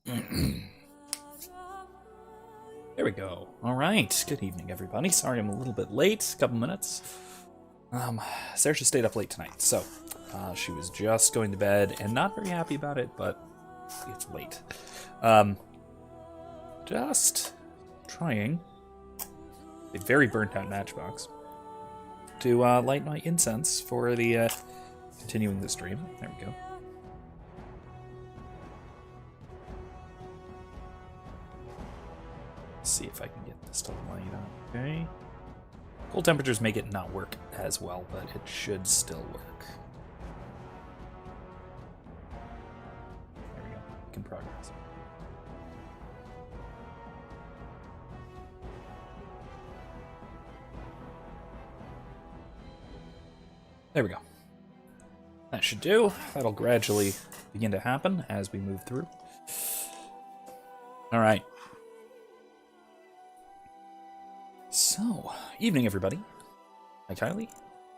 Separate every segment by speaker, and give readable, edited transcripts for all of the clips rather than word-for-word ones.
Speaker 1: There we go. All right. Good evening, everybody. Sorry I'm a little bit late. A couple minutes. Saoirse stayed up late tonight, so she was just going to bed and not very happy about it, but it's late. Just trying a very burnt-out matchbox to light my incense for the continuing the stream. There we go. See if I can get this to light up. Okay. Cold temperatures make it not work as well, but it should still work. There we go. Making progress. There we go. That should do. That'll gradually begin to happen as we move through. All right. So, evening everybody. Hi Kylie,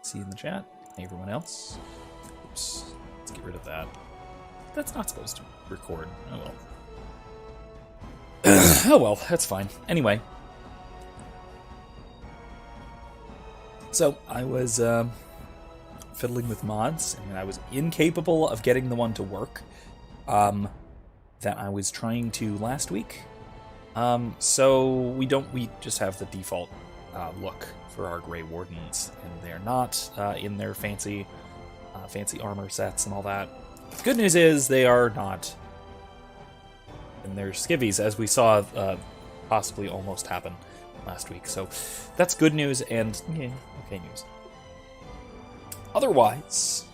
Speaker 1: see you in the chat. Hey everyone else. Oops, let's get rid of that. That's not supposed to record. Oh well. Oh well, that's fine. Anyway. So, I was fiddling with mods, and I was incapable of getting the one to work that I was trying to last week. So we just have the default look for our Grey Wardens, and they're not in their fancy armor sets and all that. The good news is they are not in their skivvies, as we saw possibly almost happen last week. So that's good news and okay news. Otherwise,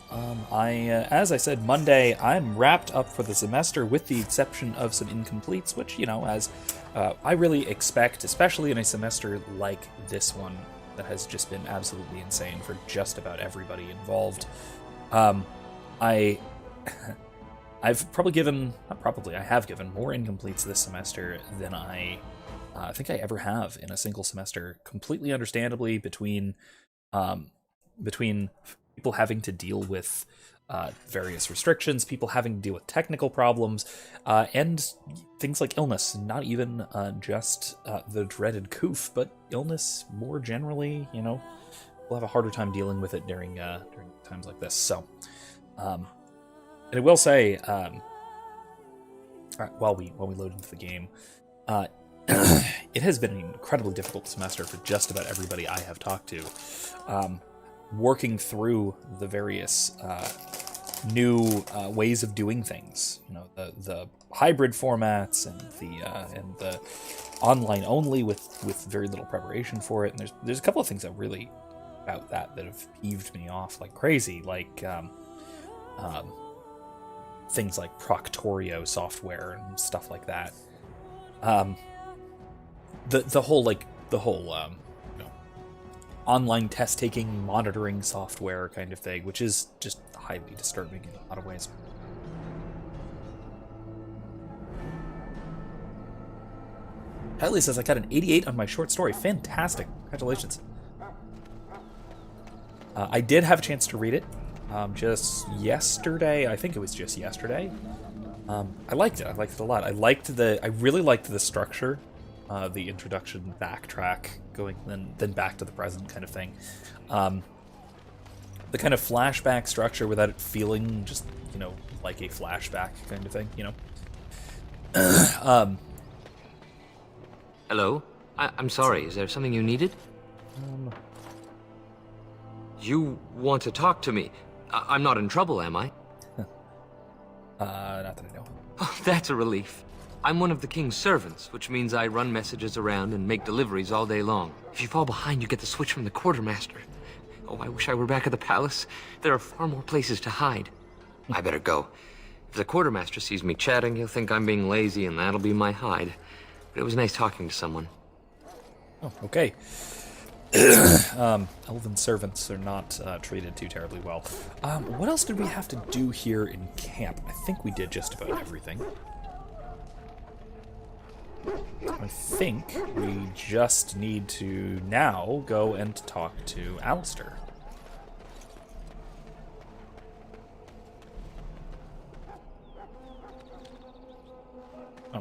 Speaker 1: as I said, Monday, I'm wrapped up for the semester with the exception of some incompletes, which, as I really expect, especially in a semester like this one that has just been absolutely insane for just about everybody involved. I have given more incompletes this semester than I think I ever have in a single semester, completely understandably between people having to deal with various restrictions, people having to deal with technical problems, and things like illness. Not even just the dreaded coof, but illness more generally. We'll have a harder time dealing with it during times like this. So, and I will say, while we load into the game, it has been an incredibly difficult semester for just about everybody I have talked to. Working through the various new ways of doing things, the hybrid formats and the online only with very little preparation for it. And there's a couple of things that really about that have peeved me off like crazy, like things like Proctorio software and stuff like that. The whole online test-taking, monitoring software kind of thing, which is just highly disturbing in a lot of ways. Kylie says, I got an 88 on my short story. Fantastic. Congratulations. I did have a chance to read it just yesterday. I think it was just yesterday. I liked it. I liked it a lot. I really liked the structure. The introduction backtrack going then back to the present kind of thing. The kind of flashback structure without it feeling just, like a flashback kind of thing,
Speaker 2: Hello? I'm sorry, is there something you needed? You want to talk to me? I'm not in trouble, am I?
Speaker 1: Not that I know.
Speaker 2: Oh, that's a relief. I'm one of the king's servants, which means I run messages around and make deliveries all day long. If you fall behind, you get the switch from the quartermaster. Oh, I wish I were back at the palace. There are far more places to hide. I better go. If the quartermaster sees me chatting, he'll think I'm being lazy, and that'll be my hide. But it was nice talking to someone.
Speaker 1: Oh, okay. Elven servants are not treated too terribly well. What else did we have to do here in camp? I think we did just about everything. I think we just need to now go and talk to Alistair.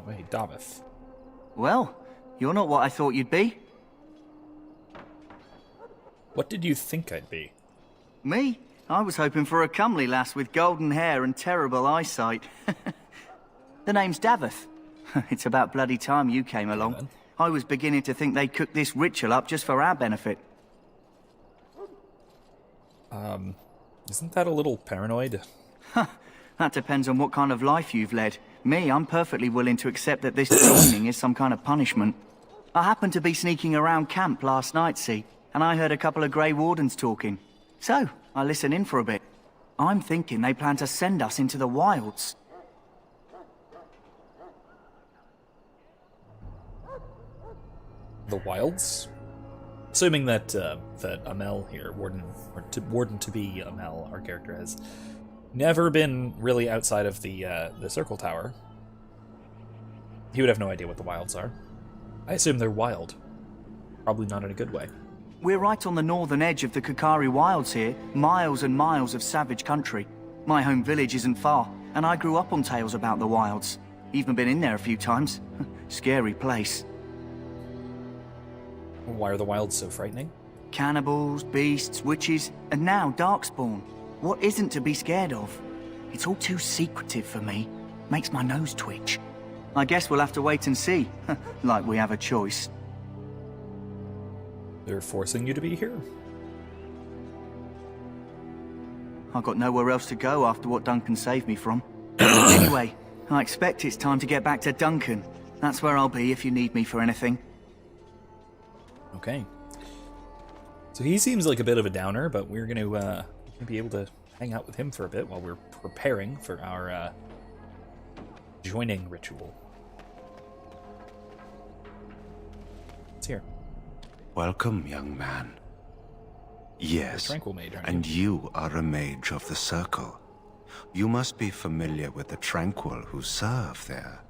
Speaker 1: wait, Davith.
Speaker 3: Well, you're not what I thought you'd be.
Speaker 1: What did you think I'd be?
Speaker 3: Me? I was hoping for a comely lass with golden hair and terrible eyesight. The name's Davith. It's about bloody time you came along.
Speaker 1: Then.
Speaker 3: I was beginning to think they'd cooked this ritual up just for our benefit.
Speaker 1: Isn't that a little paranoid?
Speaker 3: That depends on what kind of life you've led. Me, I'm perfectly willing to accept that this joining is some kind of punishment. I happened to be sneaking around camp last night, see, and I heard a couple of Grey Wardens talking. So, I listened in for a bit. I'm thinking they plan to send us into the wilds.
Speaker 1: The wilds? Assuming that that Amel here, Warden to be Amel, our character, has never been really outside of the Circle Tower. He would have no idea what the wilds are. I assume they're wild. Probably not in a good way.
Speaker 3: We're right on the northern edge of the Kakari Wilds here, miles and miles of savage country. My home village isn't far, and I grew up on tales about the wilds. Even been in there a few times. Scary place.
Speaker 1: Why are the wilds so frightening?
Speaker 3: Cannibals, beasts, witches, and now Darkspawn. What isn't to be scared of? It's all too secretive for me. Makes my nose twitch. I guess we'll have to wait and see. Like we have a choice.
Speaker 1: They're forcing you to be here?
Speaker 3: I got nowhere else to go after what Duncan saved me from. Anyway, I expect it's time to get back to Duncan. That's where I'll be if you need me for anything.
Speaker 1: Okay. So he seems like a bit of a downer, but we're going to be able to hang out with him for a bit while we're preparing for our joining ritual. It's here.
Speaker 4: Welcome, young man. Yes,
Speaker 1: Tranquil mage, aren't
Speaker 4: and you are a mage of the Circle. You must be familiar with the Tranquil who serve there.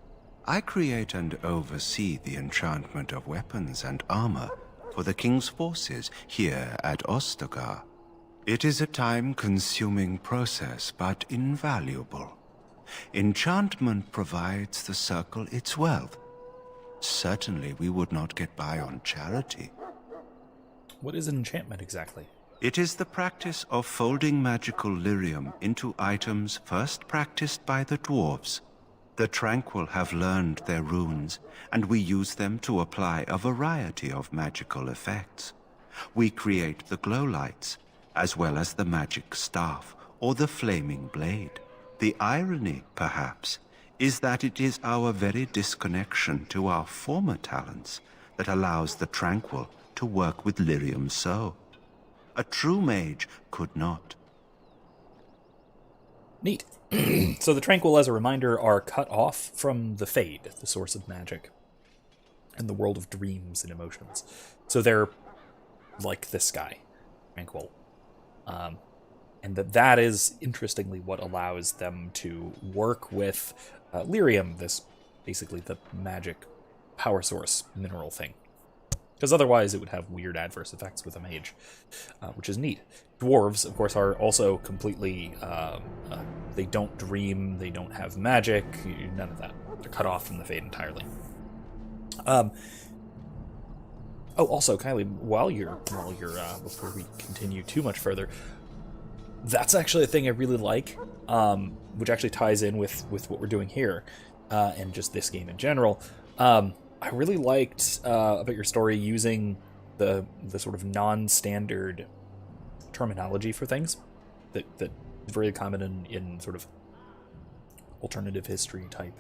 Speaker 4: I create and oversee the enchantment of weapons and armor for the King's forces here at Ostagar. It is a time-consuming process, but invaluable. Enchantment provides the Circle its wealth. Certainly we would not get by on charity.
Speaker 1: What is an enchantment exactly?
Speaker 4: It is the practice of folding magical lyrium into items first practiced by the dwarves. The Tranquil have learned their runes, and we use them to apply a variety of magical effects. We create the glow lights, as well as the magic staff or the flaming blade. The irony, perhaps, is that it is our very disconnection to our former talents that allows the Tranquil to work with lyrium so. A true mage could not.
Speaker 1: Neat. So the Tranquil, as a reminder, are cut off from the Fade, the source of magic, and the world of dreams and emotions. So they're like this guy, Tranquil. And that is, interestingly, what allows them to work with lyrium, this basically the magic power source mineral thing. Because otherwise it would have weird adverse effects with a mage, which is neat. Dwarves, of course, are also completely... they don't dream, they don't have magic, none of that. They're cut off from the Fade entirely. Oh, also, Kylie, while you're before we continue too much further, that's actually a thing I really like, which actually ties in with what we're doing here, and just this game in general. I really liked about your story using the sort of non-standard terminology for things that is very common in sort of alternative history type,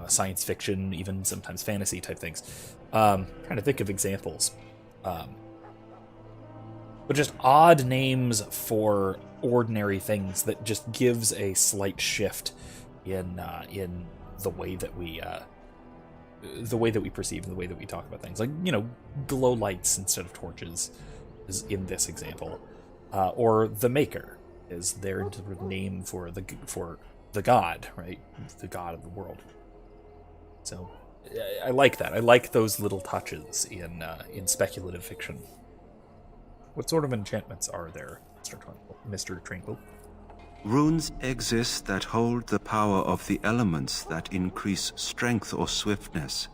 Speaker 1: science fiction, even sometimes fantasy type things. Trying to think of examples, but just odd names for ordinary things that just gives a slight shift in the way that we perceive and the way that we talk about things. Like, glow lights instead of torches is in this example, or the Maker is their name for the god, right? The god of the world. So I like that. I like those little touches in speculative fiction. What sort of enchantments are there, Mr. Tranquil?
Speaker 4: Runes exist that hold the power of the elements that increase strength or swiftness.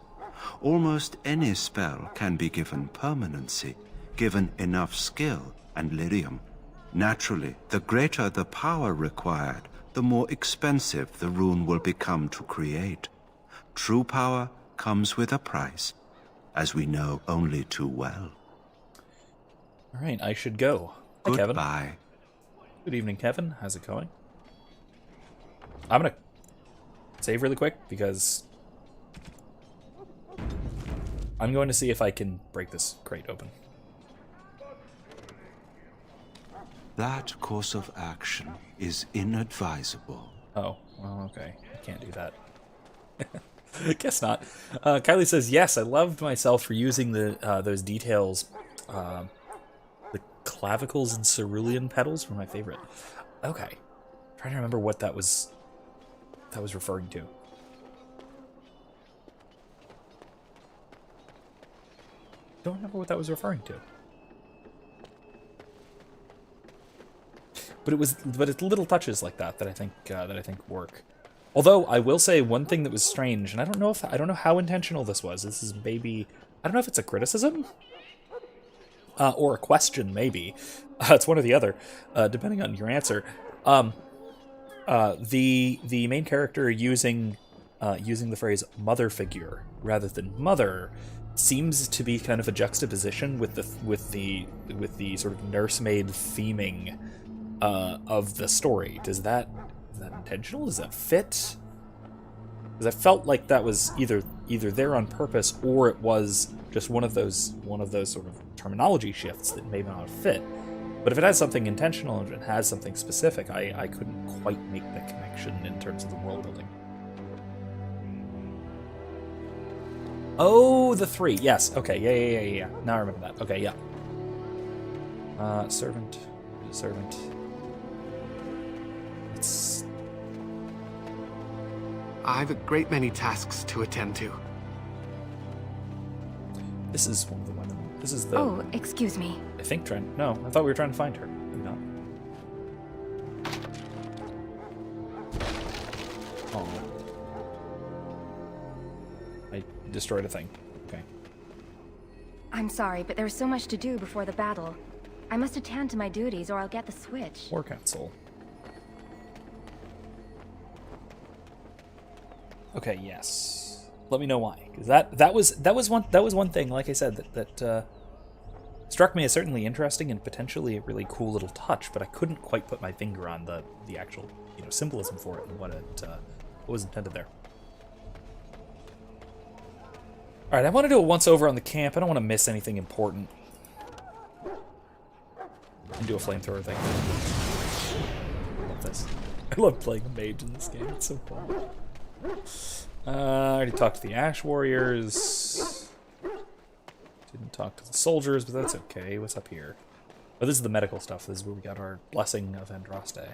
Speaker 4: Almost any spell can be given permanency, given enough skill and lyrium. Naturally, the greater the power required, the more expensive the rune will become to create. True power comes with a price, as we know only too well.
Speaker 1: All right, I should go. Hi, Kevin.
Speaker 4: Goodbye.
Speaker 1: Good evening, Kevin. How's it going? I'm gonna save really quick because I'm going to see if I can break this crate open.
Speaker 4: That course of action is inadvisable.
Speaker 1: Oh, well, okay. I can't do that. Guess not. Kylie says, yes, I loved myself for using the those details. The clavicles and cerulean petals were my favorite. Okay. I'm trying to remember what that was referring to. Don't remember what that was referring to. But it's little touches like that I think work. Although I will say one thing that was strange, and I don't know how intentional this was. This is maybe, I don't know if it's a criticism or a question. Maybe it's one or the other, depending on your answer. The main character using the phrase mother figure rather than mother seems to be kind of a juxtaposition with the sort of nursemaid theming of the story. Is that intentional? Does that fit? Because I felt like that was either there on purpose or it was just one of those sort of terminology shifts that may not fit. But if it has something intentional and it has something specific, I couldn't quite make the connection in terms of the world building. Oh, the 3. Yes. Okay. Yeah. Now I remember that. Okay. Yeah. Servant. It's...
Speaker 2: I have a great many tasks to attend to.
Speaker 1: This is one of the women. This is the...
Speaker 5: Oh, excuse me.
Speaker 1: I think trying... No, I thought we were trying to find her. Maybe not. Oh. I destroyed a thing. Okay.
Speaker 5: I'm sorry, but there's so much to do before the battle. I must attend to my duties or I'll get the switch.
Speaker 1: War Council. Okay, yes. Let me know why, because that was one thing. Like I said, that struck me as certainly interesting and potentially a really cool little touch, but I couldn't quite put my finger on the actual symbolism for it and what was intended there. All right, I want to do a once over on the camp. I don't want to miss anything important. And do a flamethrower thing. I love this. I love playing a mage in this game. It's so fun. I already talked to the Ash Warriors. Didn't talk to the soldiers, but that's okay. What's up here? Oh, this is the medical stuff. This is where we got our Blessing of Andraste.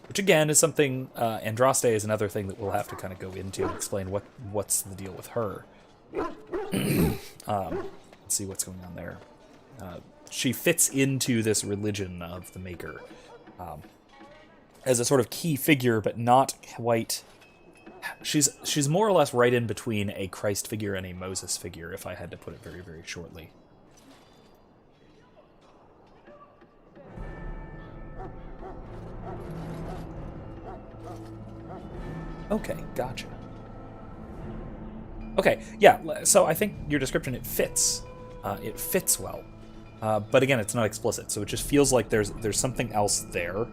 Speaker 1: Which again is something, Andraste is another thing that we'll have to kind of go into and explain what's the deal with her. Let's see what's going on there. She fits into this religion of the Maker as a sort of key figure, but not quite. She's more or less right in between a Christ figure and a Moses figure, if I had to put it very, very shortly. Okay, gotcha. Okay, yeah, so I think your description, it fits. It fits well. But again, it's not explicit, so it just feels like there's something else there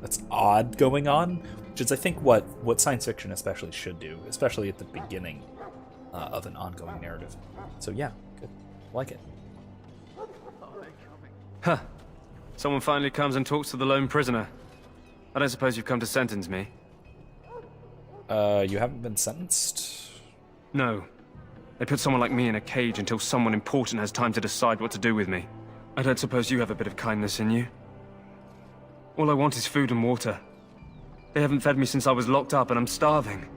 Speaker 1: that's odd going on, which is, I think, what science fiction especially should do, especially at the beginning of an ongoing narrative. So yeah, good. Like it.
Speaker 6: Huh. Someone finally comes and talks to the lone prisoner. I don't suppose you've come to sentence me?
Speaker 1: You haven't been sentenced?
Speaker 6: No. They put someone like me in a cage until someone important has time to decide what to do with me. I don't suppose you have a bit of kindness in you? All I want is food and water. They haven't fed me since I was locked up and I'm starving.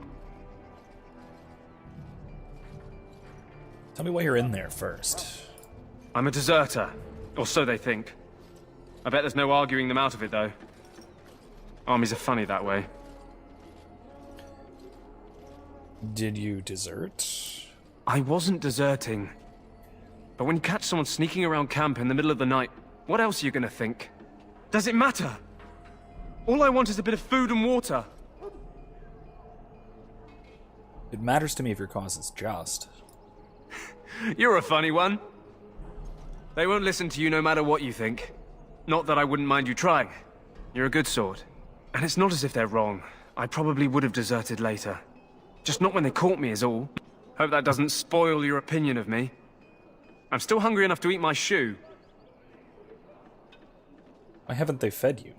Speaker 1: Tell me why you're in there first.
Speaker 6: I'm a deserter, or so they think. I bet there's no arguing them out of it, though. Armies are funny that way.
Speaker 1: Did you desert?
Speaker 6: I wasn't deserting. But when you catch someone sneaking around camp in the middle of the night, what else are you gonna think? Does it matter? All I want is a bit of food and water.
Speaker 1: It matters to me if your cause is just.
Speaker 6: You're a funny one. They won't listen to you no matter what you think. Not that I wouldn't mind you trying. You're a good sort. And it's not as if they're wrong. I probably would have deserted later. Just not when they caught me is all. Hope that doesn't spoil your opinion of me. I'm still hungry enough to eat my shoe.
Speaker 1: Why haven't they fed you?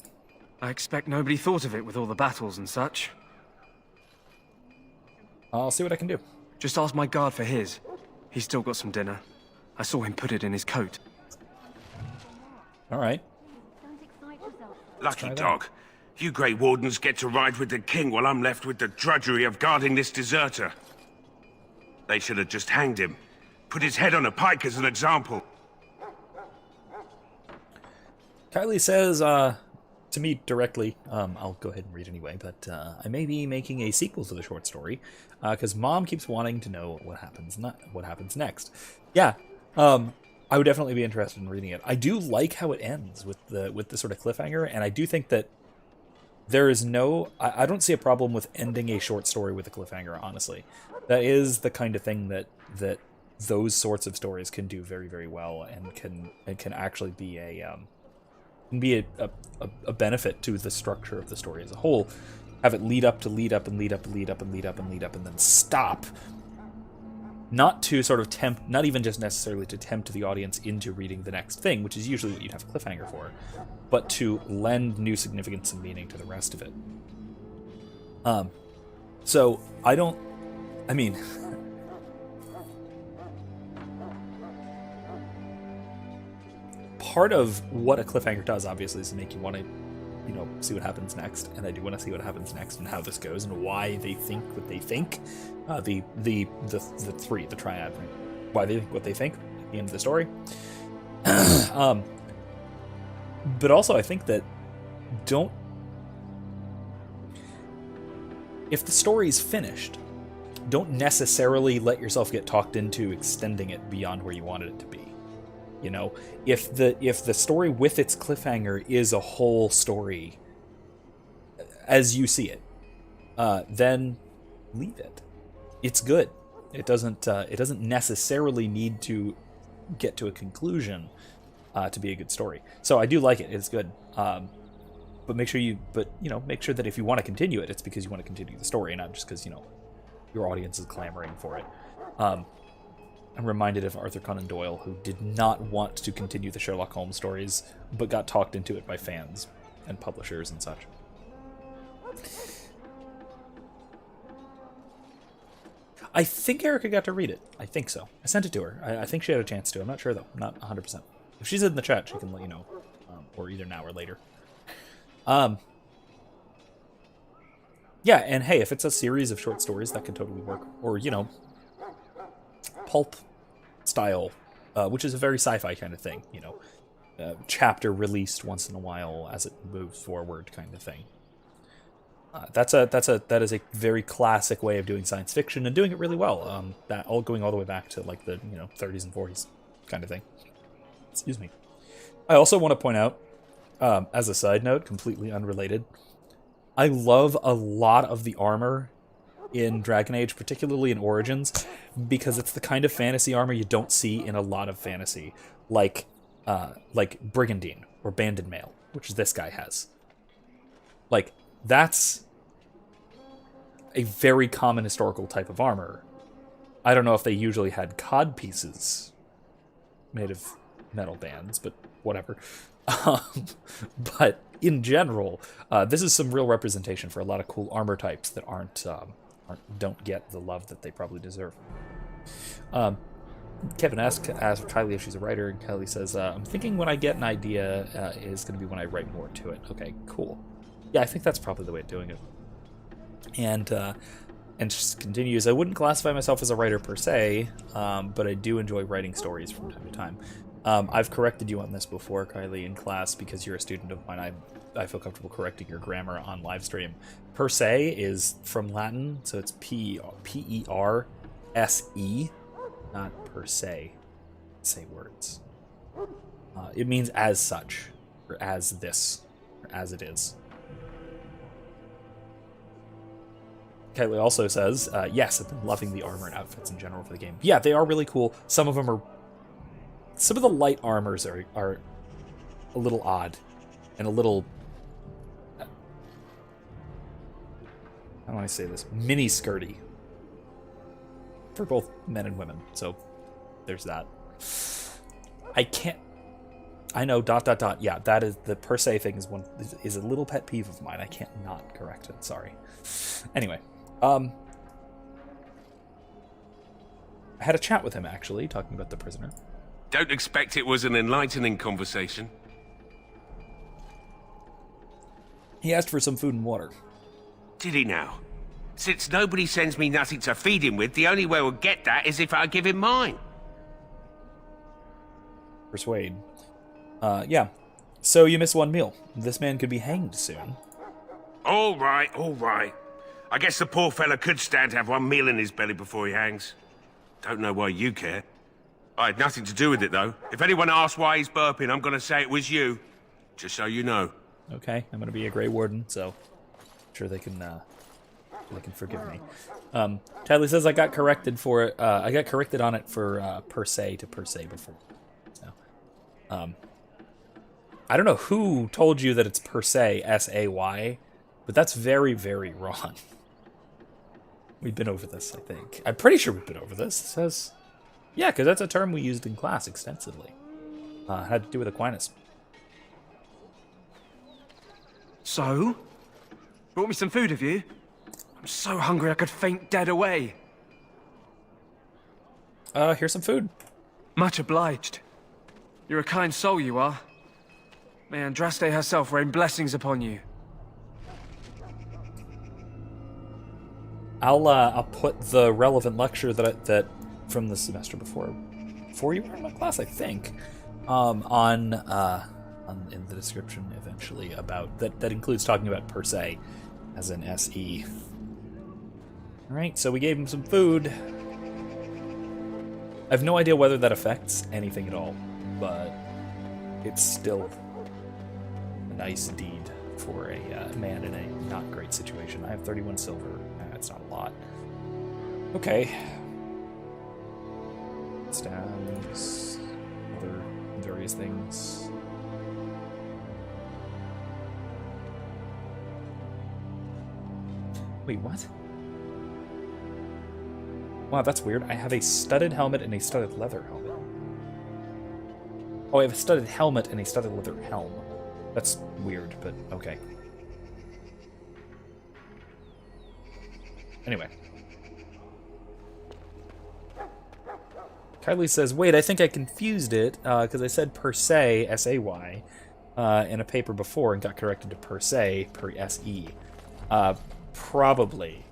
Speaker 6: I expect nobody thought of it with all the battles and such.
Speaker 1: I'll see what I can do.
Speaker 6: Just ask my guard for his. He's still got some dinner. I saw him put it in his coat.
Speaker 1: All right.
Speaker 5: Don't excite yourself.
Speaker 7: Lucky dog. You Grey Wardens get to ride with the king while I'm left with the drudgery of guarding this deserter. They should have just hanged him. Put his head on a pike as an example.
Speaker 1: Kylie says to me directly, I'll go ahead and read anyway, but I may be making a sequel to the short story because Mom keeps wanting to know what happens next. Yeah, I would definitely be interested in reading it. I do like how it ends with the sort of cliffhanger, and I do think that there is I don't see a problem with ending a short story with a cliffhanger, honestly. That is the kind of thing that those sorts of stories can do very, very well, and can actually be a benefit to the structure of the story as a whole. Have it lead up, and then stop. Not to sort of tempt, not even just necessarily to tempt the audience into reading the next thing, which is usually what you'd have a cliffhanger for, but to lend new significance and meaning to the rest of it. So I mean, part of what a cliffhanger does, obviously, is to make you want to, see what happens next. And I do want to see what happens next and how this goes and why they think what they think. The triad, right? Why they think what they think at the end of the story. But also, I think that if the story's finished, don't necessarily let yourself get talked into extending it beyond where you wanted it to be. If the story with its cliffhanger is a whole story as you see it, then leave it. It's good. It doesn't necessarily need to get to a conclusion to be a good story. So I do like it. It's good. But make sure that if you want to continue it, it's because you want to continue the story, not just because your audience is clamoring for it. I'm reminded of Arthur Conan Doyle, who did not want to continue the Sherlock Holmes stories, but got talked into it by fans and publishers and such. I think Erica got to read it. I think so. I sent it to her. I think she had a chance to. I'm not sure, though. I'm not 100%. If she's in the chat, she can let you know, or either now or later. Yeah, and hey, if it's a series of short stories, that can totally work. Or, pulp style, which is a very sci-fi kind of thing, chapter released once in a while as it moves forward kind of thing. That is a very classic way of doing science fiction and doing it really well. That all going all the way back to like the 30s and 40s kind of thing. Excuse me. I also want to point out, as a side note, completely unrelated, I love a lot of the armor in Dragon Age, particularly in Origins, because it's the kind of fantasy armor you don't see in a lot of fantasy, like Brigandine or Banded Mail, which this guy has. Like, that's a very common historical type of armor. I don't know if they usually had cod pieces made of metal bands, but whatever. But in general, this is some real representation for a lot of cool armor types that don't get the love that they probably deserve. Kevin asked Kylie if she's a writer, and Kylie says, I'm thinking when I get an idea is going to be when I write more to it. Okay, cool. Yeah, I think that's probably the way of doing it. And she continues, I wouldn't classify myself as a writer per se, but I do enjoy writing stories from time to time. I've corrected you on this before, Kylie, in class, because you're a student of mine. I feel comfortable correcting your grammar on live stream. Per se is from Latin, so it's P-E-R-S-E, not per se. Say words. It means as such, or as this, or as it is. Kylie also says, yes, I've been loving the armor and outfits in general for the game. Yeah, they are really cool. Some of the light armors are a little odd, and a little, how do I say this, mini-skirty for both men and women, so there's that. I know, ... Yeah, that is, the per se thing is a little pet peeve of mine. I can't not correct it, sorry. Anyway, I had a chat with him, actually, talking about the prisoner.
Speaker 7: Don't expect it was an enlightening conversation.
Speaker 1: He asked for some food and water.
Speaker 7: Did he now? Since nobody sends me nothing to feed him with, the only way we'll get that is if I give him mine.
Speaker 1: Persuade. Yeah. So you missed one meal. This man could be hanged soon.
Speaker 7: All right, all right. I guess the poor fella could stand to have one meal in his belly before he hangs. Don't know why you care. I had nothing to do with it, though. If anyone asks why he's burping, I'm going to say it was you. Just so you know.
Speaker 1: Okay, I'm going to be a Grey Warden, so I'm sure they can forgive me. Tyler says I got corrected for it. I got corrected on it for per se to per se before. So, I don't know who told you that it's per se, S-A-Y, but that's very, very wrong. We've been over this, I think. I'm pretty sure we've been over this. It says, yeah, because that's a term we used in class extensively. Had to do with Aquinas.
Speaker 6: So? Brought me some food, have you? I'm so hungry I could faint dead away.
Speaker 1: Here's some food.
Speaker 6: Much obliged. You're a kind soul, you are. May Andraste herself rain blessings upon you.
Speaker 1: I'll put the relevant lecture that from the semester before you were in my class, I think, in the description eventually about that includes talking about per se as an SE. All right, so we gave him some food. I have no idea whether that affects anything at all, but it's still a nice deed for a man in a not great situation. I have 31 silver. That's not a lot. Okay. Stabs, other various things. Wait, what? Wow, that's weird. I have a studded helmet and a studded leather helmet. Oh, I have a studded helmet and a studded leather helm. That's weird, but okay. Anyway. Kylie says, wait, I think I confused it, because I said per se, S-A-Y, in a paper before and got corrected to per se, per S-E. Probably.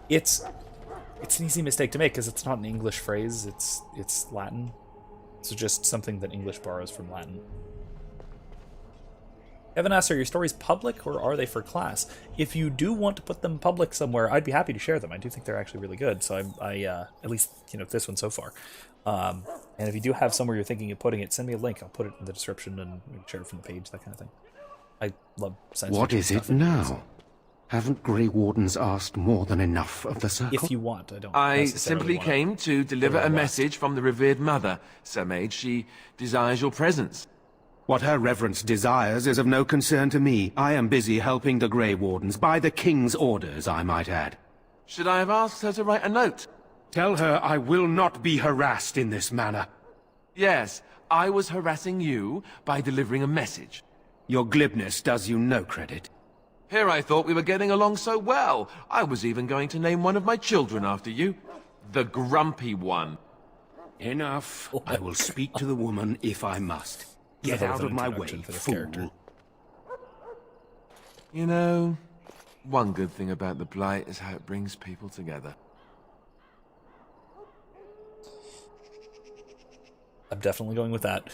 Speaker 1: It's an easy mistake to make, because it's not an English phrase, it's Latin. So just something that English borrows from Latin. Evan asks, are your stories public or are they for class? If you do want to put them public somewhere, I'd be happy to share them. I do think they're actually really good. So I at least, this one so far. And if you do have somewhere you're thinking of putting it, send me a link. I'll put it in the description and we can share it from the page, that kind of thing. I love science fiction.
Speaker 8: What is it now?
Speaker 1: So.
Speaker 8: Haven't Grey Wardens asked more than enough of the circle?
Speaker 1: If you want, I don't.
Speaker 9: I simply came to deliver a message from the revered mother, Sir Mage. She desires your presence.
Speaker 8: What her reverence desires is of no concern to me. I am busy helping the Grey Wardens, by the King's orders, I might add.
Speaker 9: Should I have asked her to write a note?
Speaker 8: Tell her I will not be harassed in this manner.
Speaker 9: Yes, I was harassing you by delivering a message.
Speaker 8: Your glibness does you no credit.
Speaker 9: Here I thought we were getting along so well. I was even going to name one of my children after you. The Grumpy One.
Speaker 8: Enough. I will speak to the woman if I must. Get out of my way, fool.
Speaker 9: You know, one good thing about the Blight is how it brings people together.
Speaker 1: I'm definitely going with that.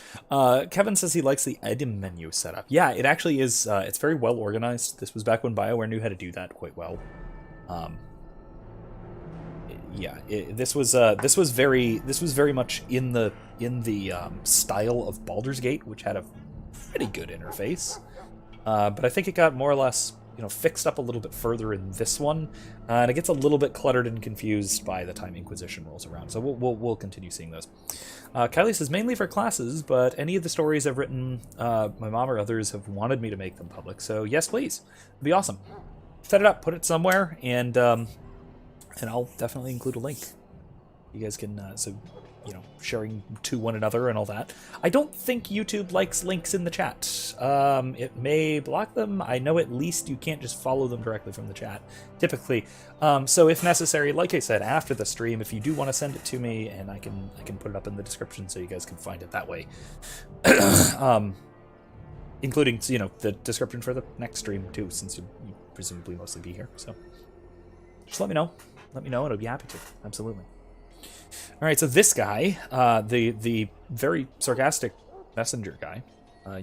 Speaker 1: Kevin says he likes the item menu setup. Yeah, it actually is. It's very well organized. This was back when BioWare knew how to do that quite well. Yeah, this was very much in the style of Baldur's Gate, which had a pretty good interface. But I think it got more or less, fixed up a little bit further in this one, and it gets a little bit cluttered and confused by the time Inquisition rolls around. So we'll continue seeing those. Kylie says mainly for classes, but any of the stories I've written, my mom or others have wanted me to make them public. So yes, please, it'd be awesome. Set it up, put it somewhere, and I'll definitely include a link. You guys can sharing to one another and all that. I don't think YouTube likes links in the chat. It may block them. I know at least you can't just follow them directly from the chat, typically. So if necessary, like I said, after the stream, if you do want to send it to me, and I can put it up in the description so you guys can find it that way. Including, the description for the next stream too, since you presumably mostly be here. So just let me know. Let me know, and I'd be happy to. Absolutely. All right, so this guy, the very sarcastic messenger guy,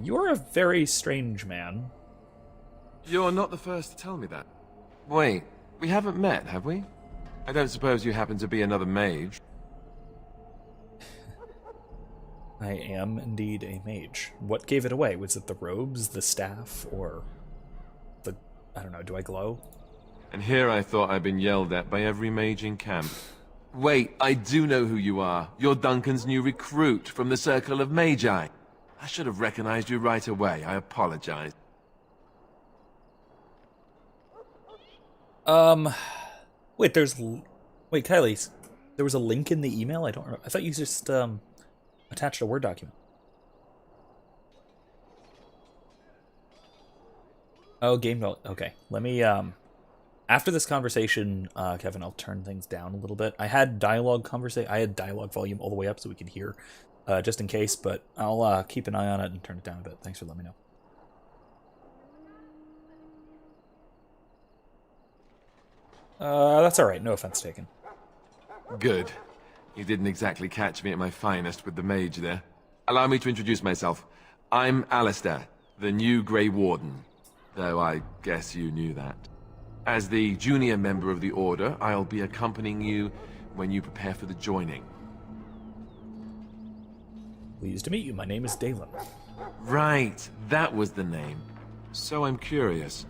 Speaker 1: you're a very strange man.
Speaker 9: You're not the first to tell me that. Wait, we haven't met, have we? I don't suppose you happen to be another mage?
Speaker 1: I am indeed a mage. What gave it away? Was it the robes, the staff, or the... I don't know, do I glow?
Speaker 9: And here I thought I'd been yelled at by every mage in camp. Wait, I do know who you are. You're Duncan's new recruit from the Circle of Magi. I should have recognized you right away. I apologize.
Speaker 1: Wait, wait, Kylie, there was a link in the email? I don't remember. I thought you just, attached a Word document. Oh, game note. Okay, let me, after this conversation, Kevin, I'll turn things down a little bit. I had dialogue volume all the way up so we could hear, just in case, but I'll keep an eye on it and turn it down a bit. Thanks for letting me know. That's all right. No offense taken.
Speaker 9: Good. You didn't exactly catch me at my finest with the mage there. Allow me to introduce myself. I'm Alistair, the new Grey Warden, though I guess you knew that. As the junior member of the Order, I'll be accompanying you when you prepare for the joining.
Speaker 1: Pleased to meet you. My name is Dalen.
Speaker 9: Right, that was the name. So I'm curious.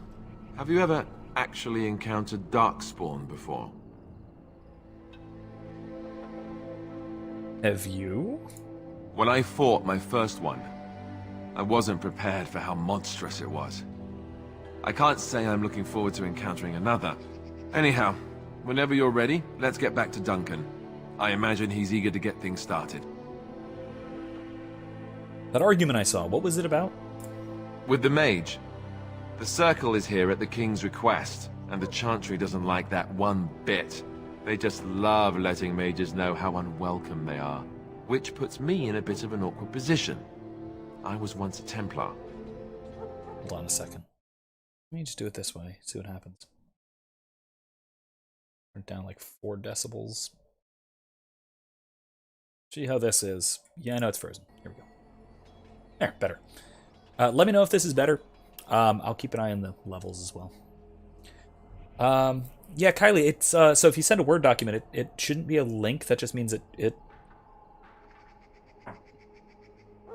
Speaker 9: Have you ever actually encountered Darkspawn before?
Speaker 1: Have you?
Speaker 9: When I fought my first one, I wasn't prepared for how monstrous it was. I can't say I'm looking forward to encountering another. Anyhow, whenever you're ready, let's get back to Duncan. I imagine he's eager to get things started.
Speaker 1: That argument I saw, what was it about?
Speaker 9: With the mage. The Circle is here at the King's request, and the Chantry doesn't like that one bit. They just love letting mages know how unwelcome they are, which puts me in a bit of an awkward position. I was once a Templar.
Speaker 1: Hold on a second. Let me just do it this way, see what happens. Turn it down like 4 decibels. See how this is. Yeah, I know it's frozen. Here we go. There, better. Let me know if this is better. I'll keep an eye on the levels as well. Yeah, Kylie, it's so if you send a Word document, it shouldn't be a link. That just means it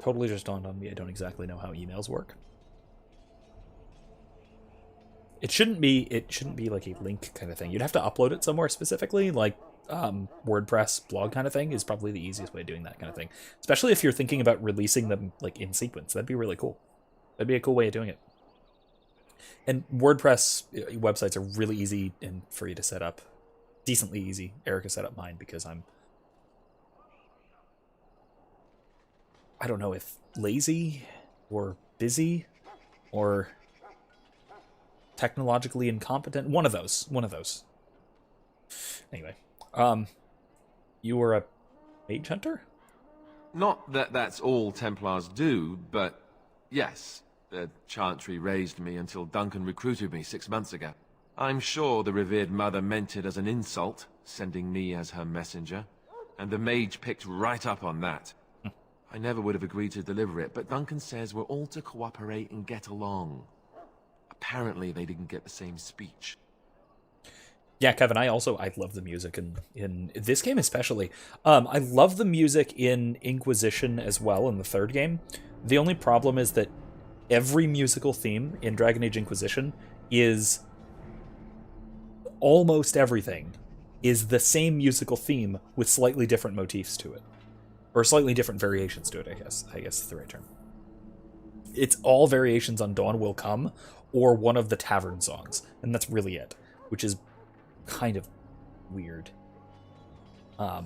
Speaker 1: totally just dawned on me. I don't exactly know how emails work. It shouldn't be like a link kind of thing. You'd have to upload it somewhere specifically, like WordPress blog kind of thing is probably the easiest way of doing that kind of thing. Especially if you're thinking about releasing them like in sequence. That'd be really cool. That'd be a cool way of doing it. And WordPress websites are really easy and free to set up. Decently easy. Erica set up mine because I don't know if lazy or busy or technologically incompetent. One of those. Anyway, you were a mage hunter?
Speaker 9: Not that that's all Templars do, but yes. The Chantry raised me until Duncan recruited me 6 months ago. I'm sure the revered mother meant it as an insult, sending me as her messenger, and the mage picked right up on that. I never would have agreed to deliver it, but Duncan says we're all to cooperate and get along. Apparently they didn't get the same speech.
Speaker 1: Yeah, Kevin, I love the music in this game especially. I love the music in Inquisition as well in the third game. The only problem is that every musical theme in Dragon Age Inquisition is almost everything is the same musical theme with slightly different motifs to it. Or slightly different variations to it, I guess is the right term. It's all variations on Dawn Will Come or one of the tavern songs, and that's really it, which is kind of weird. Let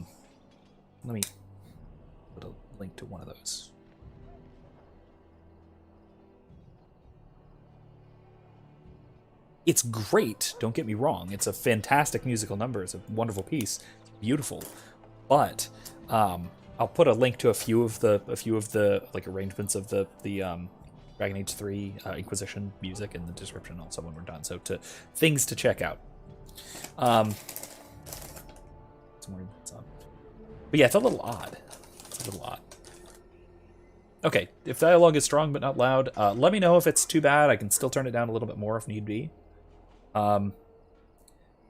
Speaker 1: me put a link to one of those. It's great, don't get me wrong. It's a fantastic musical number. It's a wonderful piece. It's beautiful. But I'll put a link to a few of the like arrangements of the Dragon Age 3 Inquisition music in the description also when we're done. So things to check out. But yeah, it's a little odd. Okay, if dialogue is strong but not loud, let me know if it's too bad. I can still turn it down a little bit more if need be.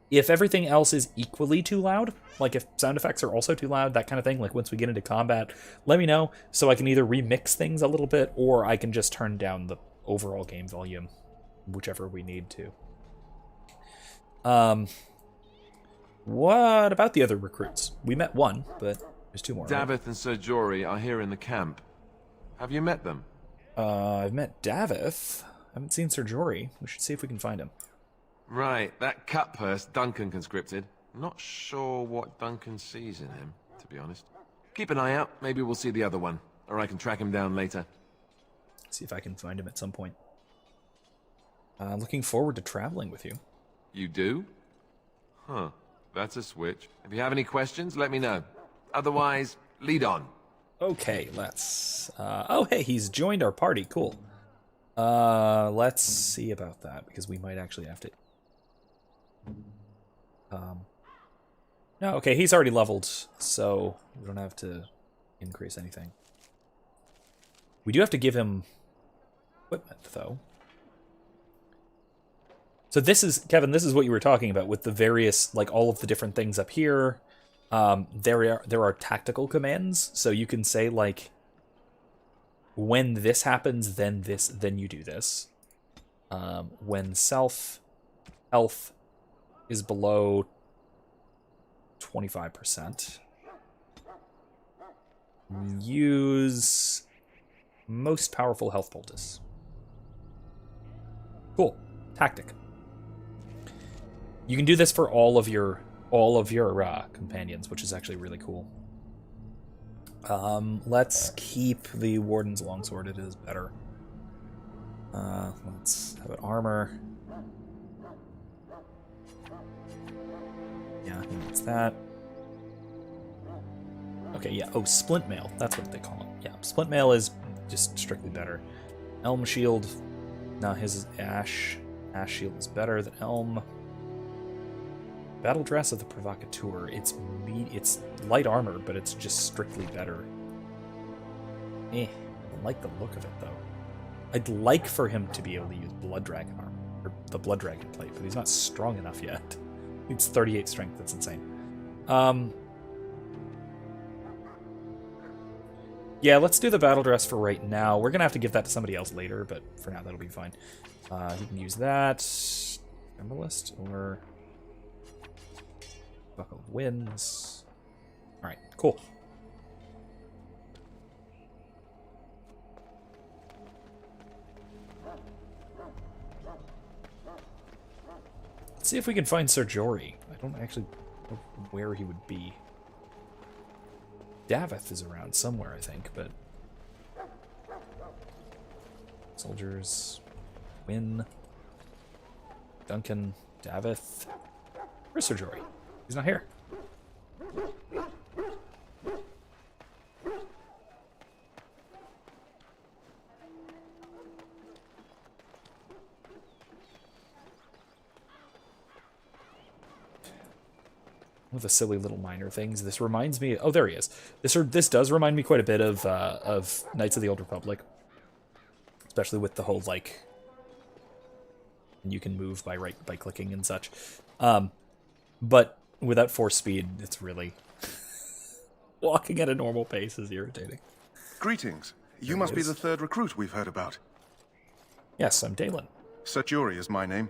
Speaker 1: If everything else is equally too loud, like if sound effects are also too loud, that kind of thing, like once we get into combat, let me know so I can either remix things a little bit or I can just turn down the overall game volume, whichever we need to. What about the other recruits? We met one, but there's two more.
Speaker 9: Davith
Speaker 1: right?
Speaker 9: and Sir Jory are here in the camp. Have you met them?
Speaker 1: I've met Davith. I haven't seen Sir Jory. We should see if we can find him.
Speaker 9: Right, that cut purse Duncan conscripted. Not sure what Duncan sees in him, to be honest. Keep an eye out. Maybe we'll see the other one, or I can track him down later.
Speaker 1: See if I can find him at some point. Looking forward to traveling with you.
Speaker 9: You do? Huh. That's a switch. If you have any questions, let me know. Otherwise, lead on.
Speaker 1: Okay, let's... oh, hey, he's joined our party. Cool. Let's see about that, because we might actually have to... No, okay, he's already leveled, so we don't have to increase anything. We do have to give him equipment, though. So this is, Kevin, this is what you were talking about with the various, like, all of the different things up here. There are tactical commands, so you can say, like, when this happens, then you do this. When health is below 25%, use most powerful health poultice. Cool. Tactic. You can do this for all of your companions, which is actually really cool. Let's keep the Warden's longsword. It is better. Let's have it armor. Yeah, he needs that. Okay, yeah. Oh, splint mail. That's what they call it. Yeah, splint mail is just strictly better. Elm shield. No, his is ash. Ash shield is better than elm. Battle dress of the provocateur. It's light armor, but it's just strictly better. I don't like the look of it though. I'd like for him to be able to use blood dragon armor, or the blood dragon plate, but he's not strong enough yet. It's 38 strength. That's insane. Yeah, let's do the battle dress for right now. We're gonna have to give that to somebody else later, but for now that'll be fine. He can use that. Emeralist or Buckle of Winds. All right, cool. Let's see if we can find Sir Jory. I don't actually know where he would be. Davith is around somewhere, I think, but... Soldiers... Win... Duncan... Davith... Where's Sir Jory? He's not here. One of the silly little minor things. This reminds me... Oh, there he is. This does remind me quite a bit of Knights of the Old Republic. Especially with the whole, like... You can move by clicking and such. But without force speed, it's really... Walking at a normal pace is irritating.
Speaker 10: Greetings. You must be the third recruit we've heard about.
Speaker 1: Yes, I'm Dalen.
Speaker 10: Sir Jury is my name.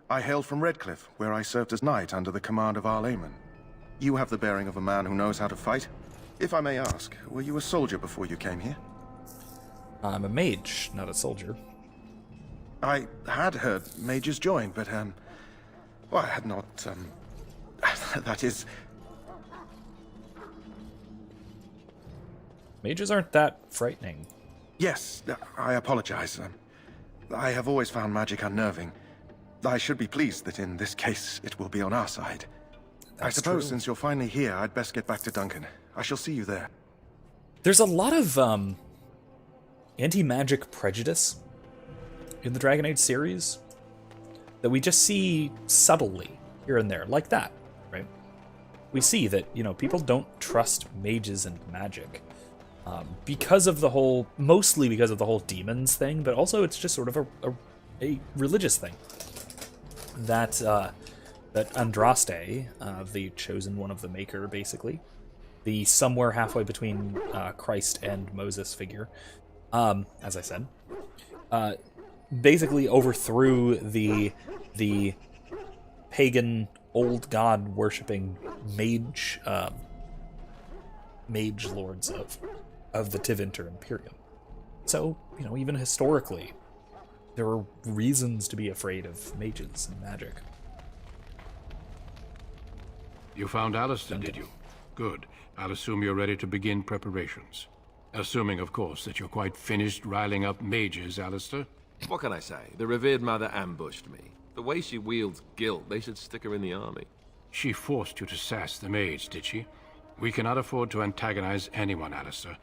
Speaker 10: I hail from Redcliffe, where I served as knight under the command of Arl Aemon. You have the bearing of a man who knows how to fight. If I may ask, were you a soldier before you came here?
Speaker 1: I'm a mage, not a soldier.
Speaker 10: I had heard mages join, but, well, I had not, that is...
Speaker 1: Mages aren't that frightening.
Speaker 10: Yes, I apologize. I have always found magic unnerving. I should be pleased that in this case it will be on our side. I suppose
Speaker 1: true.
Speaker 10: since you're finally here, I'd best get back to Duncan. I shall see you there.
Speaker 1: There's a lot of anti-magic prejudice in the Dragon Age series that we just see subtly here and there, like that, right? We see that, people don't trust mages and magic mostly because of the whole demons thing, but also it's just sort of a religious thing. That Andraste, the chosen one of the Maker, basically, the somewhere halfway between Christ and Moses figure, as I said, basically overthrew the pagan old god worshipping mage lords of the Tevinter Imperium. So, even historically, there were reasons to be afraid of mages and magic.
Speaker 11: You found Alistair, did you? Good. I'll assume you're ready to begin preparations. Assuming, of course, that you're quite finished riling up mages, Alistair.
Speaker 9: What can I say? The revered mother ambushed me. The way she wields guilt, they should stick her in the army.
Speaker 11: She forced you to sass the mage, did she? We cannot afford to antagonize anyone, Alistair.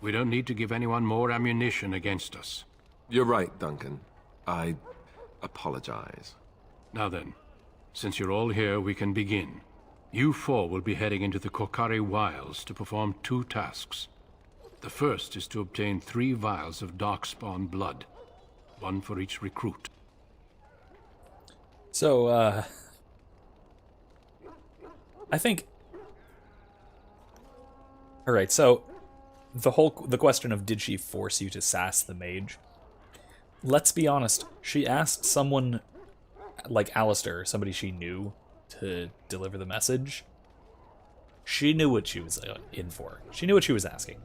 Speaker 11: We don't need to give anyone more ammunition against us.
Speaker 9: You're right, Duncan. I apologize.
Speaker 11: Now then, since you're all here, we can begin. You four will be heading into the Kokari Wilds to perform 2 tasks. The first is to obtain 3 vials of Darkspawn blood, 1 for each recruit.
Speaker 1: So, I think... Alright, so, the question of did she force you to sass the mage? Let's be honest, she asked someone like Alistair, somebody she knew, to deliver the message. She knew what she was in for. She knew what she was asking.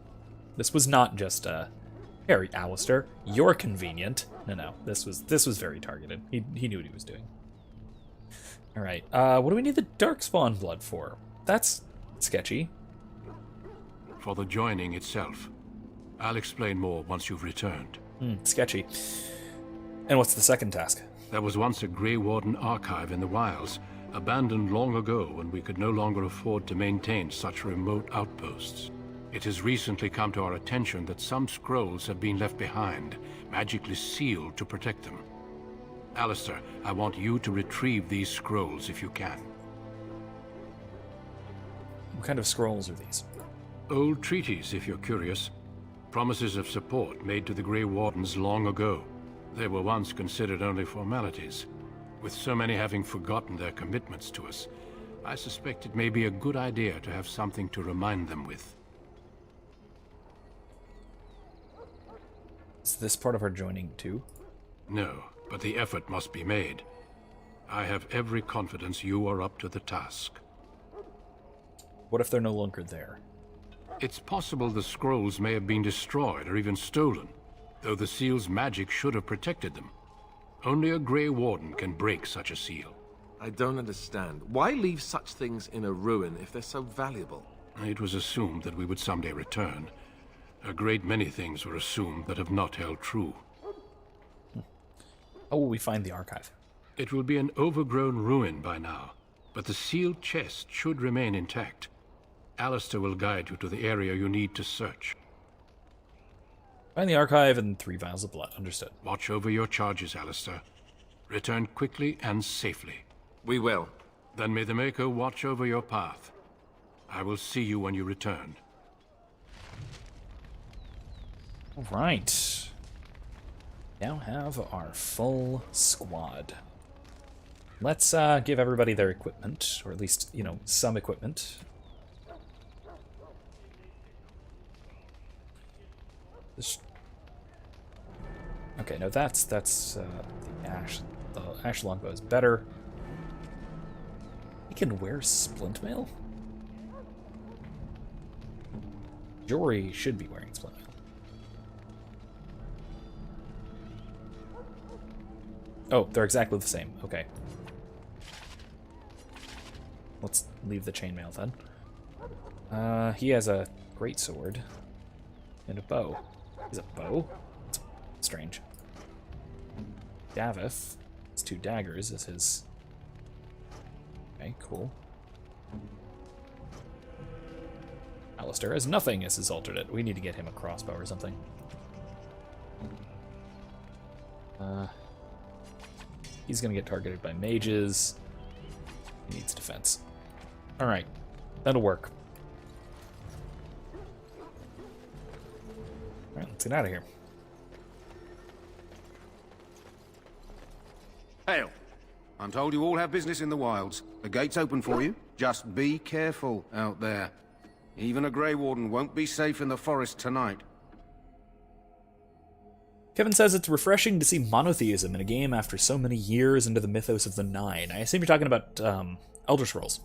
Speaker 1: This was not just Harry, Alistair, you're convenient. No, this was very targeted. He knew what he was doing. Alright, what do we need the Darkspawn blood for? That's sketchy.
Speaker 11: For the joining itself. I'll explain more once you've returned.
Speaker 1: Sketchy. And what's the second task?
Speaker 11: There was once a Grey Warden archive in the wilds, abandoned long ago when we could no longer afford to maintain such remote outposts. It has recently come to our attention that some scrolls have been left behind, magically sealed to protect them. Alistair, I want you to retrieve these scrolls if you can.
Speaker 1: What kind of scrolls are these?
Speaker 11: Old treaties, if you're curious. Promises of support made to the Grey Wardens long ago. They were once considered only formalities. With so many having forgotten their commitments to us, I suspect it may be a good idea to have something to remind them with.
Speaker 1: Is this part of our joining too?
Speaker 11: No, but the effort must be made. I have every confidence you are up to the task.
Speaker 1: What if they're no longer there?
Speaker 11: It's possible the scrolls may have been destroyed or even stolen, though the seal's magic should have protected them. Only a Grey Warden can break such a seal.
Speaker 9: I don't understand. Why leave such things in a ruin if they're so valuable?
Speaker 11: It was assumed that we would someday return. A great many things were assumed that have not held true.
Speaker 1: How will we find the archive?
Speaker 11: It will be an overgrown ruin by now, but the sealed chest should remain intact. Alistair will guide you to the area you need to search.
Speaker 1: Find the archive and 3 vials of blood. Understood.
Speaker 11: Watch over your charges, Alistair. Return quickly and safely.
Speaker 9: We will.
Speaker 11: Then may the Maker watch over your path. I will see you when you return.
Speaker 1: All right. Now have our full squad. Let's give everybody their equipment, or at least, you know, some equipment. Okay, no, that's the ash. The ash longbow is better. He can wear splint mail? Jory should be wearing splint mail. Oh, they're exactly the same. Okay. Let's leave the chainmail then. He has a great sword and a bow. Is it a bow? It's strange. Davith, his 2 daggers is his. Okay, cool. Alistair has nothing as his alternate. We need to get him a crossbow or something. He's gonna get targeted by mages. He needs defense. Alright, that'll work. Alright, let's get out of here.
Speaker 8: Hail. I'm told you all have business in the wilds. The gate's open for you. Just be careful out there. Even a Grey Warden won't be safe in the forest tonight.
Speaker 1: Kevin says it's refreshing to see monotheism in a game after so many years into the mythos of the Nine. I assume you're talking about Elder Scrolls,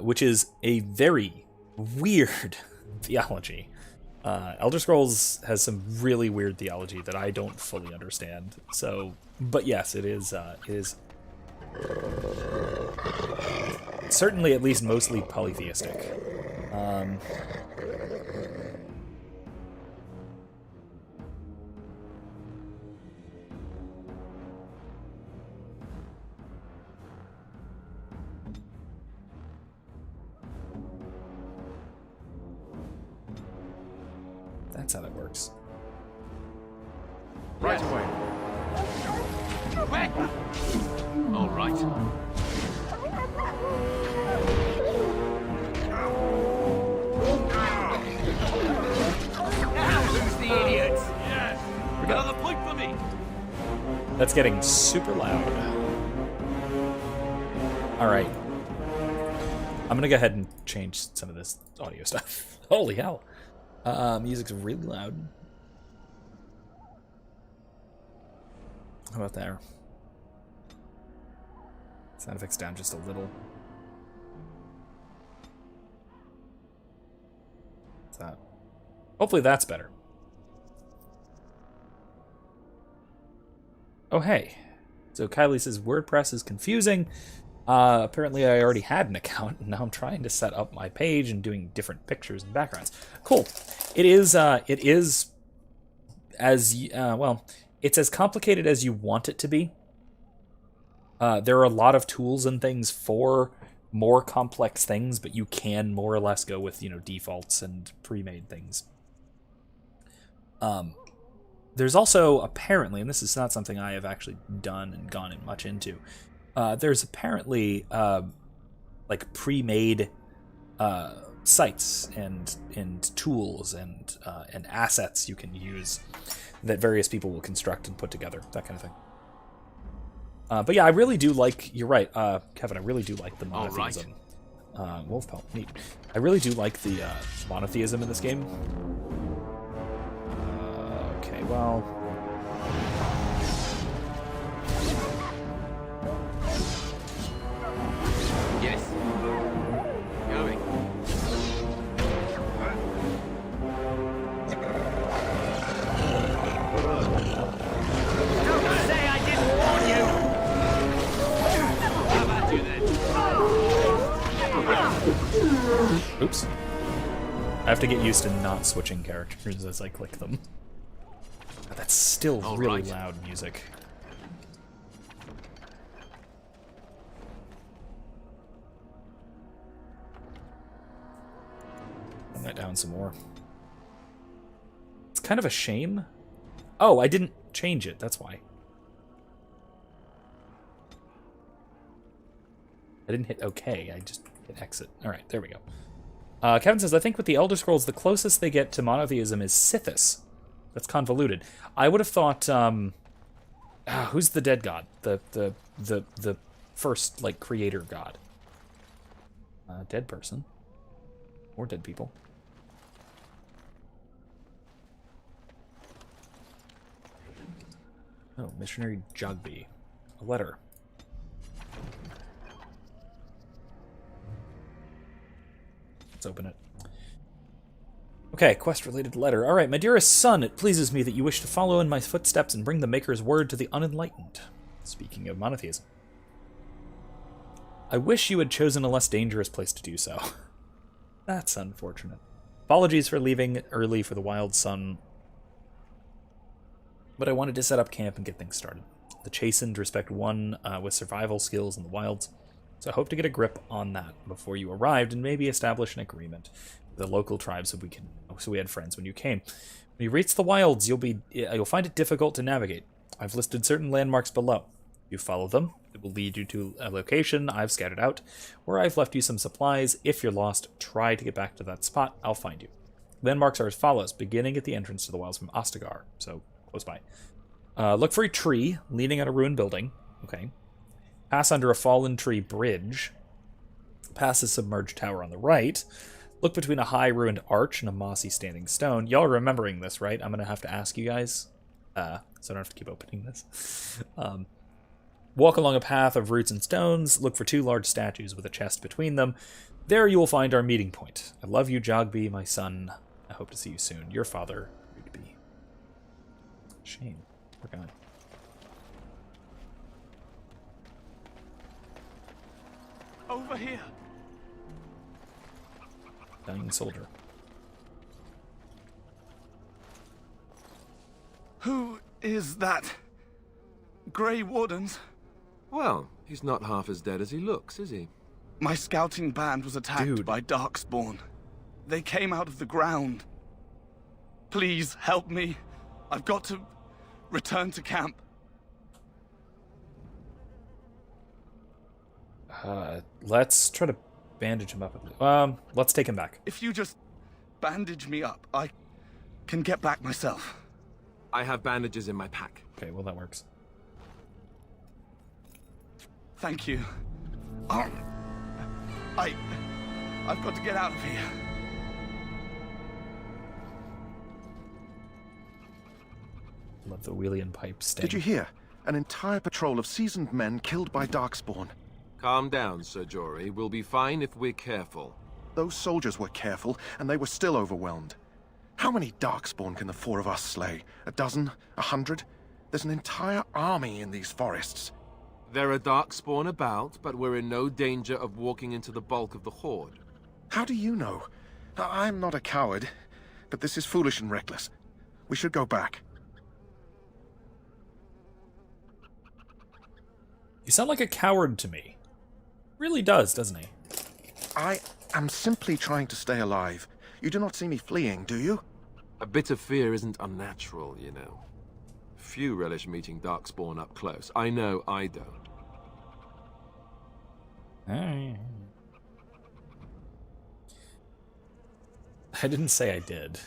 Speaker 1: which is a very weird theology. Elder Scrolls has some really weird theology that I don't fully understand. So, but yes, it is certainly at least mostly polytheistic. That's how that works.
Speaker 8: Right away.
Speaker 9: All right.
Speaker 2: Now who's the idiots? Yes. Another point for me.
Speaker 1: That's getting super loud. All right. I'm gonna go ahead and change some of this audio stuff. Holy hell. Music's really loud. How about there? Sound effects down just a little. What's that? Hopefully that's better. Oh, hey. So Kylie says WordPress is confusing. Apparently I already had an account, and now I'm trying to set up my page and doing different pictures and backgrounds. Cool. It is as, well, it's as complicated as you want it to be. There are a lot of tools and things for more complex things, but you can more or less go with, you know, defaults and pre-made things. There's also apparently, and this is not something I have actually done and gone in much into, there's apparently like pre-made sites and tools and assets you can use that various people will construct and put together, that kind of thing. But yeah, I really do like, you're right, Kevin, I really do like the monotheism. Right. Wolfpelt, neat. I really do like the monotheism in this game. Okay, well...
Speaker 2: Yes. Going. Don't say I didn't warn you. How about you then?
Speaker 1: Oops. I have to get used to not switching characters as I click them. But that's still really loud music. Turn that down some more. It's kind of a shame. Oh, I didn't change it, that's why. I didn't hit OK. I just hit exit. All right, there we go. Kevin says, I think with the Elder Scrolls, the closest they get to monotheism is Sithis. That's convoluted. I would have thought, who's the dead god? The first, like, creator god. Dead person. Or dead people. Oh, Missionary Jogby. A letter. Let's open it. Okay, quest-related letter. All right, my dearest son, it pleases me that you wish to follow in my footsteps and bring the Maker's word to the unenlightened. Speaking of monotheism. I wish you had chosen a less dangerous place to do so. That's unfortunate. Apologies for leaving early for the Wild Sun, but I wanted to set up camp and get things started. The Chastened respect one with survival skills in the wilds, so I hope to get a grip on that before you arrived and maybe establish an agreement with the local tribes so we had friends when you came. When you reach the wilds, you'll find it difficult to navigate. I've listed certain landmarks below. You follow them, it will lead you to a location I've scouted out, where I've left you some supplies. If you're lost, try to get back to that spot. I'll find you. Landmarks are as follows, beginning at the entrance to the wilds from Ostagar, so close by. Look for a tree leaning on a ruined building. Okay. Pass under a fallen tree bridge. Pass a submerged tower on the right. Look between a high ruined arch and a mossy standing stone. Y'all are remembering this, right? I'm going to have to ask you guys, so I don't have to keep opening this. Walk along a path of roots and stones. Look for 2 large statues with a chest between them. There you will find our meeting point. I love you, Jogby, my son. I hope to see you soon. Your father, Rigby. Shame. Poor guy.
Speaker 12: Over here.
Speaker 1: Dying soldier.
Speaker 12: Who is that? Grey Wardens?
Speaker 9: Well, he's not half as dead as he looks, is he?
Speaker 12: My scouting band was attacked by Darkspawn. They came out of the ground. Please help me. I've got to return to camp.
Speaker 1: Let's try to bandage him up. Let's take him back.
Speaker 12: If you just bandage me up, I can get back myself.
Speaker 9: I have bandages in my pack.
Speaker 1: Okay, well that works.
Speaker 12: Thank you. I've got to get out of here.
Speaker 1: Love the wheelie and pipe sting.
Speaker 10: Did you hear? An entire patrol of seasoned men killed by Darkspawn.
Speaker 9: Calm down, Sir Jory. We'll be fine if we're careful.
Speaker 10: Those soldiers were careful, and they were still overwhelmed. How many Darkspawn can the 4 of us slay? 12? 100? There's an entire army in these forests.
Speaker 9: There are Darkspawn about, but we're in no danger of walking into the bulk of the Horde.
Speaker 10: How do you know? I'm not a coward, but this is foolish and reckless. We should go back.
Speaker 1: You sound like a coward to me. Really does, doesn't he?
Speaker 10: I am simply trying to stay alive. You do not see me fleeing, do you?
Speaker 9: A bit of fear isn't unnatural, you know. Few relish meeting Darkspawn up close. I know I don't.
Speaker 1: I didn't say I did.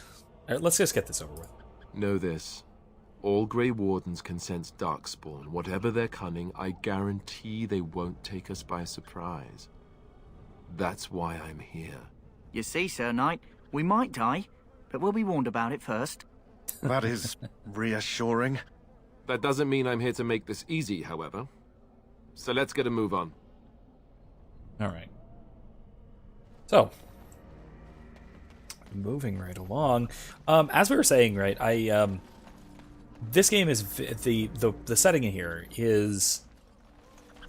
Speaker 1: All right, let's just get this over with.
Speaker 9: Know this. All Grey Wardens can sense Darkspawn. Whatever their cunning, I guarantee they won't take us by surprise. That's why I'm here.
Speaker 3: You see, Sir Knight, we might die, but we'll be warned about it first.
Speaker 10: That is reassuring.
Speaker 9: That doesn't mean I'm here to make this easy, however. So let's get a move on.
Speaker 1: All right. So, moving right along. As we were saying, right, this game is the setting in here is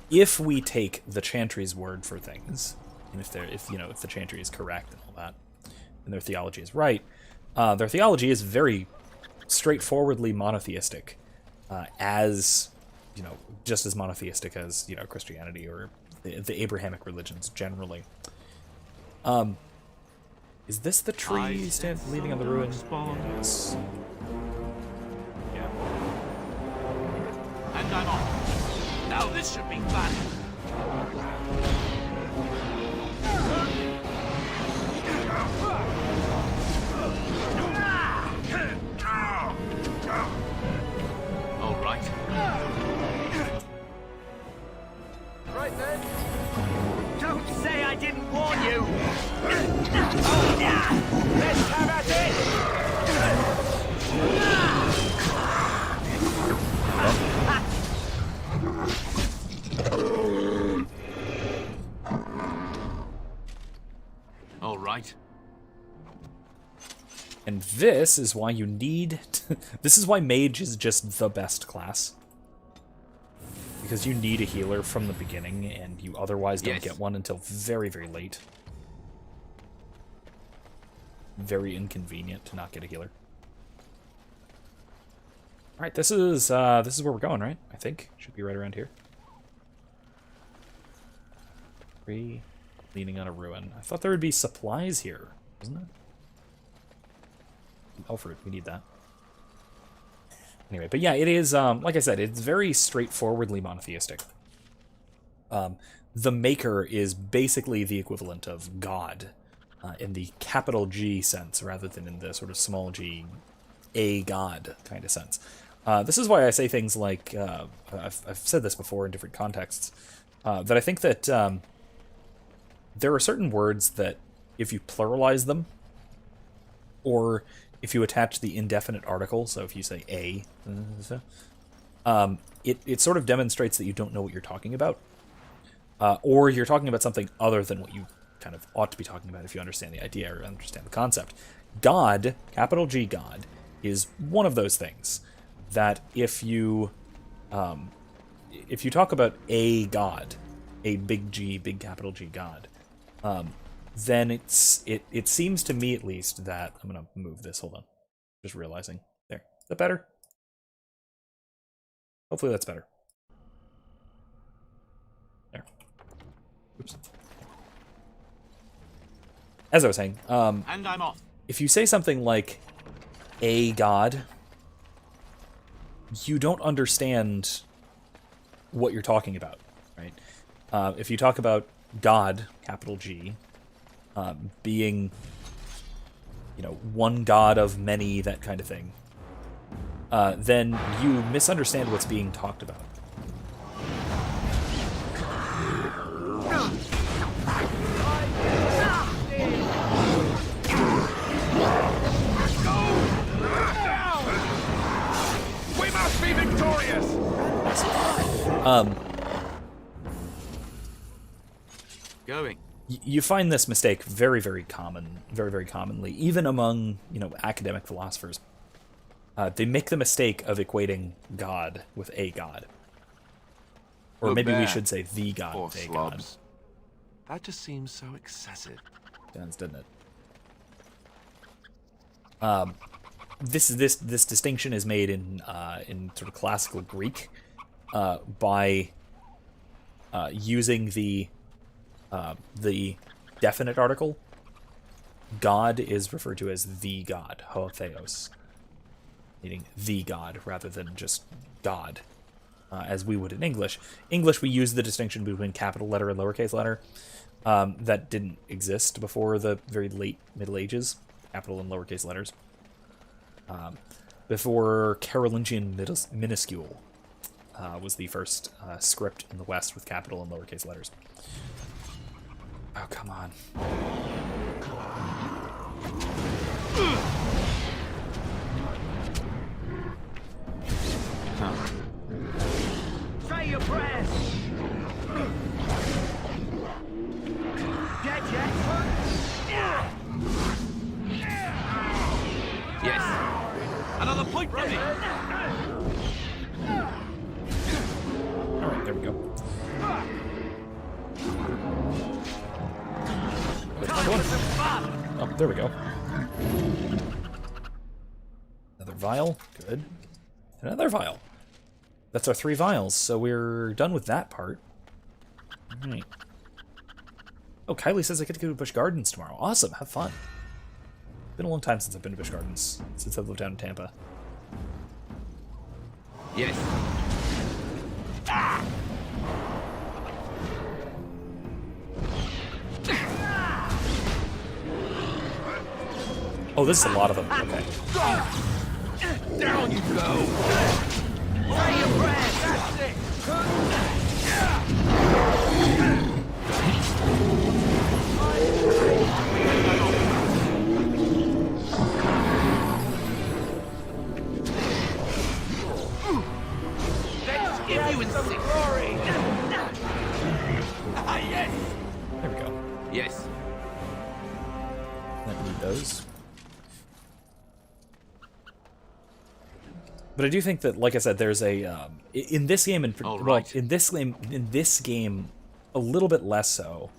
Speaker 1: if we take the Chantry's word for things, and if the Chantry is correct and all that, and their theology is right, their theology is very straightforwardly monotheistic, as just as monotheistic as Christianity or the Abrahamic religions generally. Is this the tree leaning on the ruin? Yes.
Speaker 12: And I'm off. Now this should be fun.
Speaker 3: right then. Don't say I didn't warn you.
Speaker 7: Let's have at
Speaker 9: All right.
Speaker 1: And this is why you need... this is why mage is just the best class. Because you need a healer from the beginning, and you otherwise don't get one until very, very late. Very inconvenient to not get a healer. Alright, this is where we're going, right? I think. Should be right around here. 3, leaning on a ruin. I thought there would be supplies here, wasn't it? Elford, we need that. Anyway, but yeah, it is, like I said, it's very straightforwardly monotheistic. The Maker is basically the equivalent of God, in the capital G sense, rather than in the sort of small g, a God kind of sense. This is why I say things like, I've said this before in different contexts, that I think that there are certain words that, if you pluralize them, or if you attach the indefinite article, so if you say a, it sort of demonstrates that you don't know what you're talking about. Or you're talking about something other than what you kind of ought to be talking about if you understand the idea or understand the concept. God, capital G God, is one of those things that if you talk about a God, a big G, big capital G God, then it seems to me at least that I'm gonna move this. Hold on, just realizing there. Is that better? Hopefully that's better. There. Oops. As I was saying,
Speaker 9: and I'm off.
Speaker 1: If you say something like a God, you don't understand what you're talking about, right? If you talk about God, capital G, being, one God of many, that kind of thing, then you misunderstand what's being talked about.
Speaker 7: We must be victorious!
Speaker 9: Going.
Speaker 1: You find this mistake very, very common, very, very commonly, even among, academic philosophers. They make the mistake of equating God with a God. Or maybe we should say the God with a God.
Speaker 9: That just seems so excessive.
Speaker 1: Doesn't it? This distinction is made in sort of classical Greek by using the definite article. God is referred to as the God, ho theos, meaning the God rather than just God, as we would in English. English, we use the distinction between capital letter and lowercase letter. That didn't exist before the very late Middle Ages, capital and lowercase letters. Before Carolingian minuscule was the first script in the West with capital and lowercase letters. Oh, come on.
Speaker 3: Say your prayers. Dead yet?
Speaker 9: Yes. Another point for me.
Speaker 1: All right, there we go. Oh, there we go. Another vial. Good. Another vial. That's our 3 vials, so we're done with that part. All right. Oh, Kylie says I get to go to Busch Gardens tomorrow. Awesome, have fun. Been a long time since I've been to Busch Gardens, since I've lived down in Tampa.
Speaker 9: Yes.
Speaker 1: Oh, this is a lot of them. Okay.
Speaker 9: Down you go.
Speaker 3: Say your prayers. That's it.
Speaker 1: those. But I do think that, like I said, there's a in this game, in this game, a little bit less so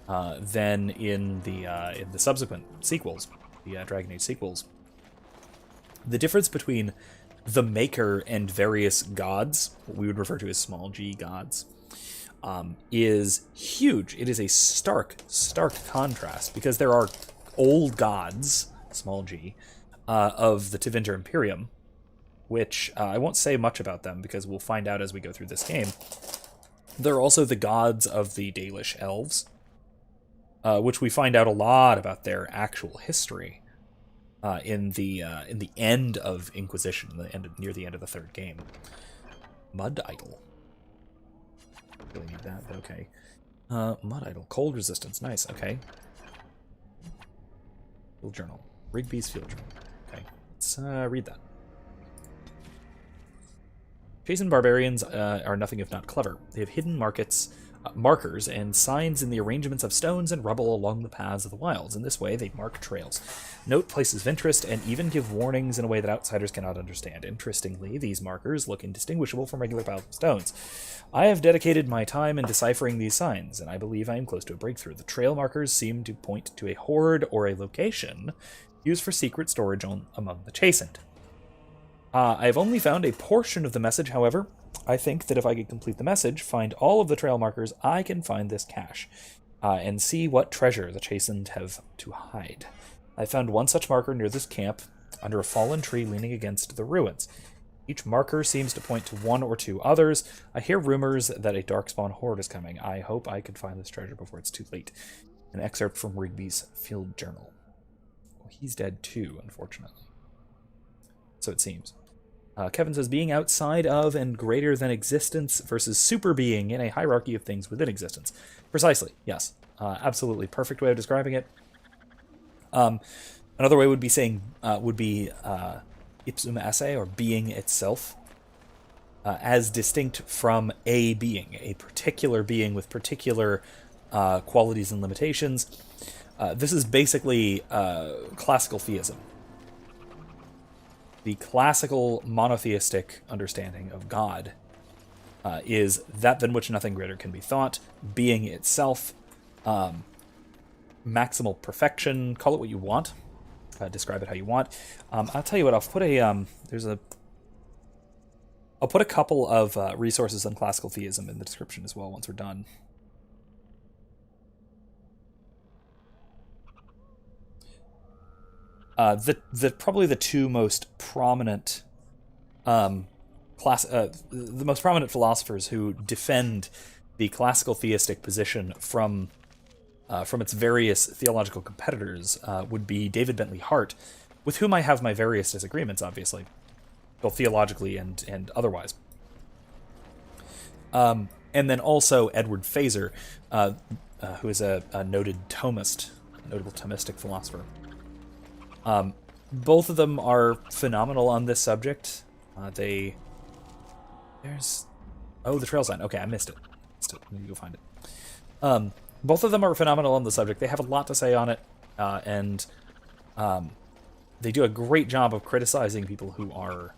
Speaker 1: than in the subsequent sequels, the Dragon Age sequels. The difference between the Maker and various gods, what we would refer to as small g gods, is huge. It is a stark contrast, because there are old gods, small g, of the Tevinter Imperium, which I won't say much about them because we'll find out as we go through this game. There are also the gods of the Dalish elves, which we find out a lot about their actual history in the end of Inquisition, near the end of the third game. Mud Idol. Really need that, but okay. Mud Idol, cold resistance, nice. Okay. Field journal, Rigby's field journal. Okay, let's read that. Chastened barbarians are nothing if not clever. They have hidden markers and signs in the arrangements of stones and rubble along the paths of the wilds. In this way, they mark trails, note places of interest, and even give warnings in a way that outsiders cannot understand. Interestingly, these markers look indistinguishable from regular piles of stones. I have dedicated my time in deciphering these signs, and I believe I am close to a breakthrough. The trail markers seem to point to a hoard or a location used for secret storage among the Chastened. I have only found a portion of the message, however. I think that if I could complete the message, find all of the trail markers, I can find this cache, and see what treasure the Chastened have to hide. I found one such marker near this camp, under a fallen tree leaning against the ruins. Each marker seems to point to one or two others. I hear rumors that a Darkspawn horde is coming. I hope I can find this treasure before it's too late. An excerpt from Rigby's field journal. Well, he's dead too, unfortunately. So it seems. Kevin says, being outside of and greater than existence versus super being in a hierarchy of things within existence. Precisely, yes. Absolutely. Perfect way of describing it. Another way would be saying, ipsum esse, or being itself, as distinct from a being, a particular being with particular qualities and limitations. This is basically classical theism. The classical monotheistic understanding of God is that than which nothing greater can be thought, being itself, maximal perfection, call it what you want, describe it how you want. I'll tell you what, I'll put a couple of resources on classical theism in the description as well once we're done. Probably the two most prominent the most prominent philosophers who defend the classical theistic position from its various theological competitors would be David Bentley Hart, with whom I have my various disagreements, obviously, both theologically and otherwise. And then also Edward Fazer, who is a noted Thomist, a notable Thomistic philosopher. Both of them are phenomenal on this subject. The trail sign. Okay, I missed it. I need to go find it. Both of them are phenomenal on the subject. They have a lot to say on it, and they do a great job of criticizing people who are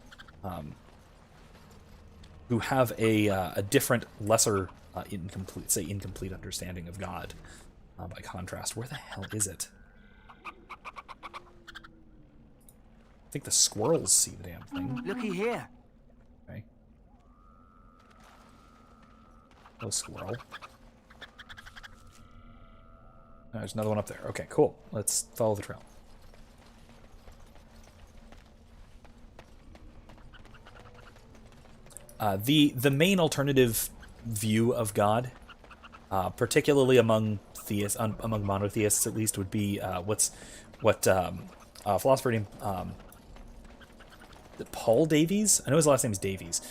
Speaker 1: who have a different, lesser, incomplete understanding of God. By contrast, where the hell is it? I think the squirrels see the damn thing.
Speaker 3: Looky here.
Speaker 1: Okay. Oh, squirrel. Oh, there's another one up there. Okay, cool. Let's follow the trail. The main alternative view of God, particularly among theists, among monotheists at least, would be a philosopher named Paul Davies. I know his last name is Davies.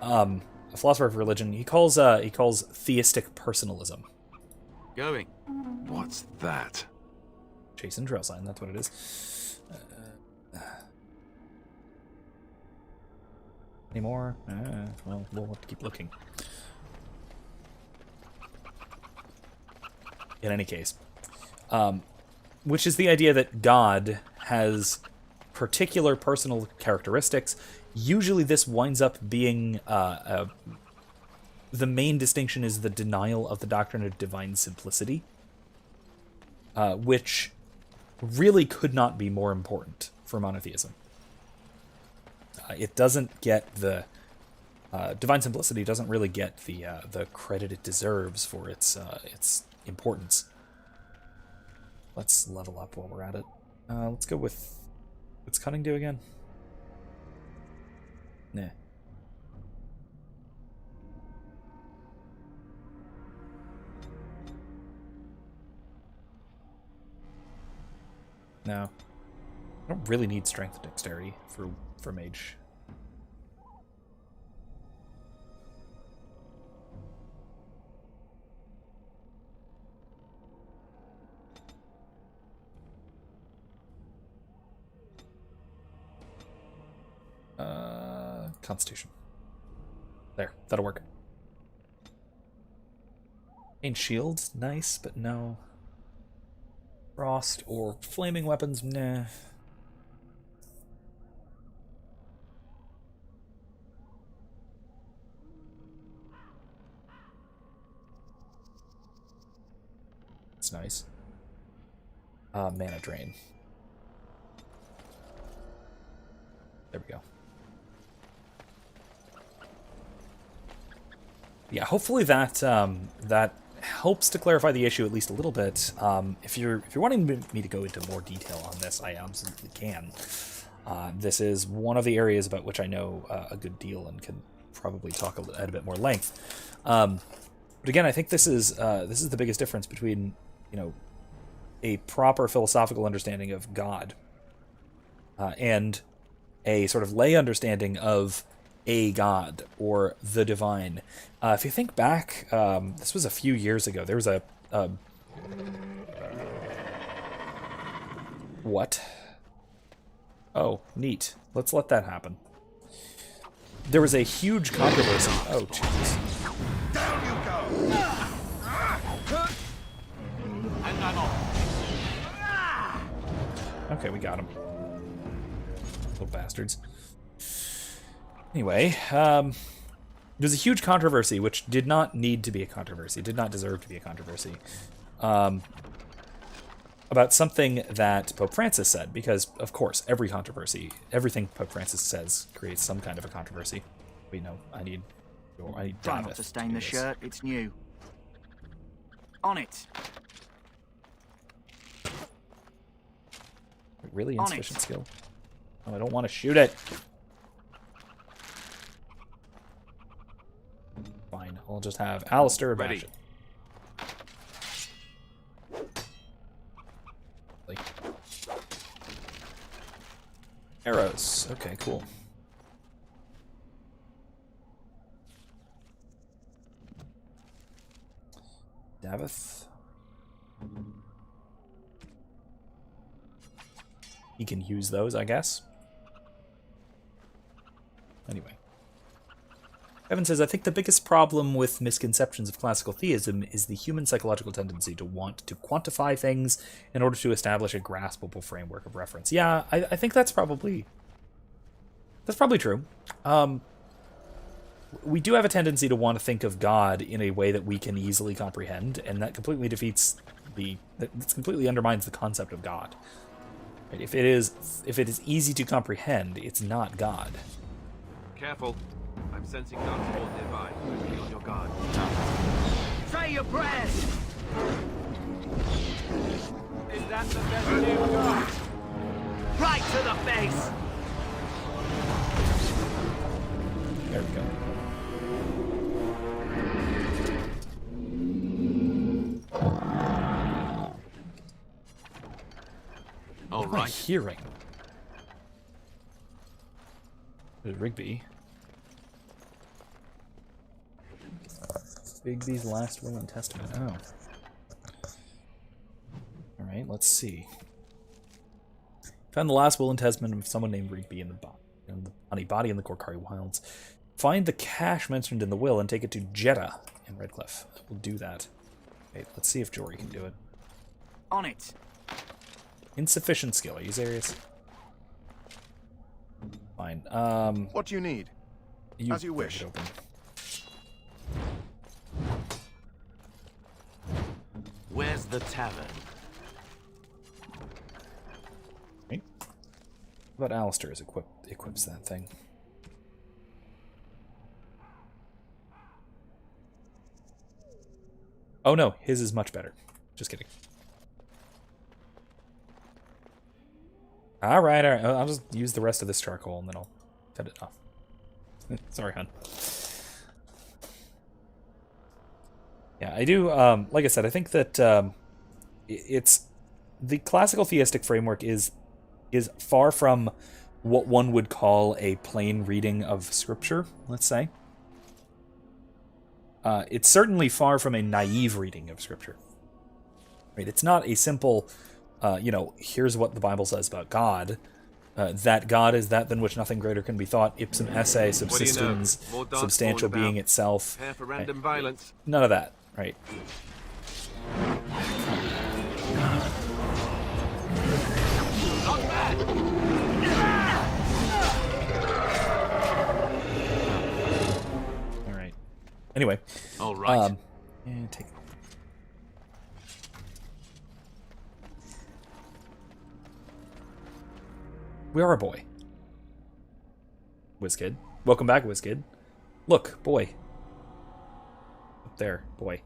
Speaker 1: A philosopher of religion. He calls Theistic Personalism.
Speaker 9: Going. What's that?
Speaker 1: Chastened trail sign. That's what it is. Any more? Well, we'll have to keep looking. In any case, which is the idea that God has particular personal characteristics. Usually this winds up being... the main distinction is the denial of the doctrine of divine simplicity, which really could not be more important for monotheism. It doesn't get the... divine simplicity doesn't really get the credit it deserves for its importance. Let's level up while we're at it. Let's go with... What's cunning do again? Nah. No. I don't really need strength and dexterity for mage. Constitution. There, that'll work. Ancient shield, nice, but no. Frost or flaming weapons, nah. It's nice. Mana drain. There we go. Yeah, hopefully that that helps to clarify the issue at least a little bit. If you're wanting me to go into more detail on this, I absolutely can. This is one of the areas about which I know a good deal and can probably talk at a bit more length. But again, I think this is the biggest difference between, you know, a proper philosophical understanding of God and a sort of lay understanding of a god or the divine. If you think back, this was a few years ago. There was a what? Oh, neat. Let's let that happen. There was a huge controversy. Oh, Jesus.
Speaker 8: Down you go! And I'm off.
Speaker 1: Okay, we got him. Little bastards. Anyway, there's a huge controversy, which did not need to be a controversy, did not deserve to be a controversy, about something that Pope Francis said, because, of course, every controversy, everything Pope Francis says creates some kind of a controversy. Wait, no, I need
Speaker 3: Try not to stain the shirt, it's new. On it.
Speaker 1: Really insufficient skill. Oh, I don't want to shoot it. Fine, I'll just have Alistair bash it. Arrows. Okay, cool. Davith. He can use those, I guess. Anyway. Evan says, I think the biggest problem with misconceptions of classical theism is the human psychological tendency to want to quantify things in order to establish a graspable framework of reference. Yeah, I think that's probably true. We do have a tendency to want to think of God in a way that we can easily comprehend, and that completely defeats that completely undermines the concept of God. Right? If it is easy to comprehend, it's not God.
Speaker 9: Careful. I'm sensing Darkborn nearby. Be on your guard.
Speaker 3: Say your prayers!
Speaker 9: Is that the best you've got?
Speaker 3: Right to the face!
Speaker 1: There we go.
Speaker 9: All
Speaker 1: What am I
Speaker 9: right.
Speaker 1: hearing? There's Rigby. Rigby's last will and testament. Oh. Alright, let's see. Found the last will and testament of someone named Rigby in the body in the Korkari Wilds. Find the cache mentioned in the will and take it to Jeddah in Redcliffe. We'll do that. Okay, let's see if Jory can do it.
Speaker 3: On it.
Speaker 1: Insufficient skill. Are you serious? Fine.
Speaker 10: What do you need? As you wish.
Speaker 13: Where's the tavern?
Speaker 1: Okay. What about Alistair's equips that thing? Oh no, his is much better. Just kidding. Alright, alright. I'll just use the rest of this charcoal and then I'll cut it off. Sorry, hon. Yeah, I do, like I said, I think that it's... The classical theistic framework is far from what one would call a plain reading of scripture, let's say. It's certainly far from a naive reading of scripture. Right? It's not a simple, here's what the Bible says about God. That God is that than which nothing greater can be thought, ipsum esse, subsistens, substantial being itself.
Speaker 9: For random violence.
Speaker 1: None of that, right?
Speaker 9: Not bad.
Speaker 1: All right. Anyway.
Speaker 13: All right.
Speaker 1: Yeah, take. We are a boy. WizKid. Welcome back, WizKid. Look, boy. Up there, boy.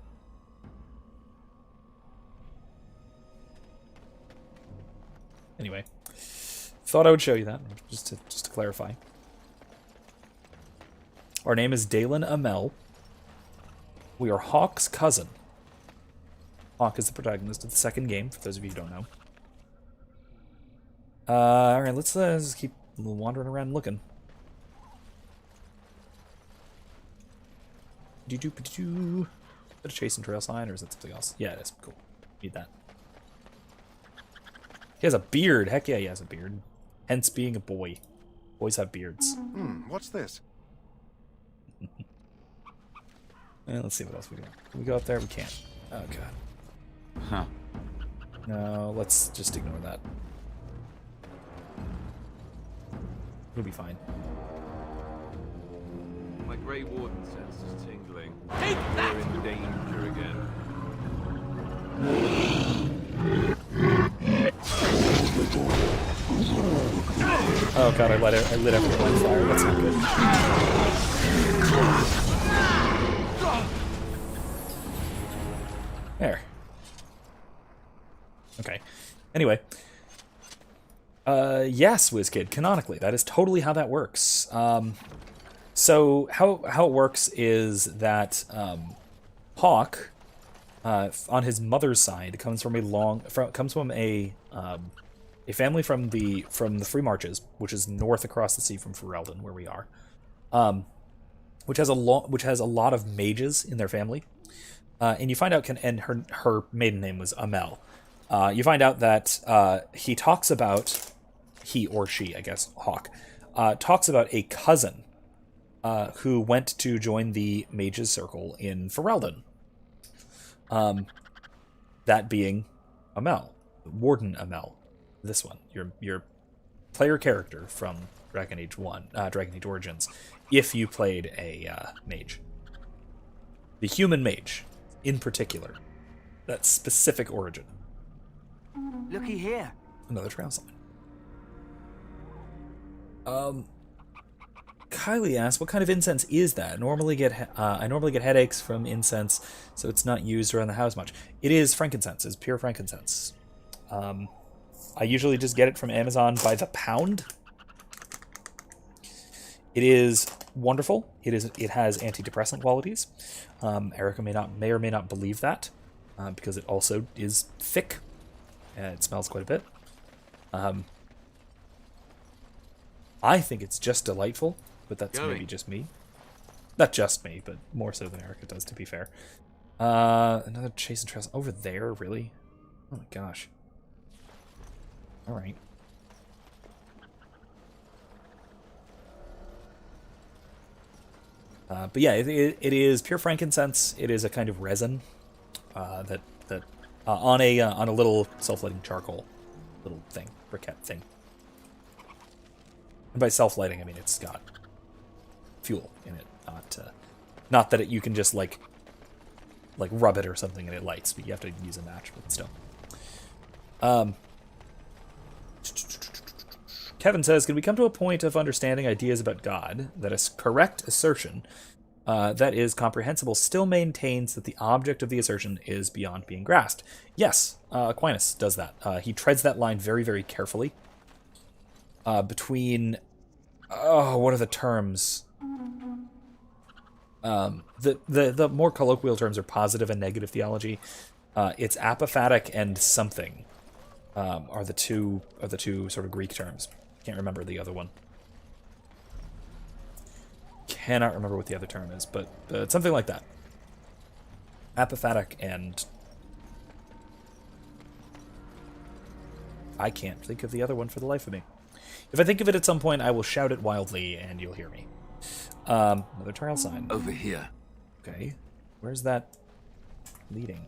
Speaker 1: Anyway. Thought I would show you that, just to clarify. Our name is Dalen Amel. We are Hawk's cousin. Hawk is the protagonist of the second game, for those of you who don't know. Alright, let's just keep wandering around looking. Bit of chase and trail sign, or is that something else? Yeah, it is. Cool. Need that. He has a beard. Heck yeah, he has a beard. Hence being a boy. Boys have beards.
Speaker 10: What's this?
Speaker 1: Let's see what else we got. Can we go up there? We can't. Oh, God.
Speaker 13: Huh.
Speaker 1: No, let's just ignore that. It'll be fine.
Speaker 9: My Grey Warden sense is tingling.
Speaker 13: Take that!
Speaker 9: We're in danger again.
Speaker 1: Oh god, I lit everything on fire. That's not good. There. Okay. Anyway. Yes, WizKid, canonically. That is totally how that works. So how it works is that Hawk, on his mother's side, comes from a family from the Free Marches, which is north across the sea from Ferelden, where we are, which has a lot of mages in their family, and you find out and her maiden name was Amel. You find out that he or she, I guess, Hawk, talks about a cousin who went to join the Mages Circle in Ferelden. That being Amel, Warden Amel. This one, your player character from Dragon Age Origins, if you played a mage. The human mage, in particular. That specific origin.
Speaker 3: Looky here.
Speaker 1: Another trail sign. Kylie asks, what kind of incense is that? I normally get headaches from incense, so it's not used around the house much. It is frankincense. It's pure frankincense. I usually just get it from Amazon by the pound. It is wonderful. It has antidepressant qualities. Erica may or may not believe that, because it also is thick. It smells quite a bit. I think it's just delightful, but that's maybe just me. Not just me, but more so than Erica does, to be fair. Another chase and trails over there, really? Oh my gosh. All right. But yeah, it is pure frankincense. It is a kind of resin that on a little self-lighting charcoal. little thing, briquette thing. And by self-lighting, I mean it's got fuel in it, not that you can just like rub it or something and it lights, but you have to use a match, but still. Kevin says, can we come to a point of understanding ideas about God that a correct assertion that is comprehensible still maintains that the object of the assertion is beyond being grasped? Yes, Aquinas does that. He treads that line very, very carefully between, what are the terms? The more colloquial terms are positive and negative theology. It's apophatic and something are the two sort of Greek terms. Can't remember the other one. Cannot remember what the other term is, but it's something like that. Apophatic and I can't think of the other one for the life of me. If I think of it at some point, I will shout it wildly and you'll hear me. Another trial sign.
Speaker 9: Over here.
Speaker 1: Okay. Where's that leading?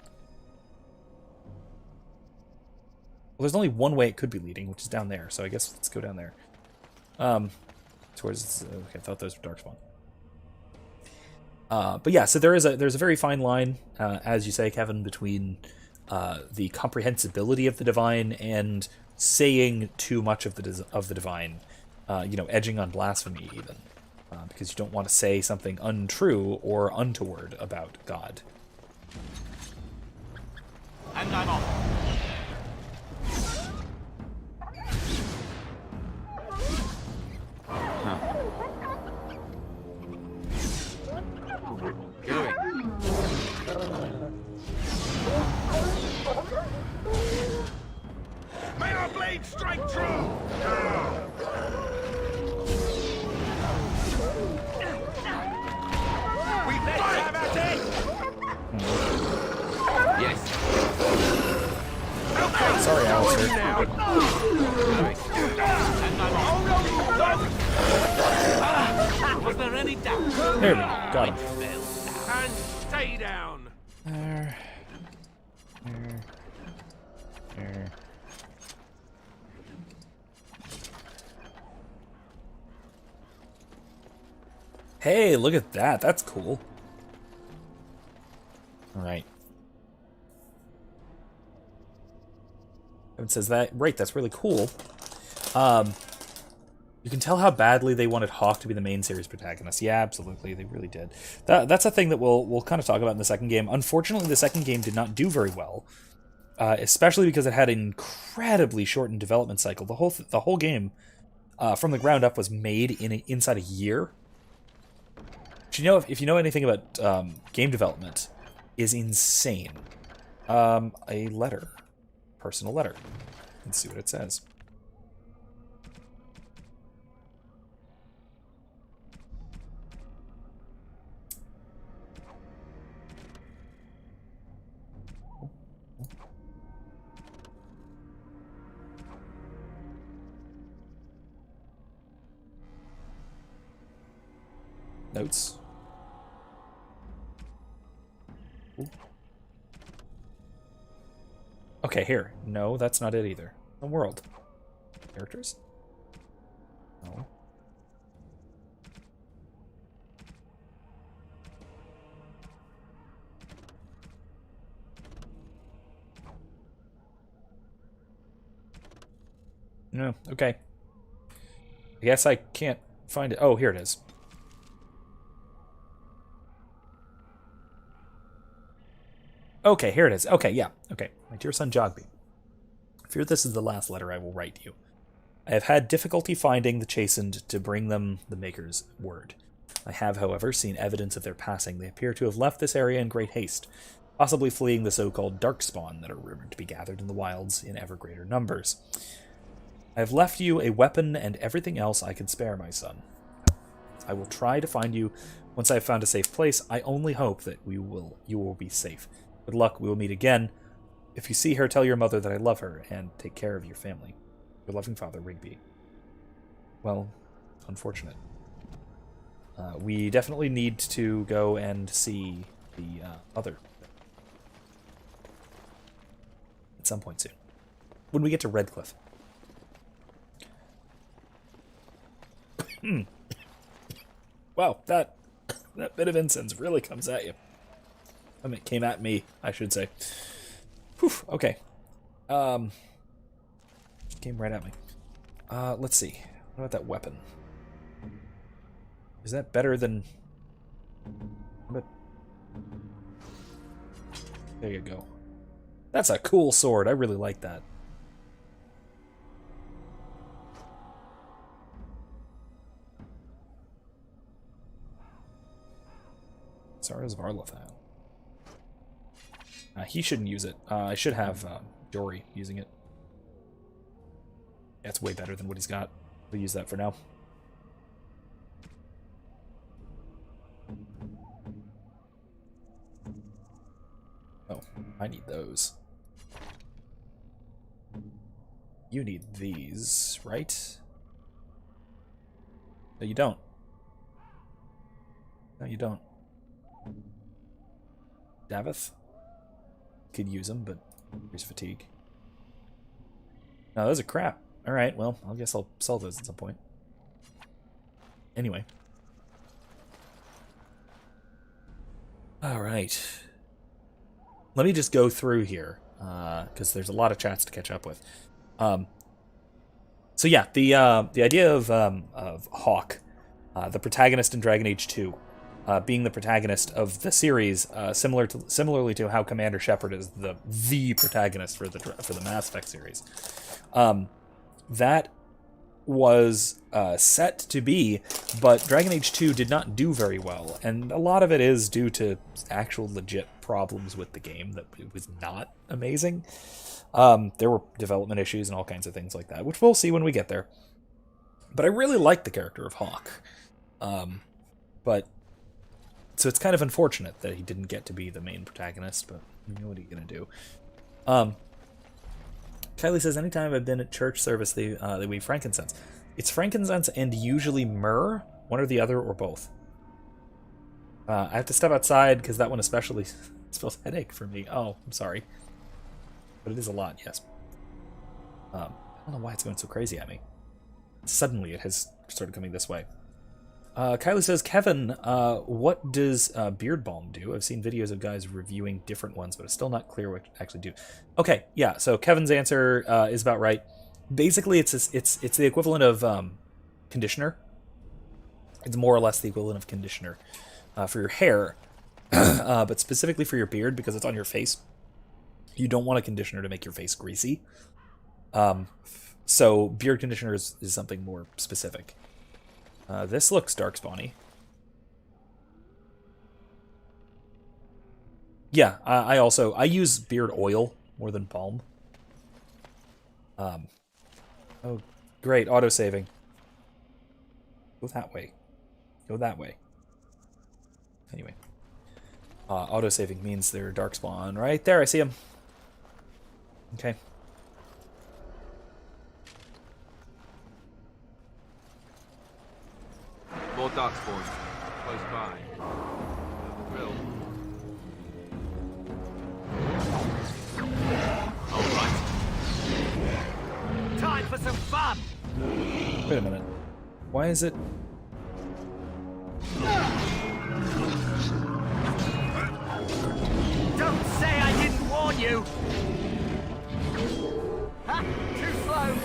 Speaker 1: Well, there's only one way it could be leading, which is down there. So I guess let's go down there. Towards okay, I thought those were Darkspawn. But yeah, so there's a very fine line, as you say, Kevin, between the comprehensibility of the divine and saying too much of the divine, edging on blasphemy even, because you don't want to say something untrue or untoward about God.
Speaker 13: And I'm off.
Speaker 2: Going.
Speaker 7: May our blade strike true! We better have at it!
Speaker 2: Yes.
Speaker 1: Sorry, Alistair.
Speaker 13: Was there any doubt?
Speaker 1: There we go. Got him.
Speaker 7: And stay down!
Speaker 1: Hey, look at that. That's cool. All right. It says that. Right, that's really cool. You can tell how badly they wanted Hawke to be the main series protagonist. Yeah, absolutely. They really did. That's a thing that we'll kind of talk about in the second game. Unfortunately, the second game did not do very well, especially because it had an incredibly shortened development cycle. The whole game, from the ground up, was made inside a year. If you know anything about game development, is insane. A letter, personal letter. Let's see what it says. Notes. Ooh. Okay, here. No, that's not it either. The world. Characters? No. No, okay. I guess I can't find it. Oh, here it is. Okay, here it is. Okay, yeah. Okay. My dear son Jogby, I fear this is the last letter I will write you. I have had difficulty finding the chastened to bring them the Maker's word. I have, however, seen evidence of their passing. They appear to have left this area in great haste, possibly fleeing the so-called Darkspawn that are rumored to be gathered in the wilds in ever greater numbers. I have left you a weapon and everything else I can spare, my son. I will try to find you once I have found a safe place. I only hope that you will be safe. Good luck, we will meet again. If you see her, tell your mother that I love her, and take care of your family. Your loving father, Rigby. Well, unfortunate. We definitely need to go and see the other. At some point soon. when we get to Redcliffe. Wow, that bit of incense really comes at you. I mean, it came at me, I should say. Whew, okay. Came right at me. Let's see. What about that weapon? Is that better than... There you go. That's a cool sword. I really like that. Zara's Varlathal. He shouldn't use it. I should have Dory using it. That's way better than what he's got. We'll use that for now. Oh, I need those. You need these, right? No, you don't. No, you don't. Davith? Could use them, but here's fatigue. No, those are crap. Alright, well, I guess I'll sell those at some point. Anyway. Alright. Let me just go through here, because there's a lot of chats to catch up with. So yeah, the idea of Hawke, the protagonist in Dragon Age 2, being the protagonist of the series, similarly to how Commander Shepard is the protagonist for the Mass Effect series. That was set to be, but Dragon Age 2 did not do very well, and a lot of it is due to actual legit problems with the game, that it was not amazing. There were development issues and all kinds of things like that, which we'll see when we get there. But I really like the character of Hawke. So it's kind of unfortunate that he didn't get to be the main protagonist, but you know, what are you going to do? Kylie says, anytime I've been at church service, they weave frankincense. It's frankincense and usually myrrh, one or the other, or both. I have to step outside because that one especially spells headache for me. Oh, I'm sorry. But it is a lot, yes. I don't know why it's going so crazy at me. Suddenly it has started coming this way. Kylie says, Kevin, what does beard balm do? I've seen videos of guys reviewing different ones, but it's still not clear what it actually do. Okay, yeah, so Kevin's answer is about right. Basically, it's the equivalent of conditioner. It's more or less the equivalent of conditioner for your hair, but specifically for your beard, because it's on your face. You don't want a conditioner to make your face greasy. So beard conditioner is something more specific. This looks darkspawny. Yeah, I use beard oil more than balm. Oh, great, auto-saving. Go that way. Go that way. Anyway. Auto-saving means they're darkspawn right there, I see them. Okay.
Speaker 9: More darkspawn. Close by. Drill.
Speaker 13: All right. Time for some fun.
Speaker 1: Wait a minute. Why is it?
Speaker 13: Don't say I didn't warn you. Ha! Too slow.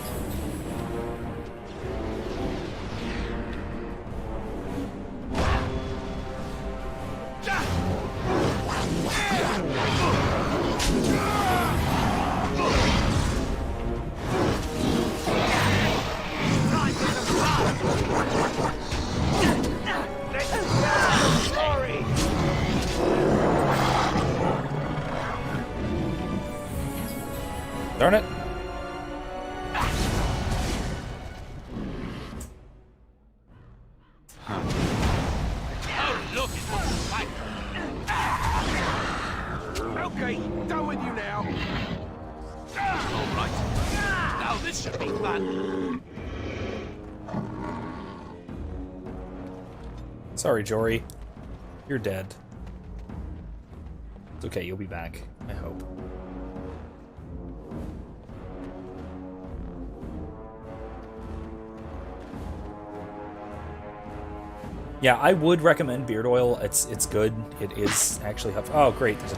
Speaker 1: Darn it.
Speaker 13: Look, it looks like. Okay, done with you now. All right. Now this should be fun.
Speaker 1: Sorry, Jory. You're dead. It's okay, you'll be back, I hope. Yeah, I would recommend beard oil. It's good. It is actually helpful. Oh, great. There's a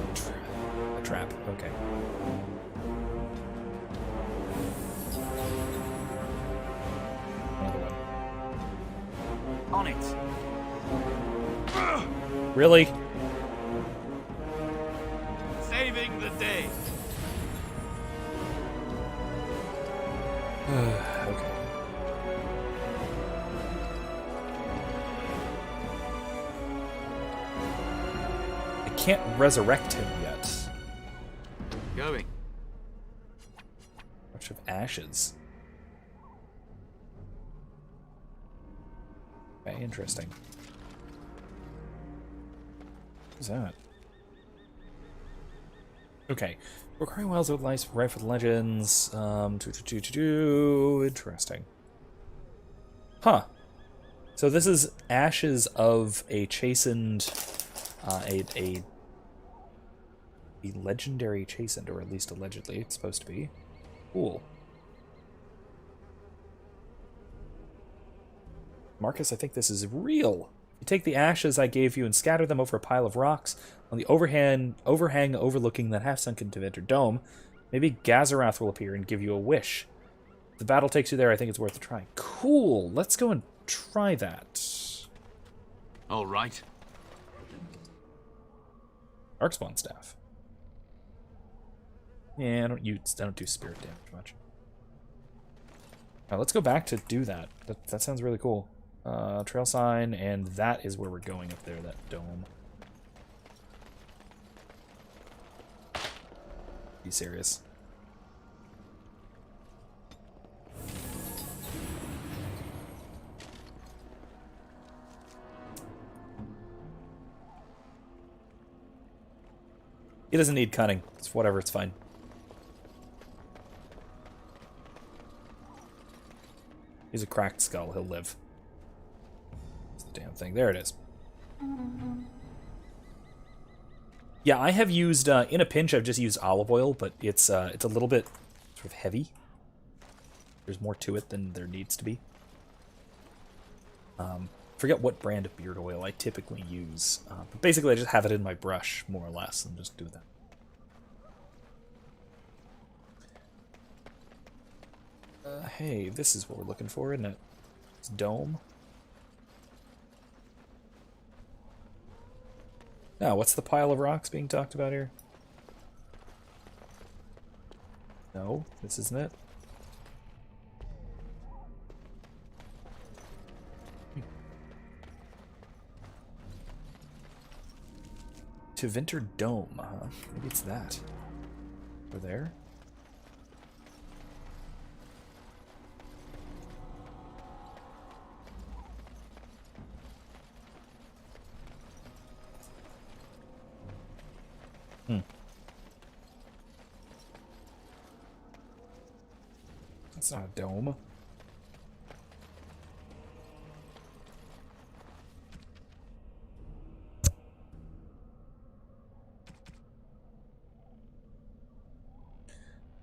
Speaker 1: trap. Okay. Another one.
Speaker 3: On it.
Speaker 1: Really?
Speaker 13: Saving the day.
Speaker 1: Okay. I can't resurrect him yet.
Speaker 13: Going.
Speaker 1: Bunch of ashes. Okay, interesting. What's that? Okay. Recurring Wells with Life, Rife with Legends. Interesting. Huh. So this is ashes of a chastened, a legendary chastened, or at least allegedly it's supposed to be. Cool. Marcus, I think this is real. You take the ashes I gave you and scatter them over a pile of rocks on the overhang overlooking that half-sunken Tevinter dome. Maybe Gazarath will appear and give you a wish. If the battle takes you there, I think it's worth a try. Cool. Let's go and try that.
Speaker 13: All right.
Speaker 1: Darkspawn Staff. Yeah, I don't do spirit damage much. Now let's go back to do that. That sounds really cool. Trail sign, and that is where we're going up there, that dome. Be serious. He doesn't need cunning. It's whatever, it's fine. He's a cracked skull, he'll live. Damn thing. There it is. Yeah, I have used, in a pinch, I've just used olive oil, but it's a little bit sort of heavy. There's more to it than there needs to be. Forget what brand of beard oil I typically use. But basically, I just have it in my brush, more or less, and just do that. Hey, this is what we're looking for, isn't it? It's dome. Now, what's the pile of rocks being talked about here? No, this isn't it. Tevinter Dome, huh? Maybe it's that. Over there? That's not a dome.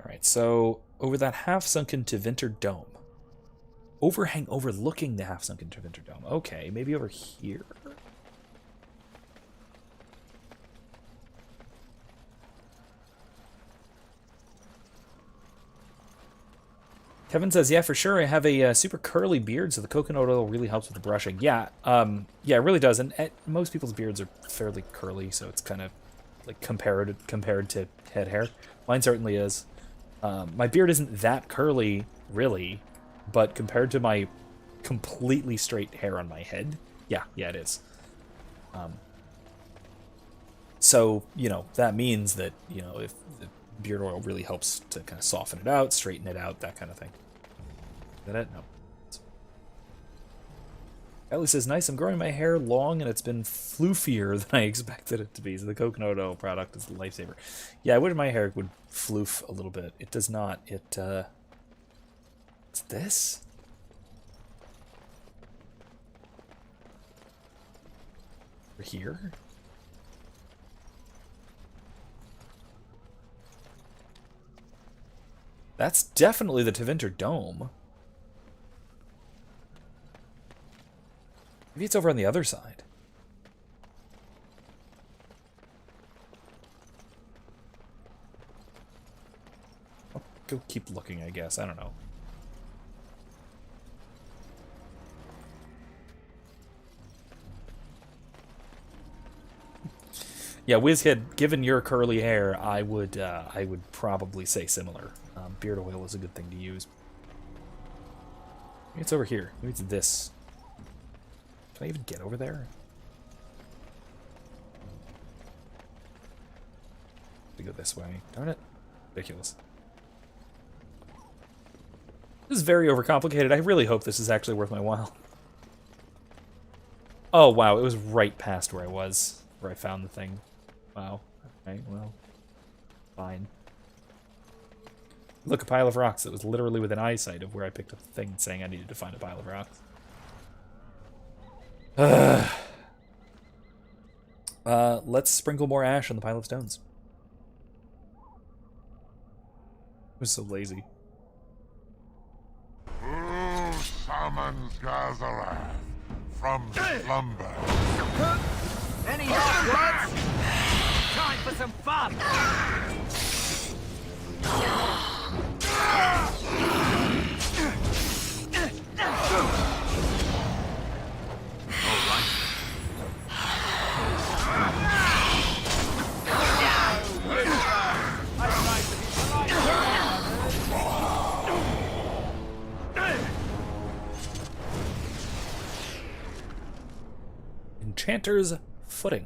Speaker 1: Alright, so over that half-sunken Tevinter Dome. Overhang overlooking the half-sunken Tevinter Dome. Okay, maybe over here? Kevin says, yeah, for sure. I have a super curly beard, so the coconut oil really helps with the brushing. Yeah, yeah, it really does. And most people's beards are fairly curly, so it's kind of like compared to head hair. Mine certainly is. My beard isn't that curly, really, but compared to my completely straight hair on my head, yeah, it is. So, you know, that means that, you know, if the beard oil really helps to kind of soften it out, straighten it out, that kind of thing. Is that it? No. Ellie says, nice, I'm growing my hair long and it's been floofier than I expected it to be, so the coconut oil product is a lifesaver. Yeah, I wish my hair would floof a little bit. It does not. It's this? Over here? That's definitely the Tevinter Dome. Maybe it's over on the other side. I'll go keep looking, I guess. I don't know. Yeah, Wizhead, given your curly hair, I would probably say similar. Beard oil is a good thing to use. Maybe it's over here. Maybe it's this. Can I even get over there? To go this way. Darn it. Ridiculous. This is very overcomplicated. I really hope this is actually worth my while. Oh, wow. It was right past where I was, where I found the thing. Wow. Okay, well. Fine. Look, a pile of rocks that was literally within eyesight of where I picked up the thing saying I needed to find a pile of rocks. Let's sprinkle more ash on the pile of stones. I was so lazy.
Speaker 14: Who summons Gazarath from slumber?
Speaker 13: Any hot words? Time for some fun!
Speaker 1: Enchanter's Footing.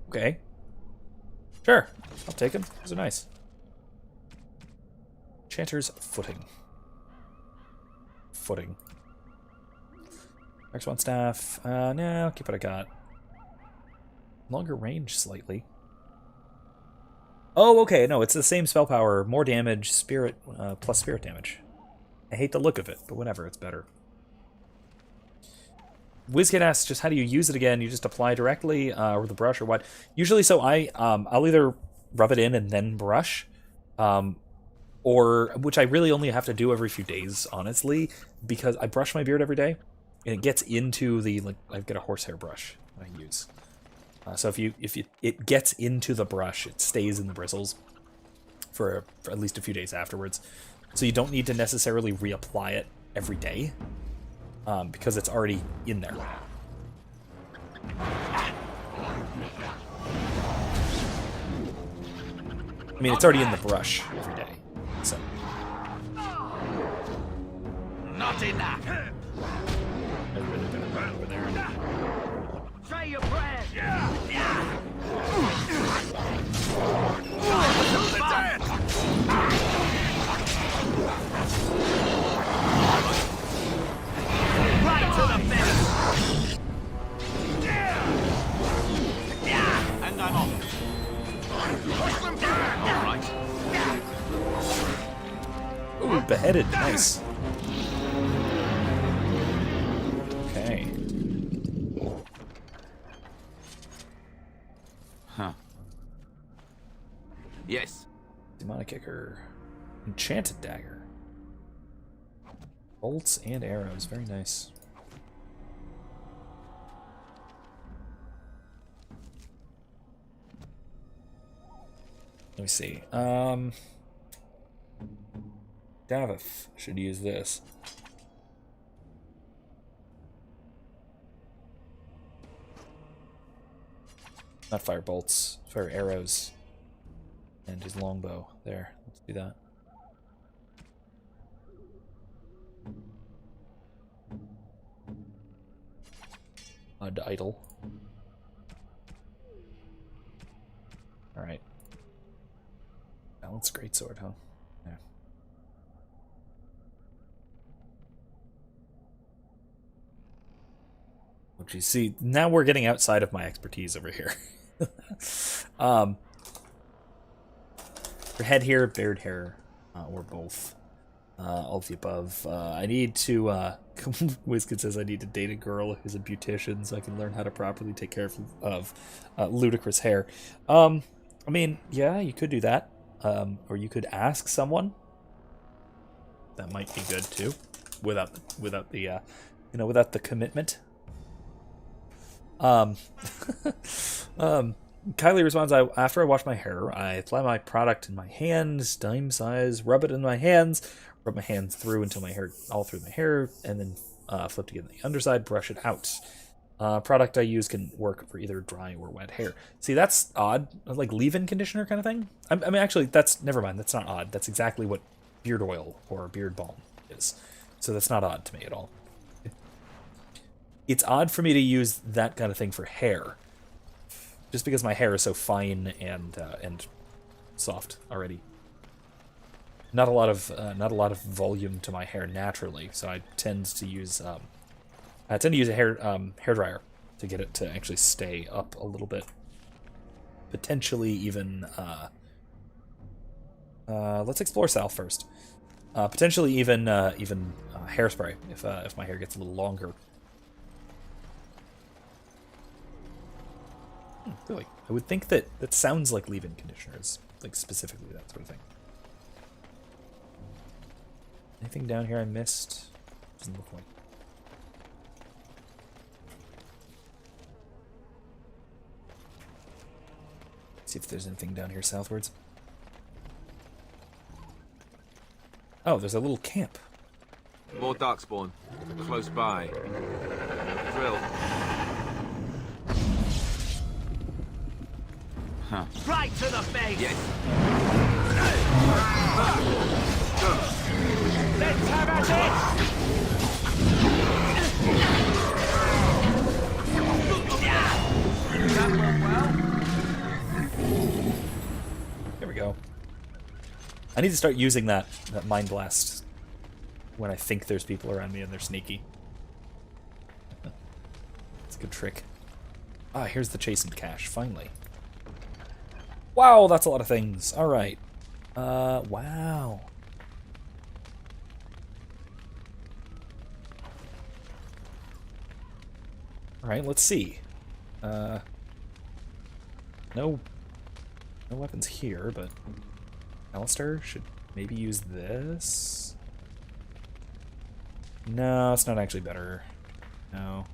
Speaker 1: Okay. Sure. I'll take them. Those are nice. Enchanter's Footing. Footing. Next one staff. No, I'll keep what I got. Longer range slightly. Oh, okay. No, it's the same spell power. More damage, spirit, plus spirit damage. I hate the look of it, but whatever. It's better. WizKid asks just how do you use it again? You just apply directly with the brush or what? Usually, so I'll either rub it in and then brush, or which I really only have to do every few days, honestly, because I brush my beard every day, and it gets into the I've got a horsehair brush I use. So if it gets into the brush, it stays in the bristles for at least a few days afterwards. So you don't need to necessarily reapply it every day. Because it's already in there. I mean, it's already in the brush every day, so.
Speaker 13: Not enough.
Speaker 1: I've really been around over there.
Speaker 13: Say your prayers. Yeah. Right to the finish. And I'm off. Push them back. All right.
Speaker 1: Ooh, beheaded. Nice. Okay.
Speaker 13: Huh. Yes.
Speaker 1: Demonic Kicker. Enchanted Dagger. Bolts and arrows. Very nice. Let me see. Davith should use this. Not fire bolts, fire arrows. And his longbow. There, let's do that. Idle. Alright. Balanced greatsword, huh? Yeah. Oh, geez. See, now we're getting outside of my expertise over here. For head hair, beard hair, or both. All of the above. I need to, Wizkid says I need to date a girl who's a beautician so I can learn how to properly take care of ludicrous hair. I mean, yeah, you could do that. Or you could ask someone. That might be good too, without the, without the commitment Kylie responds, after I wash my hair, I apply my product in my hands, dime size, rub it in my hands, rub my hands through until my hair, all through my hair, and then flip to get the underside, brush it out. Product I use can work for either dry or wet hair. See, that's odd. Like leave-in conditioner kind of thing? I mean, actually, never mind. That's not odd. That's exactly what beard oil or beard balm is. So that's not odd to me at all. It's odd for me to use that kind of thing for hair. Just because my hair is so fine and soft already. Not a lot of volume to my hair naturally, so I tend to use a hair dryer to get it to actually stay up a little bit. Potentially even let's explore south first. Potentially even hairspray if my hair gets a little longer. Really, I would think that sounds like leave-in conditioners, like specifically that sort of thing. Anything down here I missed? Doesn't look like. See if there's anything down here southwards. Oh, there's a little camp.
Speaker 9: More darkspawn, close by. Drill.
Speaker 13: Huh. Right to the face!
Speaker 9: Yes.
Speaker 13: Let's have at it! That went well.
Speaker 1: There we go. I need to start using that Mind Blast when I think there's people around me and they're sneaky. It's a good trick. Ah, here's the chastened cache, finally. Wow, that's a lot of things. All right. Wow. All right, let's see. No weapons here, but Alistair should maybe use this. No, it's not actually better. No.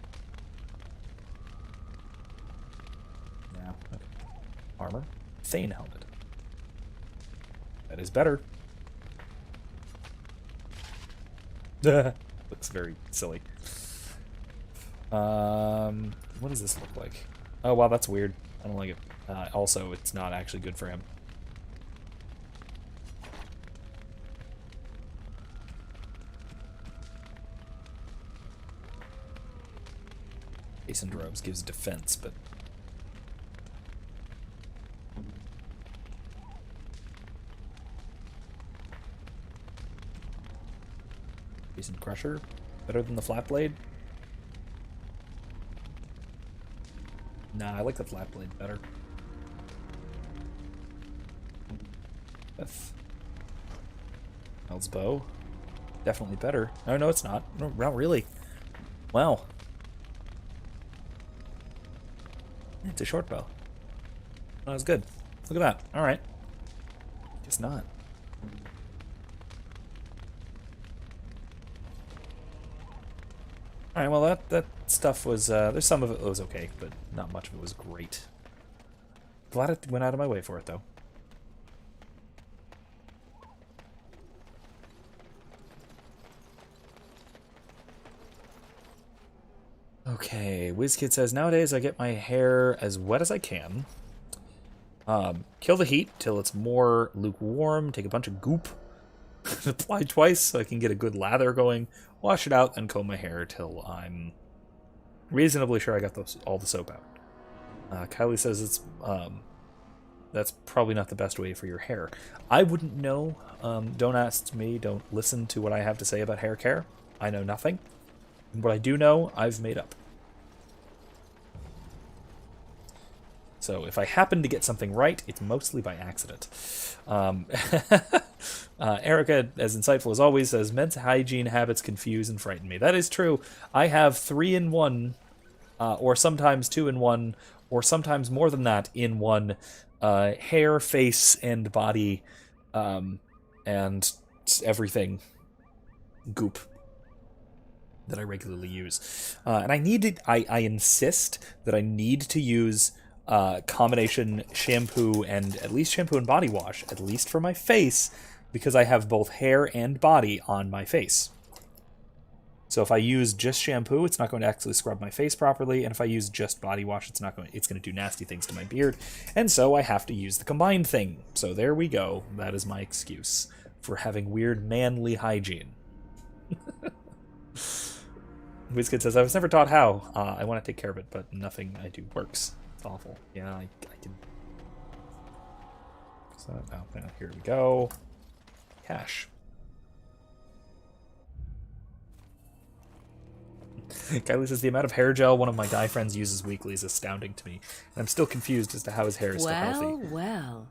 Speaker 1: No. Okay. Armor. Thane helmet. That is better. Looks very silly. What does this look like? Oh wow, that's weird. I don't like it. Also, it's not actually good for him. Chastened robes gives defense, but Chastened crusher better than the flat blade? Nah, I like the flat blade better. Mel's bow. Definitely better. Oh, no, it's not. No, not really. Wow. It's a short bow. Oh, that's good. Look at that. Alright. Guess not. Alright, well that stuff was, there's some of it that was okay, but not much of it was great. Glad it went out of my way for it, though. Okay, WizKid says, nowadays I get my hair as wet as I can. Kill the heat till it's more lukewarm, take a bunch of goop, apply twice so I can get a good lather going, wash it out, and comb my hair till I'm reasonably sure I got all the soap out. Kylie says it's that's probably not the best way for your hair. I wouldn't know. Don't ask me, don't listen to what I have to say about hair care. I know nothing. And what I do know, I've made up. So if I happen to get something right, it's mostly by accident. Erica, as insightful as always, says, men's hygiene habits confuse and frighten me. That is true. I have 3-in-1, or sometimes 2-in-1, or sometimes more than that in one, hair, face, and body, and everything goop. that I regularly use. And I insist that I need to use combination shampoo and at least shampoo and body wash, at least for my face, because I have both hair and body on my face. So if I use just shampoo, it's not going to actually scrub my face properly, and if I use just body wash, it's going to do nasty things to my beard, and so I have to use the combined thing. So there we go. That is my excuse for having weird manly hygiene. WizKid says, I was never taught how. I want to take care of it, but nothing I do works. It's awful. Yeah, I can... So, here we go. Cash. Kylie says, the amount of hair gel one of my guy friends uses weekly is astounding to me. And I'm still confused as to how his hair is still healthy.
Speaker 15: Well,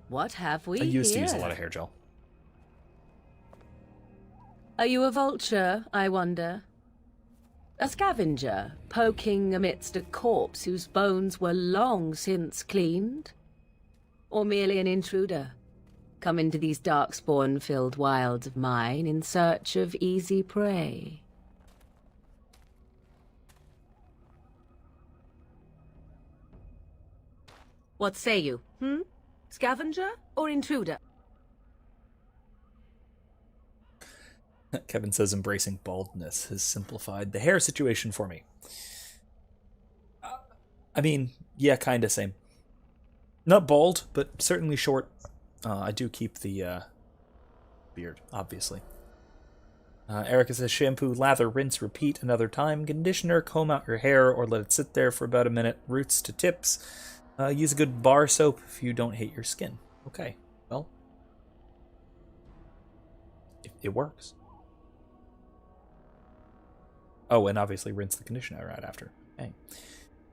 Speaker 15: what have we
Speaker 1: I used to
Speaker 15: here?
Speaker 1: use a lot of hair gel.
Speaker 15: Are you a vulture, I wonder? A scavenger, poking amidst a corpse whose bones were long since cleaned? Or merely an intruder, come into these darkspawn-filled wilds of mine in search of easy prey? What say you, Scavenger or intruder?
Speaker 1: Kevin says, embracing baldness has simplified the hair situation for me. I mean, yeah, kind of same. Not bald, but certainly short. I do keep the beard, obviously. Erica says, shampoo, lather, rinse, repeat another time. Conditioner, comb out your hair or let it sit there for about a minute. Roots to tips. Use a good bar soap if you don't hate your skin. Okay, well, it works. Oh, and obviously rinse the conditioner right after. Hey.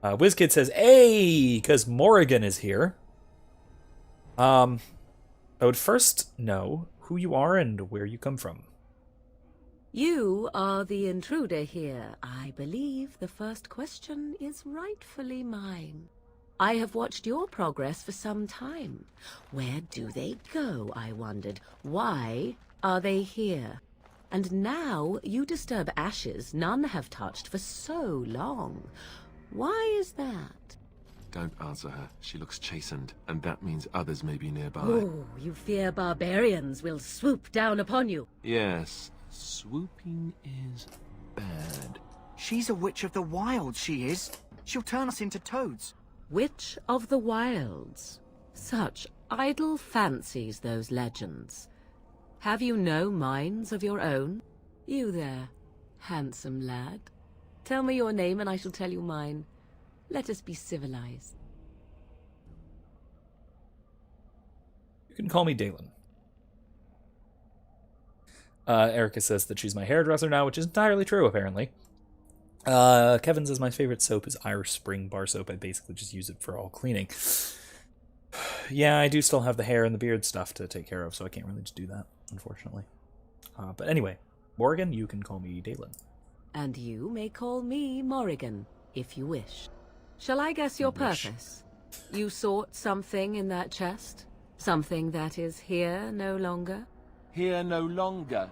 Speaker 1: WizKid says, hey, because Morrigan is here. I would first know who you are and where you come from.
Speaker 15: You are the intruder here. I believe the first question is rightfully mine. I have watched your progress for some time. Where do they go, I wondered. Why are they here? And now you disturb ashes none have touched for so long. Why is that?
Speaker 9: Don't answer her. She looks chastened, and that means others may be nearby.
Speaker 15: Oh, you fear barbarians will swoop down upon you.
Speaker 9: Yes, swooping is bad.
Speaker 3: She's a witch of the wilds, she is. She'll turn us into toads.
Speaker 15: Witch of the Wilds. Such idle fancies, those legends. Have you no minds of your own? You there, handsome lad. Tell me your name and I shall tell you mine. Let us be civilized.
Speaker 1: You can call me Dalen. Erica says that she's my hairdresser now, which is entirely true, apparently. Kevin says my favorite soap is Irish Spring bar soap. I basically just use it for all cleaning. Yeah, I do still have the hair and the beard stuff to take care of, so I can't really just do that, unfortunately. But anyway, Morrigan, you can call me Dalen.
Speaker 15: And you may call me Morrigan, if you wish. Shall I guess your purpose? You sought something in that chest? Something that is here no longer?
Speaker 9: Here no longer?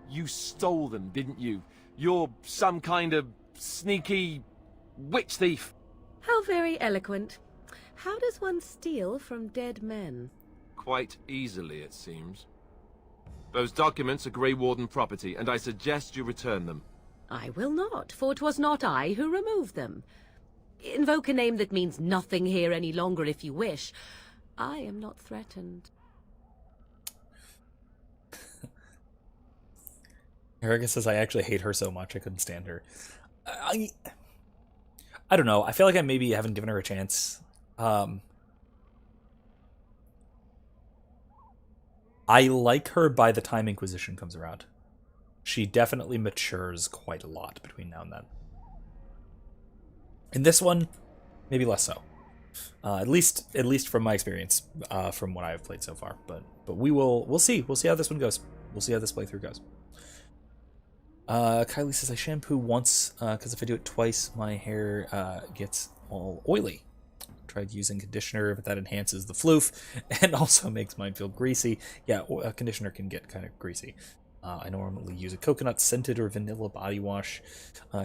Speaker 9: You stole them, didn't you? You're some kind of sneaky witch thief.
Speaker 15: How very eloquent. How does one steal from dead men?
Speaker 9: Quite easily, it seems. Those documents are Grey Warden property, and I suggest you return them.
Speaker 15: I will not, for 'twas not I who removed them. Invoke a name that means nothing here any longer if you wish. I am not threatened.
Speaker 1: Erica says I actually hate her so much I couldn't stand her. I don't know. I feel like I maybe haven't given her a chance. I like her by the time Inquisition comes around. She definitely matures quite a lot between now and then. In this one, maybe less so. At least from my experience, from what I've played so far. But we'll see. We'll see how this one goes. We'll see how this playthrough goes. Kylie says I shampoo once because if I do it twice, my hair gets all oily. Tried using conditioner, but that enhances the floof and also makes mine feel greasy. Yeah, a conditioner can get kind of greasy. I normally use a coconut scented or vanilla body wash.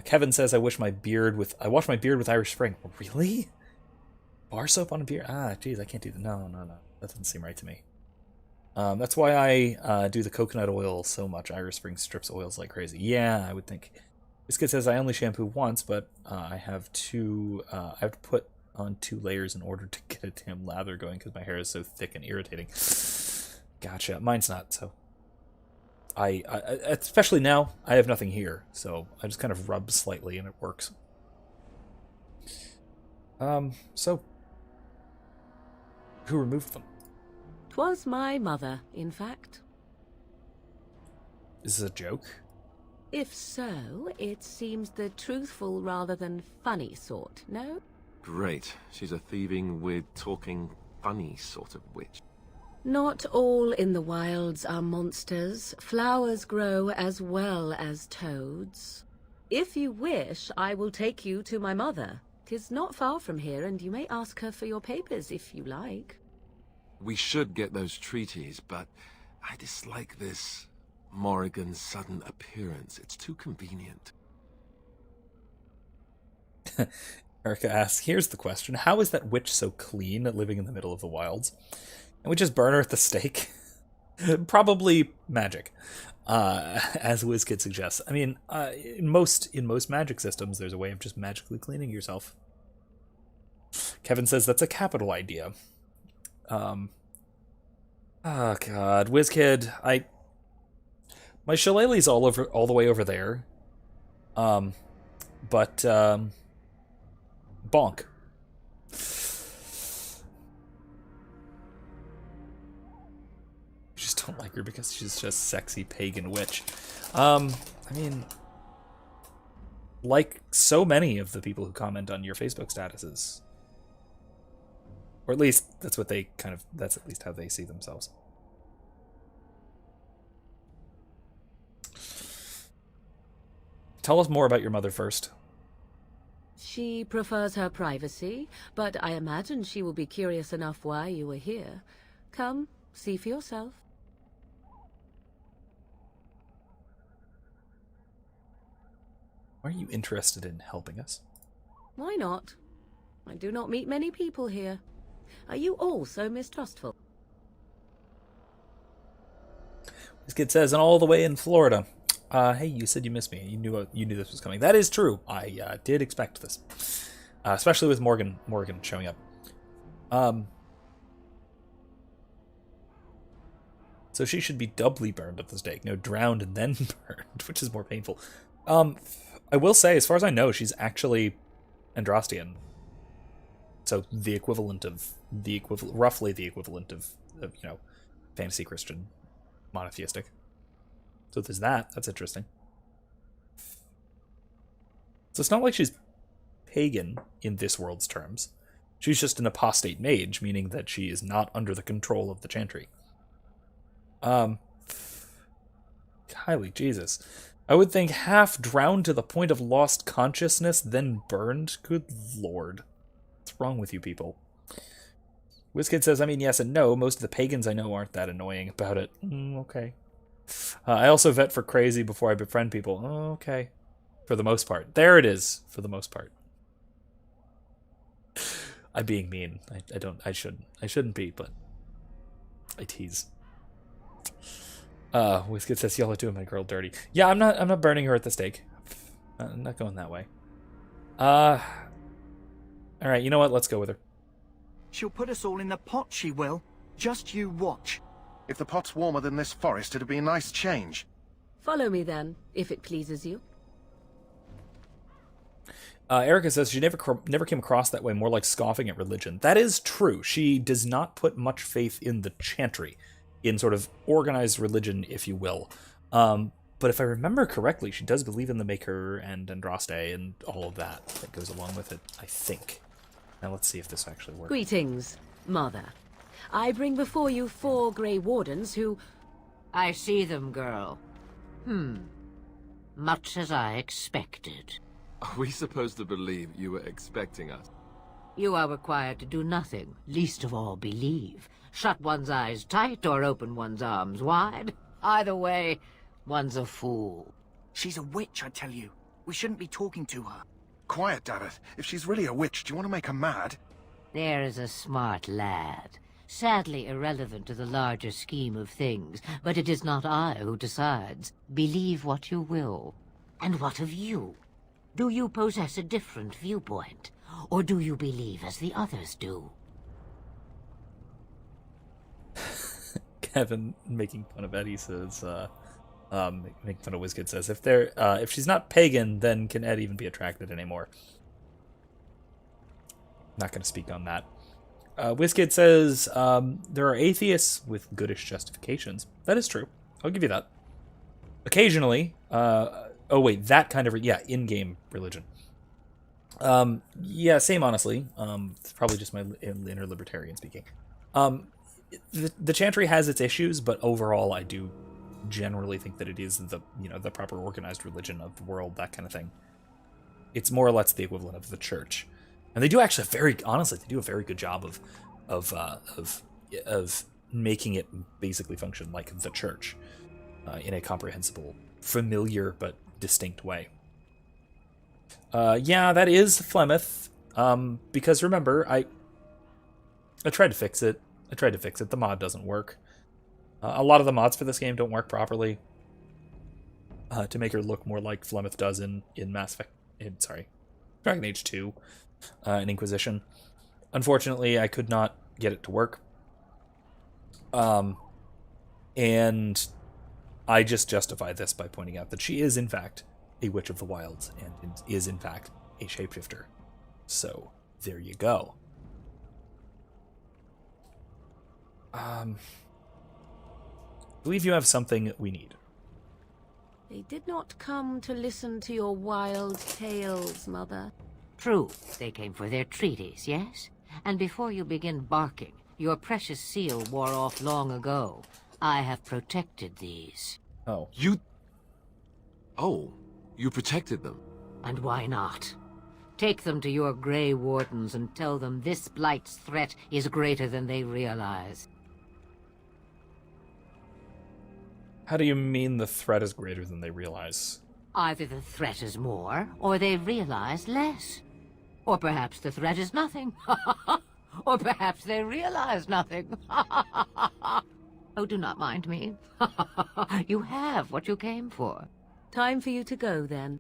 Speaker 1: Kevin says I wash my beard with Irish Spring. Really? Bar soap on a beard? Ah, geez, I can't do that. No. That doesn't seem right to me. That's why I do the coconut oil so much. Irish Spring strips oils like crazy. Yeah, I would think. This kid says I only shampoo once, but I have to put on 2 layers in order to get a damn lather going because my hair is so thick and irritating. Gotcha. Mine's not, so. I especially now, I have nothing here, so I just kind of rub slightly and it works. So. Who removed them?
Speaker 15: 'Twas my mother, in fact.
Speaker 1: Is this a joke?
Speaker 15: If so, it seems the truthful rather than funny sort, no?
Speaker 9: Great. She's a thieving, weird, talking, funny sort of witch.
Speaker 15: Not all in the wilds are monsters. Flowers grow as well as toads. If you wish, I will take you to my mother. 'Tis not far from here, and you may ask her for your papers if you like.
Speaker 9: We should get those treaties, but I dislike this Morrigan's sudden appearance. It's too convenient.
Speaker 1: Erica asks, here's the question. How is that witch so clean living in the middle of the wilds? And we just burn her at the stake? Probably magic, as WizKid suggests. I mean, in most magic systems, there's a way of just magically cleaning yourself. Kevin says that's a capital idea. Oh god, WizKid, my shillelagh's all the way over there. But bonk. You just don't like her because she's just sexy pagan witch. I mean, like so many of the people who comment on your Facebook statuses. Or at least that's what they that's at least how they see themselves. Tell us more about your mother first.
Speaker 15: She prefers her privacy, but I imagine she will be curious enough why you were here. Come, see for yourself.
Speaker 1: Are you interested in helping us?
Speaker 15: Why not? I do not meet many people here. Are you all so mistrustful?
Speaker 1: This kid says, and all the way in Florida. Hey, you said you missed me. You knew this was coming. That is true. I did expect this, especially with Morgan showing up. So she should be doubly burned at the stake. No, drowned and then burned, which is more painful. I will say, as far as I know, she's actually Andrastian. So roughly the equivalent of fantasy Christian, monotheistic. So there's that. That's interesting. So it's not like she's pagan in this world's terms. She's just an apostate mage, meaning that she is not under the control of the Chantry. Kylie, Jesus. I would think half drowned to the point of lost consciousness, then burned. Good lord. What's wrong with you people? WizKid says, I mean, yes and no. Most of the pagans I know aren't that annoying about it. Okay. I also vet for crazy before I befriend people. Okay. For the most part. There it is. For the most part. I'm being mean. I shouldn't be, but I tease. WizKid says, y'all are doing my girl dirty. Yeah, I'm not burning her at the stake. I'm not going that way. Alright, you know what? Let's go with her.
Speaker 3: She'll put us all in the pot, she will. Just you watch.
Speaker 10: If the pot's warmer than this forest, it'd be a nice change.
Speaker 15: Follow me then, if it pleases you.
Speaker 1: Erica says she never came across that way, more like scoffing at religion. That is true. She does not put much faith in the Chantry, in sort of organized religion, if you will. But if I remember correctly, she does believe in the Maker and Andraste and all of that goes along with it, I think. Now let's see if this actually works.
Speaker 15: Greetings, Mother. I bring before you 4 Grey Wardens who...
Speaker 16: I see them, girl. Much as I expected.
Speaker 9: Are we supposed to believe you were expecting us?
Speaker 16: You are required to do nothing, least of all believe. Shut one's eyes tight or open one's arms wide. Either way, One's a fool.
Speaker 3: She's a witch, I tell you. We shouldn't be talking to her.
Speaker 10: Quiet, Davith. If she's really a witch, do you want to make her mad?
Speaker 16: There is a smart lad. Sadly irrelevant to the larger scheme of things, but it is not I who decides. Believe what you will. And what of you? Do you possess a different viewpoint? Or do you believe as the others do?
Speaker 1: Kevin, making fun of Eddie, says, making fun of WizKid, says, if she's not pagan, then can Ed even be attracted anymore? Not going to speak on that. WizKid says, there are atheists with goodish justifications. That is true. I'll give you that. Occasionally, oh wait, that kind of, in-game religion. Yeah, same honestly. It's probably just my inner libertarian speaking. The Chantry has its issues, but overall I do generally think that it is the proper organized religion of the world, that kind of thing. It's more or less the equivalent of the church. And they do actually they do a very good job of making it basically function like the church, in a comprehensible, familiar but distinct way. Yeah, that is Flemeth. Because remember, I tried to fix it. The mod doesn't work. A lot of the mods for this game don't work properly. To make her look more like Flemeth does in Dragon Age 2. In Inquisition. Unfortunately, I could not get it to work. And I just justify this by pointing out that she is, in fact, a Witch of the Wilds and is, in fact, a shapeshifter. So, there you go. I believe you have something we need.
Speaker 15: They did not come to listen to your wild tales, Mother.
Speaker 16: True, they came for their treaties, yes? And before you begin barking, your precious seal wore off long ago. I have protected these.
Speaker 1: Oh.
Speaker 9: You protected them?
Speaker 16: And why not? Take them to your Grey Wardens and tell them this Blight's threat is greater than they realize.
Speaker 1: How do you mean the threat is greater than they realize?
Speaker 16: Either the threat is more, or they realize less. Or perhaps the threat is nothing. Or perhaps they realize nothing. Oh, do not mind me. You have what you came for.
Speaker 15: Time for you to go, then.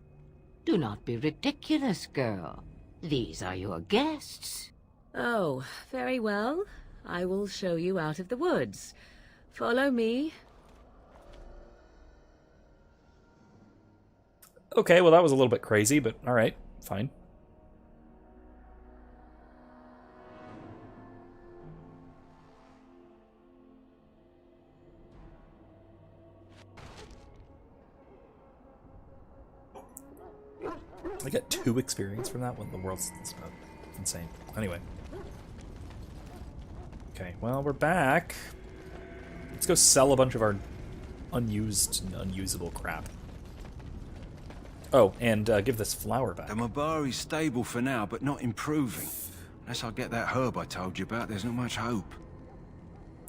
Speaker 16: Do not be ridiculous, girl. These are your guests.
Speaker 15: Oh, very well. I will show you out of the woods. Follow me.
Speaker 1: Okay, well that was a little bit crazy, but alright, fine. I got 2 experience from that one. The world's insane. Anyway. Okay, well, we're back. Let's go sell a bunch of our unused and unusable crap. Oh, and give this flower back.
Speaker 4: The Mabari's stable for now, but not improving. Unless I get that herb I told you about, there's not much hope.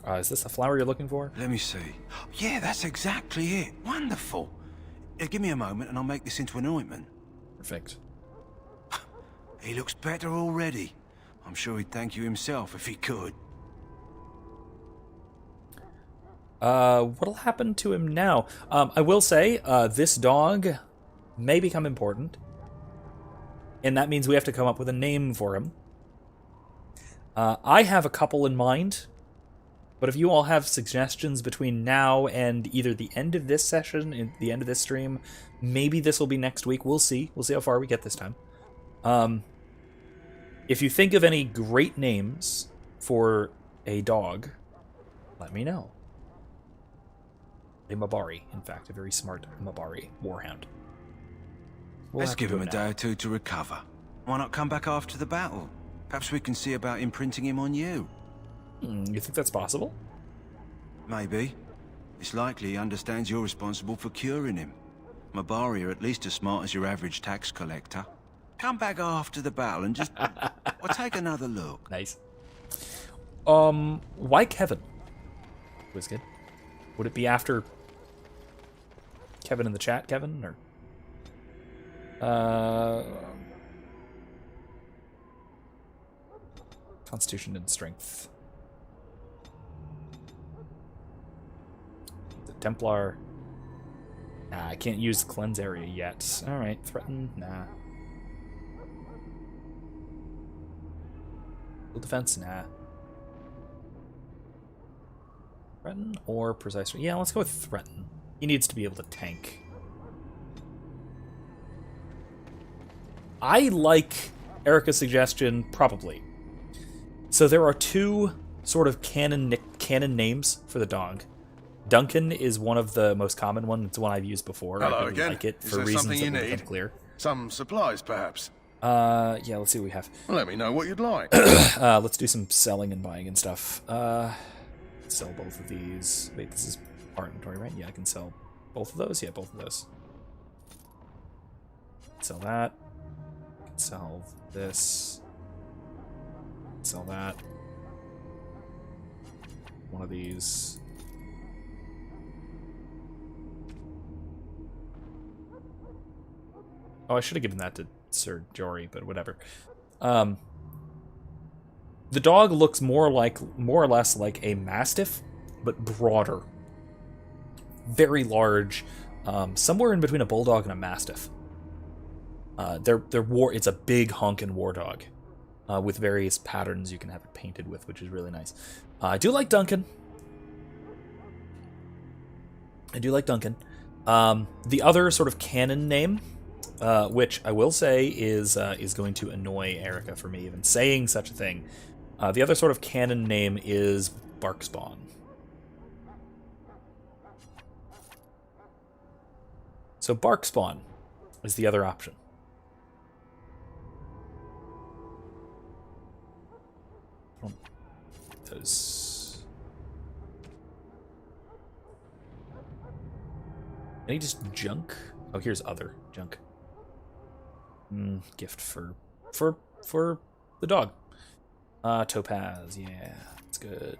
Speaker 1: Is this the flower you're looking for?
Speaker 4: Let me see. Yeah, that's exactly it. Wonderful. Give me a moment and I'll make this into an ointment.
Speaker 1: Perfect.
Speaker 4: He looks better already. I'm sure he'd thank you himself if he could.
Speaker 1: What'll happen to him now? I will say, this dog may become important. And that means we have to come up with a name for him. I have a couple in mind. But if you all have suggestions between now and either the end of this session and the end of this stream, maybe this will be next week. We'll see. We'll see how far we get this time. If you think of any great names for a dog, let me know. A Mabari, in fact, a very smart Mabari warhound.
Speaker 4: Let's give him a day or two to recover. Why not come back after the battle? Perhaps we can see about imprinting him on you.
Speaker 1: You think that's possible?
Speaker 4: Maybe. It's likely he understands you're responsible for curing him. Mabari are at least as smart as your average tax collector. Come back after the battle and just... I'll take another look.
Speaker 1: Nice. Why Kevin? WizKid? Would it be after Kevin in the chat, Kevin? Or Constitution and Strength. The Templar. Nah, I can't use the cleanse area yet. Alright, threaten? Nah. Full defense? Nah. Threaten or precise? Yeah, let's go with threaten. He needs to be able to tank. I like Erica's suggestion, probably. So there are two sort of canon names for the dog. Duncan is one of the most common ones. It's one I've used before.
Speaker 10: Hello
Speaker 1: I really
Speaker 10: again.
Speaker 1: like it
Speaker 10: Is
Speaker 1: for
Speaker 10: there
Speaker 1: reasons
Speaker 10: something you
Speaker 1: that will
Speaker 10: need?
Speaker 1: become clear.
Speaker 10: Some supplies, perhaps?
Speaker 1: Yeah, let's see what we have.
Speaker 10: Well, let me know what you'd like.
Speaker 1: Let's do some selling and buying and stuff. Sell both of these. Wait, this is our inventory, right? Yeah, I can sell both of those. Yeah, both of those. Sell that. Sell this. Sell that. One of these. Oh, I should have given that to Sir Jory, but whatever. The dog looks more or less like a mastiff, but broader. Very large, somewhere in between a bulldog and a mastiff. It's a big honkin' war dog, with various patterns you can have it painted with, which is really nice. I do like Duncan. The other sort of canon name, which I will say is going to annoy Erica for me even saying such a thing. The other sort of canon name is Barkspawn. So Barkspawn is the other option. Those. Any just junk? Oh, here's other junk. Gift for the dog. Topaz, yeah, that's good.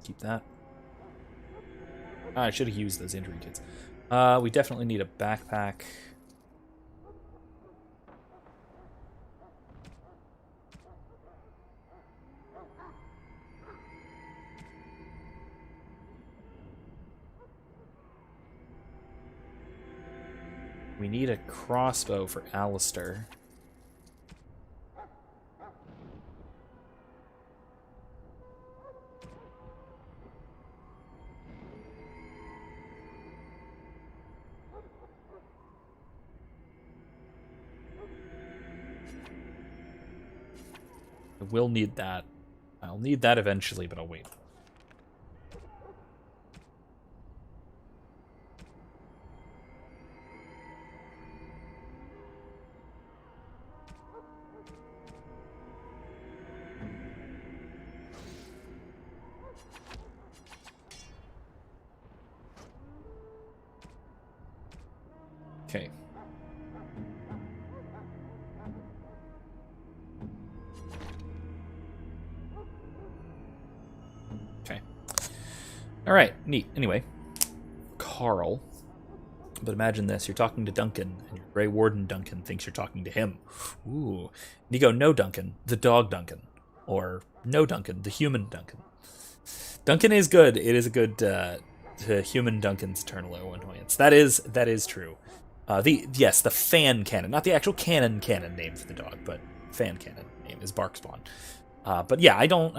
Speaker 1: Keep that. I should have used those injury kits. We definitely need a backpack. We need a crossbow for Alistair. I will need that. I'll need that eventually, but I'll wait. Okay. Okay. All right, neat. Anyway, Carl. But imagine this, you're talking to Duncan, and your Grey Warden Duncan thinks you're talking to him. Ooh. And you go, no Duncan, the dog Duncan. Or, no Duncan, the human Duncan. Duncan is good. It is a good human Duncan's eternal annoyance. That is true. The fan canon, not the actual canon name for the dog, but fan canon name is Barkspawn. But yeah, I don't,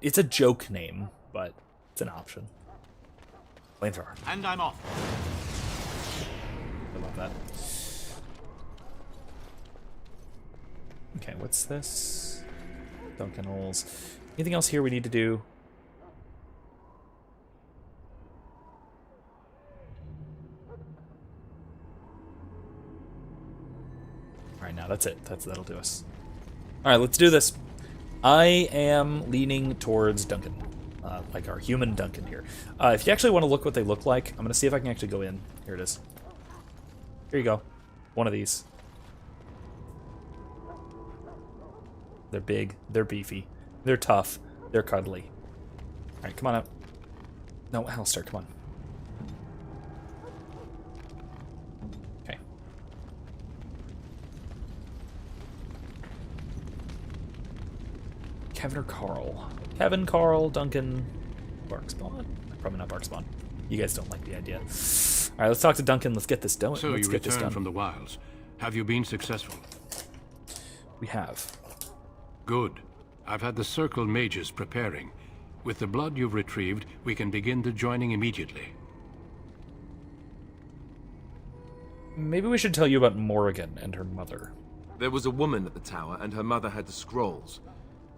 Speaker 1: it's a joke name, but it's an option. Flamethrower.
Speaker 13: And I'm off.
Speaker 1: I love that. Okay, what's this? Duncan holes. Anything else here we need to do? Alright, now that's it. That'll do us. Alright, let's do this. I am leaning towards Duncan. Like our human Duncan here. If you actually want to look what they look like, I'm going to see if I can actually go in. Here it is. Here you go. One of these. They're big. They're beefy. They're tough. They're cuddly. Alright, come on out. No, Alistair, come on. Okay. Kevin or Carl? Kevin, Carl, Duncan, Barkspawn? Probably not Barkspawn. You guys don't like the idea. Alright, let's talk to Duncan. Let's get this done.
Speaker 11: So
Speaker 1: let's
Speaker 11: you
Speaker 1: get this
Speaker 11: returned
Speaker 1: done.
Speaker 11: from the wilds. Have you been successful?
Speaker 1: We have.
Speaker 11: Good. I've had the Circle mages preparing. With the blood you've retrieved, we can begin the joining immediately.
Speaker 1: Maybe we should tell you about Morrigan and her mother.
Speaker 9: There was a woman at the tower, and her mother had the scrolls.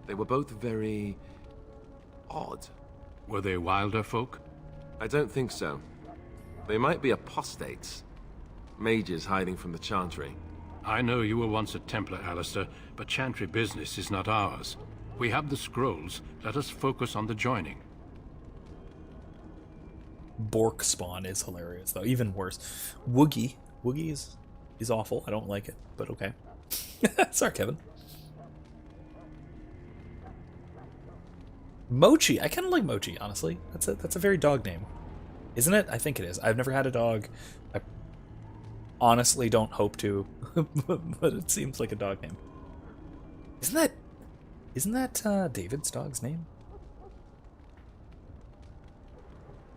Speaker 9: They were both very... odd.
Speaker 11: Were they wilder folk?
Speaker 9: I don't think so. They might be apostates. Mages hiding from the Chantry.
Speaker 11: I know you were once a Templar, Alistair, but Chantry business is not ours. We have the scrolls. Let us focus on the joining.
Speaker 1: Bork spawn is hilarious, though. Even worse. Woogie. Woogie is awful. I don't like it, but okay. Sorry, Kevin. Mochi. I kind of like Mochi, honestly. That's a very dog name. Isn't it? I think it is. I've never had a dog. I honestly don't hope to, but it seems like a dog name. Isn't that David's dog's name?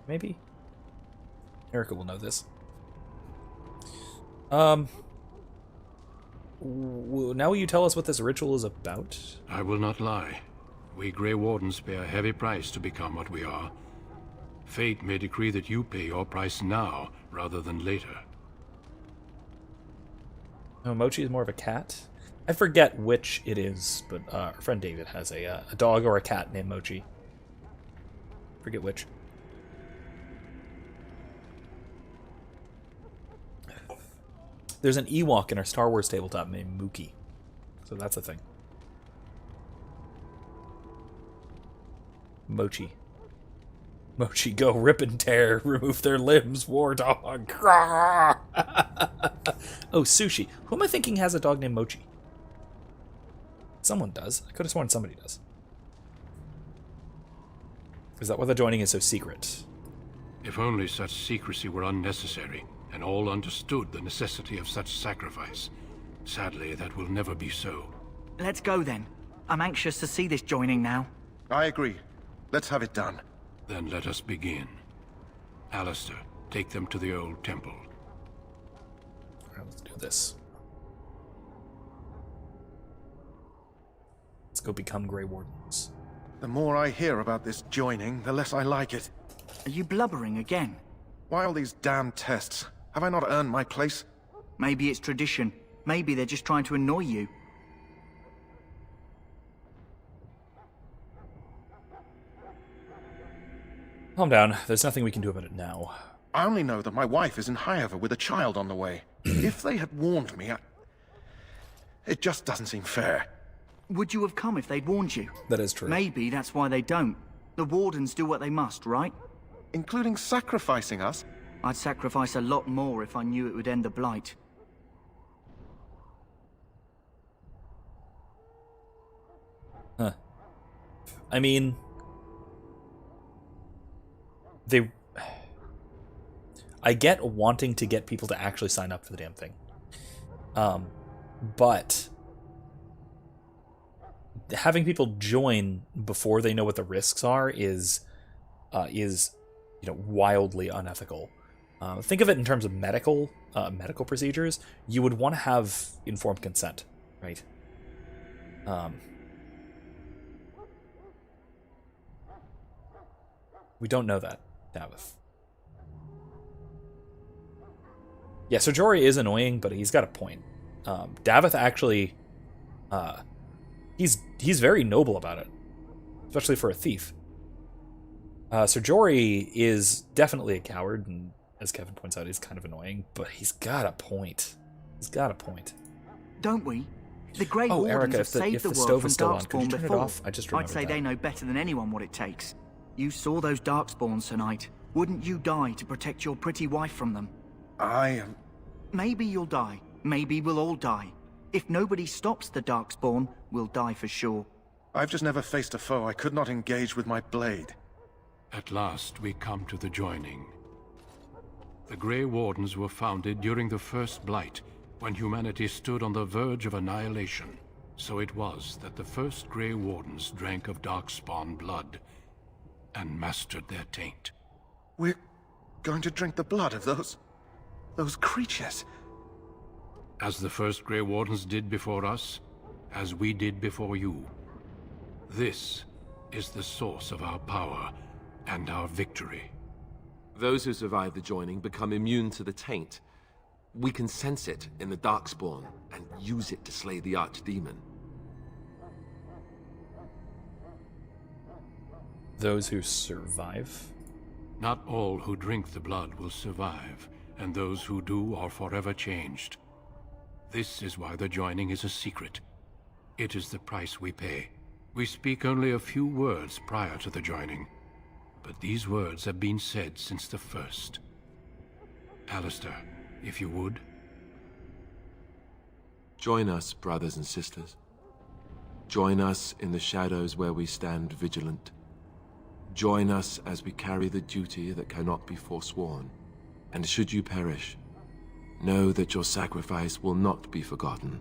Speaker 1: Maybe. Erica will know this. Now will you tell us what this ritual is about?
Speaker 11: I will not lie. We Grey Wardens pay a heavy price to become what we are. Fate may decree that you pay your price now, rather than later.
Speaker 1: Oh, Mochi is more of a cat? I forget which it is, but our friend David has a dog or a cat named Mochi. Forget which. There's an Ewok in our Star Wars tabletop named Mookie. So that's a thing. Mochi. Mochi, go rip and tear, remove their limbs, war dog. Oh, Sushi. Who am I thinking has a dog named Mochi? Someone does. I could have sworn somebody does. Is that why the joining is so secret?
Speaker 11: If only such secrecy were unnecessary, and all understood the necessity of such sacrifice. Sadly, that will never be so.
Speaker 3: Let's go then. I'm anxious to see this joining now.
Speaker 10: I agree. Let's have it done.
Speaker 11: Then let us begin. Alistair, take them to the old temple.
Speaker 1: Alright, let's do this. Let's go become Grey Wardens.
Speaker 10: The more I hear about this joining, the less I like it.
Speaker 3: Are you blubbering again?
Speaker 10: Why all these damn tests? Have I not earned my place?
Speaker 3: Maybe it's tradition. Maybe they're just trying to annoy you.
Speaker 1: Calm down. There's nothing we can do about it now.
Speaker 10: I only know that my wife is in Highover with a child on the way. If they had warned me, it just doesn't seem fair.
Speaker 3: Would you have come if they'd warned you?
Speaker 1: That is true.
Speaker 3: Maybe that's why they don't. The Wardens do what they must, right?
Speaker 10: Including sacrificing us?
Speaker 3: I'd sacrifice a lot more if I knew it would end the Blight.
Speaker 1: Huh. I mean... I get wanting to get people to actually sign up for the damn thing. But... having people join before they know what the risks are is wildly unethical. Think of it in terms of medical procedures. You would want to have informed consent, right? We don't know that, Davith. Yeah, so Jory is annoying, but he's got a point. Davith actually, he's very noble about it, especially for a thief. Sir Jory is definitely a coward, and as Kevin points out, he's kind of annoying, but he's got a point. He's got a point.
Speaker 3: Don't we? The Grey Wardens
Speaker 1: Erica,
Speaker 3: have saved the world from Darkspawn before. I'd say they know better than anyone what it takes. You saw those Darkspawns tonight. Wouldn't you die to protect your pretty wife from them?
Speaker 10: Maybe
Speaker 3: you'll die. Maybe we'll all die. If nobody stops the Darkspawn, we'll die for sure.
Speaker 10: I've just never faced a foe I could not engage with my blade.
Speaker 11: At last we come to the joining. The Grey Wardens were founded during the First Blight, when humanity stood on the verge of annihilation. So it was that the first Grey Wardens drank of Darkspawn blood and mastered their taint.
Speaker 10: We're going to drink the blood of those creatures.
Speaker 11: As the first Grey Wardens did before us, as we did before you. This is the source of our power and our victory.
Speaker 9: Those who survive the joining become immune to the taint. We can sense it in the Darkspawn and use it to slay the Archdemon.
Speaker 1: Those who survive?
Speaker 11: Not all who drink the blood will survive, and those who do are forever changed. This is why the joining is a secret. It is the price we pay. We speak only a few words prior to the joining, but these words have been said since the first. Alistair, if you would.
Speaker 9: Join us, brothers and sisters. Join us in the shadows where we stand vigilant. Join us as we carry the duty that cannot be forsworn. And should you perish, know that your sacrifice will not be forgotten.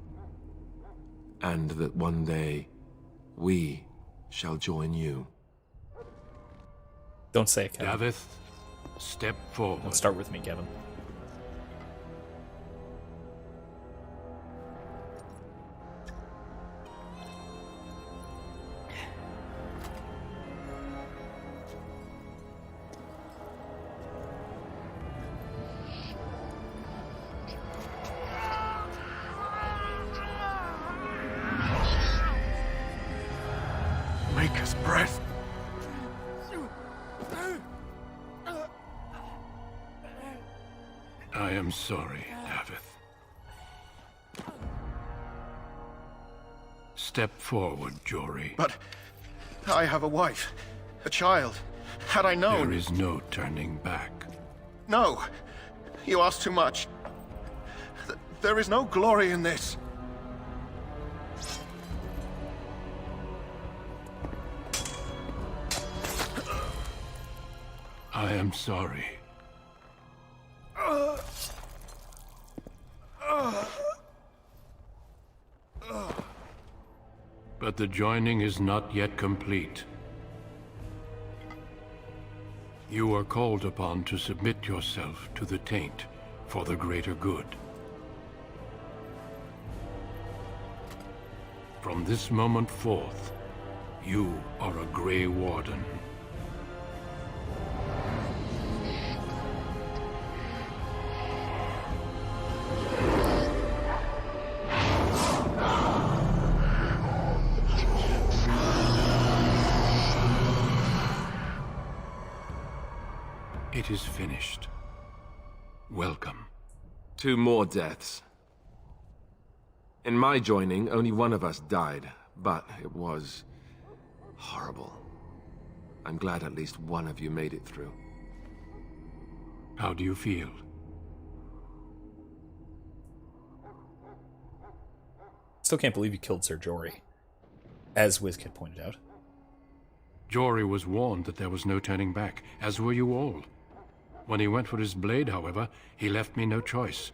Speaker 9: And that one day, we shall join you.
Speaker 1: Don't say it, Kevin.
Speaker 11: Davith, step forward.
Speaker 1: Don't start with me, Kevin.
Speaker 10: Maker's breath.
Speaker 11: I am sorry, Davith. Step forward, Jory.
Speaker 10: But I have a wife, a child. Had I known...
Speaker 11: There is no turning back.
Speaker 10: No! You ask too much. There is no glory in this.
Speaker 11: I am sorry. But the joining is not yet complete. You are called upon to submit yourself to the taint for the greater good. From this moment forth, you are a Grey Warden. It is finished. Welcome.
Speaker 9: 2 more deaths. In my joining, only one of us died, but it was horrible. I'm glad at least one of you made it through.
Speaker 11: How do you feel?
Speaker 1: Still can't believe you killed Sir Jory, as Wizkid pointed out.
Speaker 11: Jory was warned that there was no turning back, as were you all. When he went for his blade, however, he left me no choice.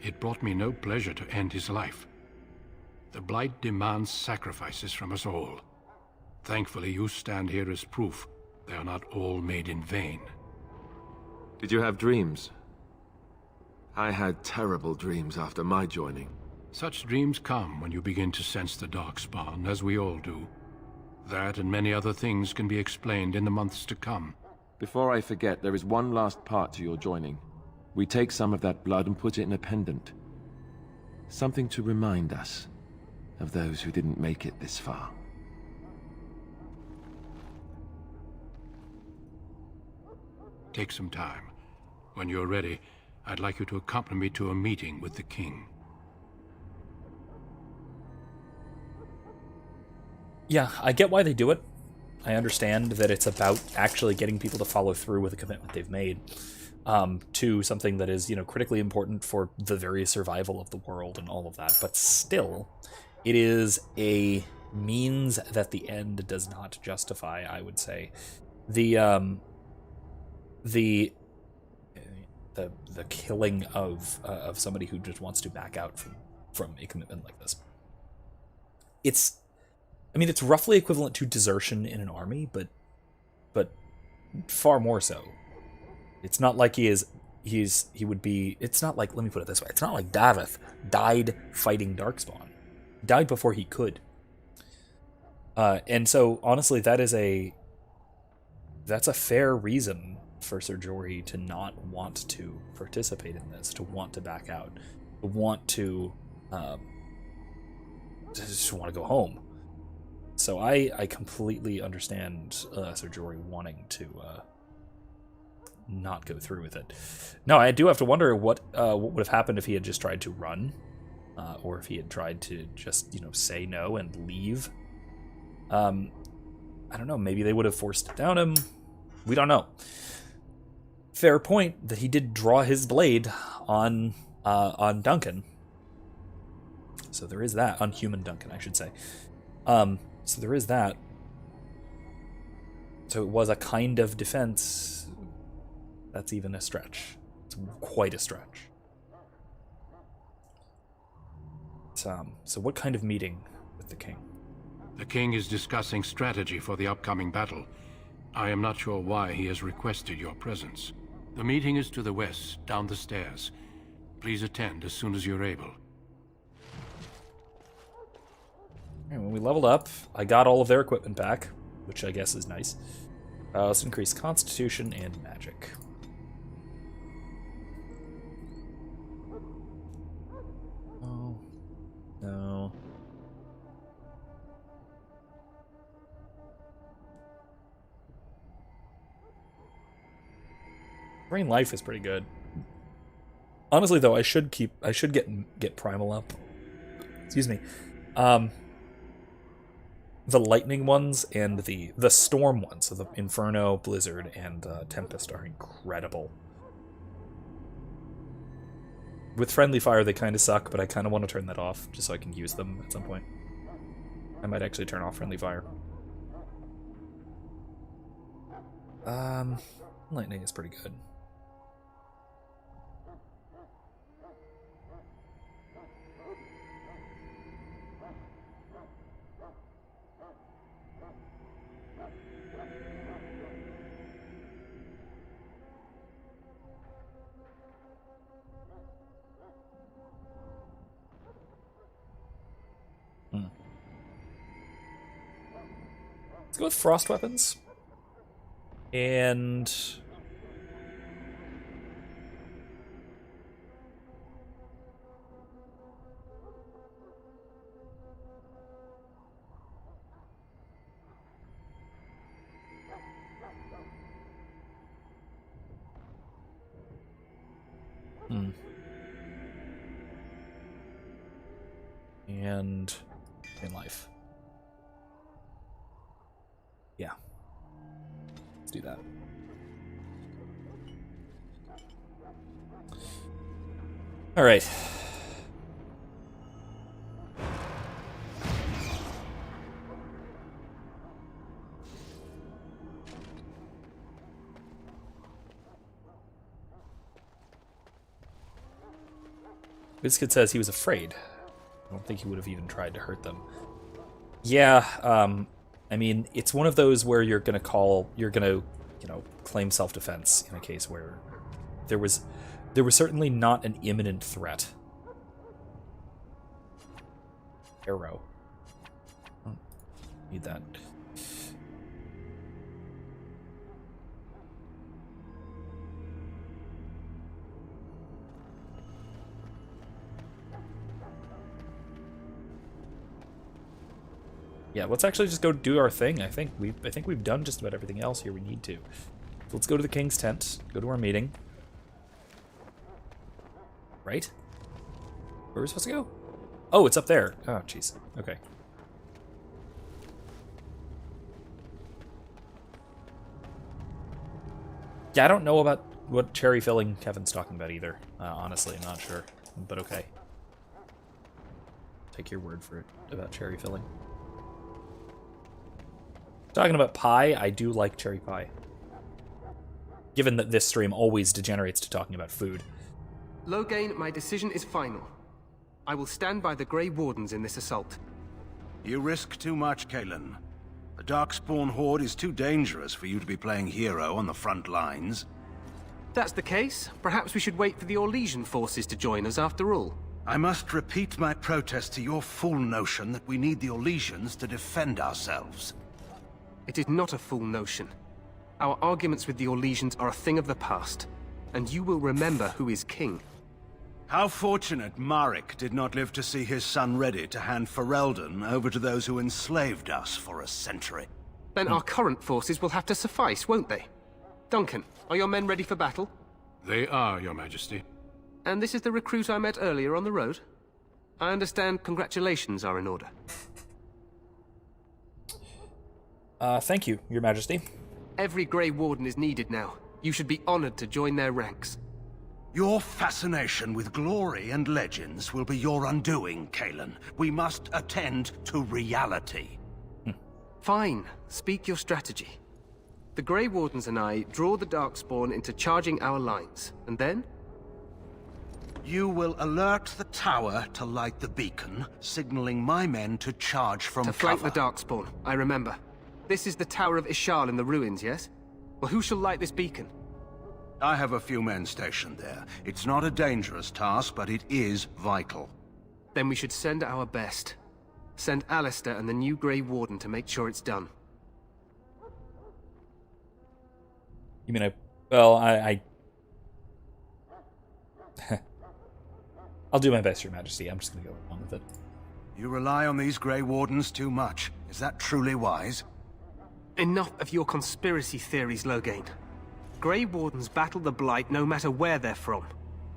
Speaker 11: It brought me no pleasure to end his life. The Blight demands sacrifices from us all. Thankfully, you stand here as proof they are not all made in vain.
Speaker 9: Did you have dreams? I had terrible dreams after my joining.
Speaker 11: Such dreams come when you begin to sense the Darkspawn, as we all do. That and many other things can be explained in the months to come.
Speaker 9: Before I forget, there is one last part to your joining. We take some of that blood and put it in a pendant. Something to remind us of those who didn't make it this far.
Speaker 11: Take some time. When you're ready, I'd like you to accompany me to a meeting with the king.
Speaker 1: Yeah, I get why they do it. I understand that it's about actually getting people to follow through with a commitment they've made to something that is, critically important for the very survival of the world and all of that. But still, it is a means that the end does not justify, I would say. The the killing of somebody who just wants to back out from a commitment like this. It's roughly equivalent to desertion in an army, but far more so. It's not like it's not like, let me put it this way, it's not like Davith died fighting Darkspawn. He died before he could. And so honestly, that's a fair reason for Sir Jory to not want to participate in this, to want to back out, to want to just want to go home. So I completely understand Sir Jory wanting to not go through with it. No, I do have to wonder what would have happened if he had just tried to run, or if he had tried to just say no and leave. I don't know. Maybe they would have forced it down him. We don't know. Fair point that he did draw his blade on Duncan. So there is that. On human Duncan, I should say. So there is that. So it was a kind of defense. That's even a stretch. It's quite a stretch. So what kind of meeting with the king?
Speaker 11: The king is discussing strategy for the upcoming battle. I am not sure why he has requested your presence. The meeting is to the west, down the stairs. Please attend as soon as you're able.
Speaker 1: And when we leveled up, I got all of their equipment back, which I guess is nice. Let's increase Constitution and Magic. Oh, no. Brain Life is pretty good. Honestly, though, I should get Primal up. Excuse me. The lightning ones and the storm ones, so the Inferno, Blizzard, and Tempest are incredible. With Friendly Fire, they kind of suck, but I kind of want to turn that off just so I can use them at some point. I might actually turn off Friendly Fire. Lightning is pretty good. Let's go with Frost Weapons. And... And in life. Yeah. Let's do that. All right. Biscuit says he was afraid. I don't think he would have even tried to hurt them. Yeah, I mean, it's one of those where you're gonna, claim self-defense in a case where there was certainly not an imminent threat. Arrow. Oh, need that. Yeah, let's actually just go do our thing. I think we've done just about everything else here we need to. So let's go to the king's tent, go to our meeting. Right? Where are we supposed to go? Oh, it's up there. Oh, jeez. Okay. Yeah, I don't know about what cherry filling Kevin's talking about either. Honestly, I'm not sure. But okay. Take your word for it about cherry filling. Talking about pie, I do like cherry pie. given that this stream always degenerates to talking about food.
Speaker 17: Loghain, my decision is final. I will stand by the Grey Wardens in this assault.
Speaker 8: You risk too much, Kalen. The Darkspawn Horde is too dangerous for you to be playing hero on the front lines.
Speaker 17: If that's the case, perhaps we should wait for the Orlesian forces to join us after all.
Speaker 8: I must repeat my protest to your fool notion that we need the Orlesians to defend ourselves.
Speaker 17: It is not a fool notion. Our arguments with the Orlesians are a thing of the past, and you will remember who is king.
Speaker 8: How fortunate Marek did not live to see his son ready to hand Ferelden over to those who enslaved us for a century.
Speaker 17: Then our current forces will have to suffice, won't they? Duncan, are your men ready for battle?
Speaker 11: They are, Your Majesty.
Speaker 17: And this is the recruit I met earlier on the road? I understand congratulations are in order.
Speaker 1: Thank you, Your Majesty.
Speaker 17: Every Grey Warden is needed now. You should be honored to join their ranks.
Speaker 8: Your fascination with glory and legends will be your undoing, Kalen. We must attend to reality.
Speaker 17: Fine. Speak your strategy. The Grey Wardens and I draw the Darkspawn into charging our lines, and then?
Speaker 8: You will alert the tower to light the beacon, signaling my men to charge from cover.
Speaker 17: To flank the Darkspawn, I remember. This is the Tower of Ishal in the ruins, yes? Well, who shall light this beacon?
Speaker 8: I have a few men stationed there. It's not a dangerous task, but it is vital.
Speaker 17: Then we should send our best. Send Alistair and the new Grey Warden to make sure it's done.
Speaker 1: You mean I I'll do my best, Your Majesty. I'm just gonna go along with it.
Speaker 8: You rely on these Grey Wardens too much. Is that truly wise?
Speaker 17: Enough of your conspiracy theories, Loghain. Grey Wardens battle the Blight no matter where they're from.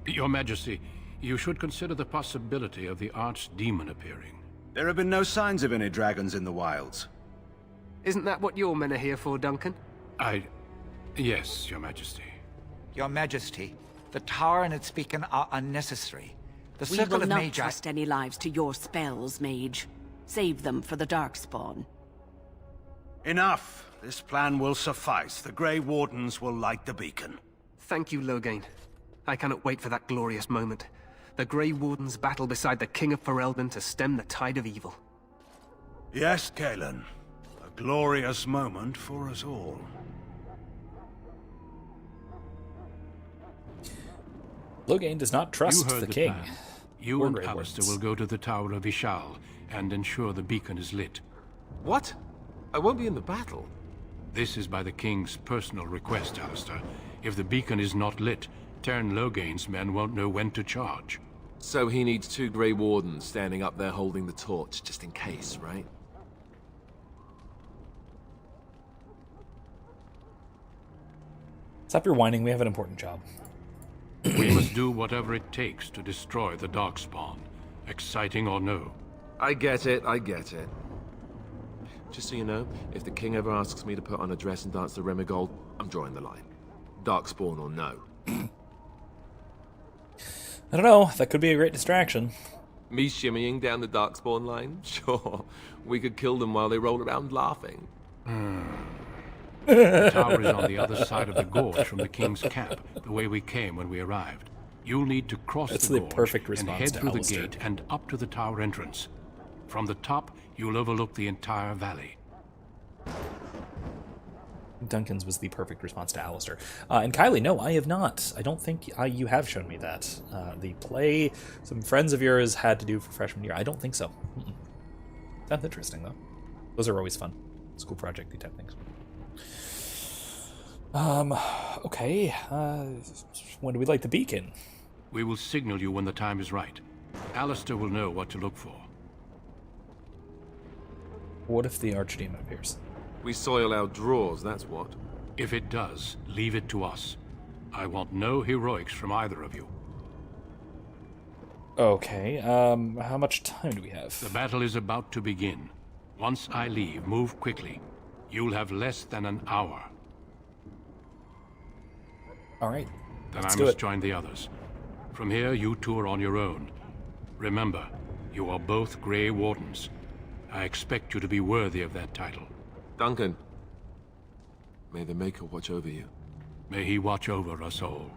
Speaker 11: Your Majesty, you should consider the possibility of the Archdemon appearing.
Speaker 8: There have been no signs of any dragons in the wilds.
Speaker 17: Isn't that what your men are here for, Duncan?
Speaker 11: Yes, Your Majesty.
Speaker 18: Your Majesty, the tower and its beacon are unnecessary. The
Speaker 15: We
Speaker 18: circle
Speaker 15: will
Speaker 18: of
Speaker 15: not
Speaker 18: Magi...
Speaker 15: trust any lives to your spells, Mage. Save them for the Darkspawn.
Speaker 8: Enough! This plan will suffice. The Grey Wardens will light the beacon.
Speaker 17: Thank you, Loghain. I cannot wait for that glorious moment. The Grey Wardens battle beside the King of Ferelden to stem the tide of evil.
Speaker 8: Yes, Kalen. A glorious moment for us all.
Speaker 1: Loghain does not trust
Speaker 11: You heard
Speaker 1: the king.
Speaker 11: plan. You
Speaker 1: or
Speaker 11: and
Speaker 1: Grey
Speaker 11: Alistair
Speaker 1: Wardens.
Speaker 11: will go to the Tower of Ishal and ensure the beacon is lit.
Speaker 9: What? I won't be in the battle.
Speaker 11: This is by the King's personal request, Alistair. If the beacon is not lit, Tern Loghain's men won't know when to charge.
Speaker 9: So he needs 2 Grey Wardens standing up there holding the torch, just in case, right?
Speaker 1: Stop your whining, we have an important job.
Speaker 11: We must do whatever it takes to destroy the Darkspawn, exciting or no.
Speaker 9: I get it, I get it. Just so you know, if the king ever asks me to put on a dress and dance to Remigold, I'm drawing the line. Darkspawn or no.
Speaker 1: I don't know, that could be a great distraction.
Speaker 9: Me shimmying down the Darkspawn line? Sure. We could kill them while they roll around laughing.
Speaker 11: The tower is on the other side of the gorge from the King's camp, the way we came when we arrived. You'll need to cross
Speaker 1: That's
Speaker 11: the
Speaker 1: the
Speaker 11: gorge
Speaker 1: perfect
Speaker 11: and
Speaker 1: response
Speaker 11: head
Speaker 1: to
Speaker 11: through
Speaker 1: Alistair.
Speaker 11: the gate and up to the tower entrance. From the top, you'll overlook the entire valley.
Speaker 1: Duncan's was the perfect response to Alistair. And Kylie, no, I have not. I don't think you have shown me that. The play some friends of yours had to do for freshman year. I don't think so. Sounds interesting, though. Those are always fun. School project-y type things. Okay. When do we light the beacon?
Speaker 11: We will signal you when the time is right. Alistair will know what to look for.
Speaker 1: What if the Archdemon appears?
Speaker 9: We soil our drawers, that's what.
Speaker 11: If it does, leave it to us. I want no heroics from either of you.
Speaker 1: Okay, how much time do we have?
Speaker 11: The battle is about to begin. Once I leave, move quickly. You'll have less than an hour.
Speaker 1: All right.
Speaker 11: Then
Speaker 1: Let's
Speaker 11: I
Speaker 1: do
Speaker 11: must
Speaker 1: it.
Speaker 11: join the others. From here, you two are on your own. Remember, you are both Grey Wardens. I expect you to be worthy of that title.
Speaker 9: Duncan. May the Maker watch over you.
Speaker 11: May he watch over us all.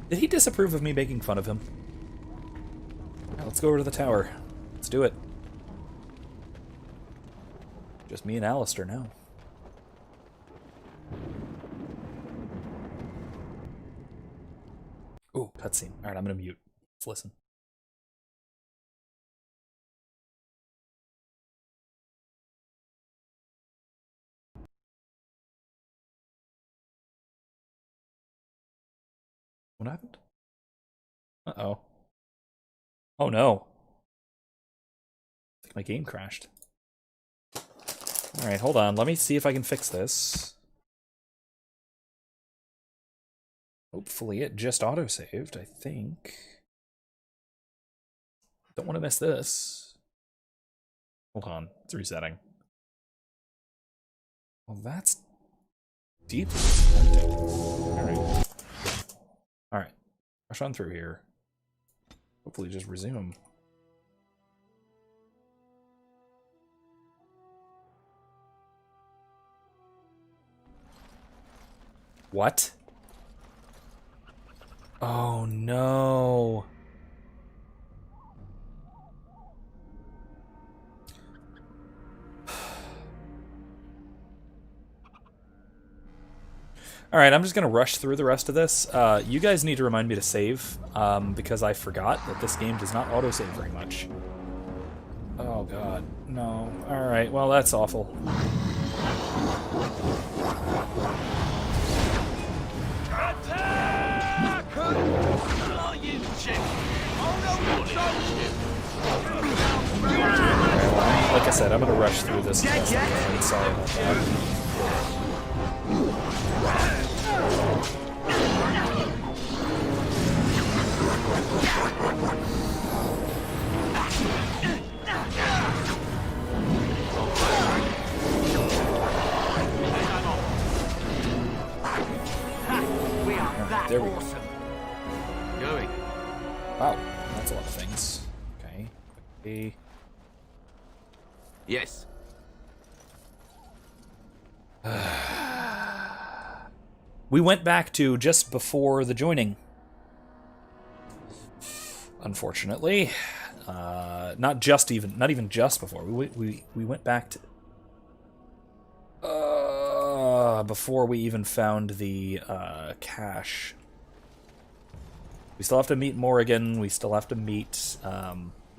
Speaker 1: Did he disapprove of me making fun of him? Right, let's go over to the tower. Let's do it. Just me and Alistair now. Ooh, cutscene. Alright, I'm gonna mute. Let's listen. What happened? Uh-oh. Oh no. I think my game crashed. Alright, hold on. Let me see if I can fix this. Hopefully it just auto-saved, I think. Don't want to miss this. Hold on. It's resetting. Well, that's deeply disappointing. Alright. Alright. Rush on through here. Hopefully just resume. What? Oh no. Alright, I'm just gonna rush through the rest of this. You guys need to remind me to save, because I forgot that this game does not autosave very much. Oh god, no. Alright, well that's awful. Like I said, I'm gonna rush through this. I'm sorry about that. There we go.
Speaker 17: Going.
Speaker 1: Wow, that's a lot of things. Okay.
Speaker 17: Yes.
Speaker 1: We went back to just before the joining. Unfortunately, not even just before. We went back to before we even found the cache. We still have to meet Morrigan. We still have to meet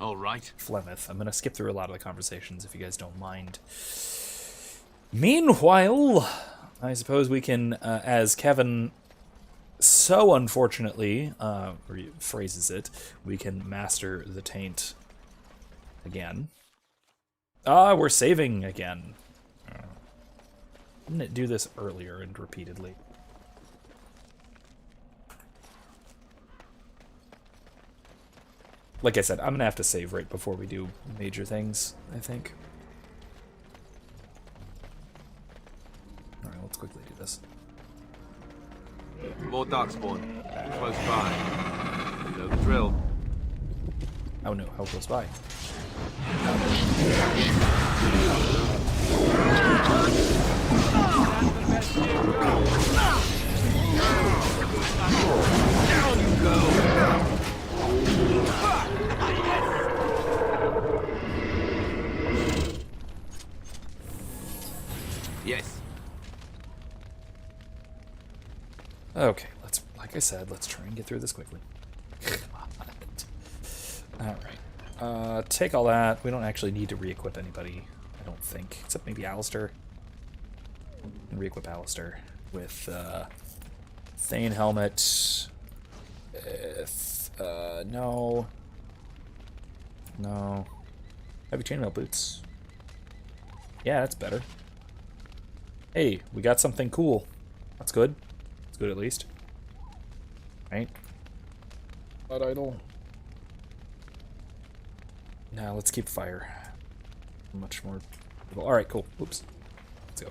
Speaker 17: all right,
Speaker 1: Flemeth. I'm gonna skip through a lot of the conversations if you guys don't mind. Meanwhile, I suppose we can, as Kevin so unfortunately phrases it, we can master the taint again. We're saving again. Didn't it do this earlier and repeatedly? Like I said, I'm gonna have to save right before we do major things, I think. Alright, let's quickly do this.
Speaker 9: More darkspawn. Close by. You know the drill.
Speaker 1: Oh no, how close by?
Speaker 13: Down you go!
Speaker 17: Yes.
Speaker 1: Okay, like I said, let's try and get through this quickly. Alright. Take all that. We don't actually need to re-equip anybody, I don't think. Except maybe Alistair. Re-equip Alistair with Thane helmet. No. No. Heavy chainmail boots. Yeah, that's better. Hey, we got something cool. That's good. That's good at least. Right? Blood idol. Now let's keep fire. Much more. Alright, cool. Oops. Let's go.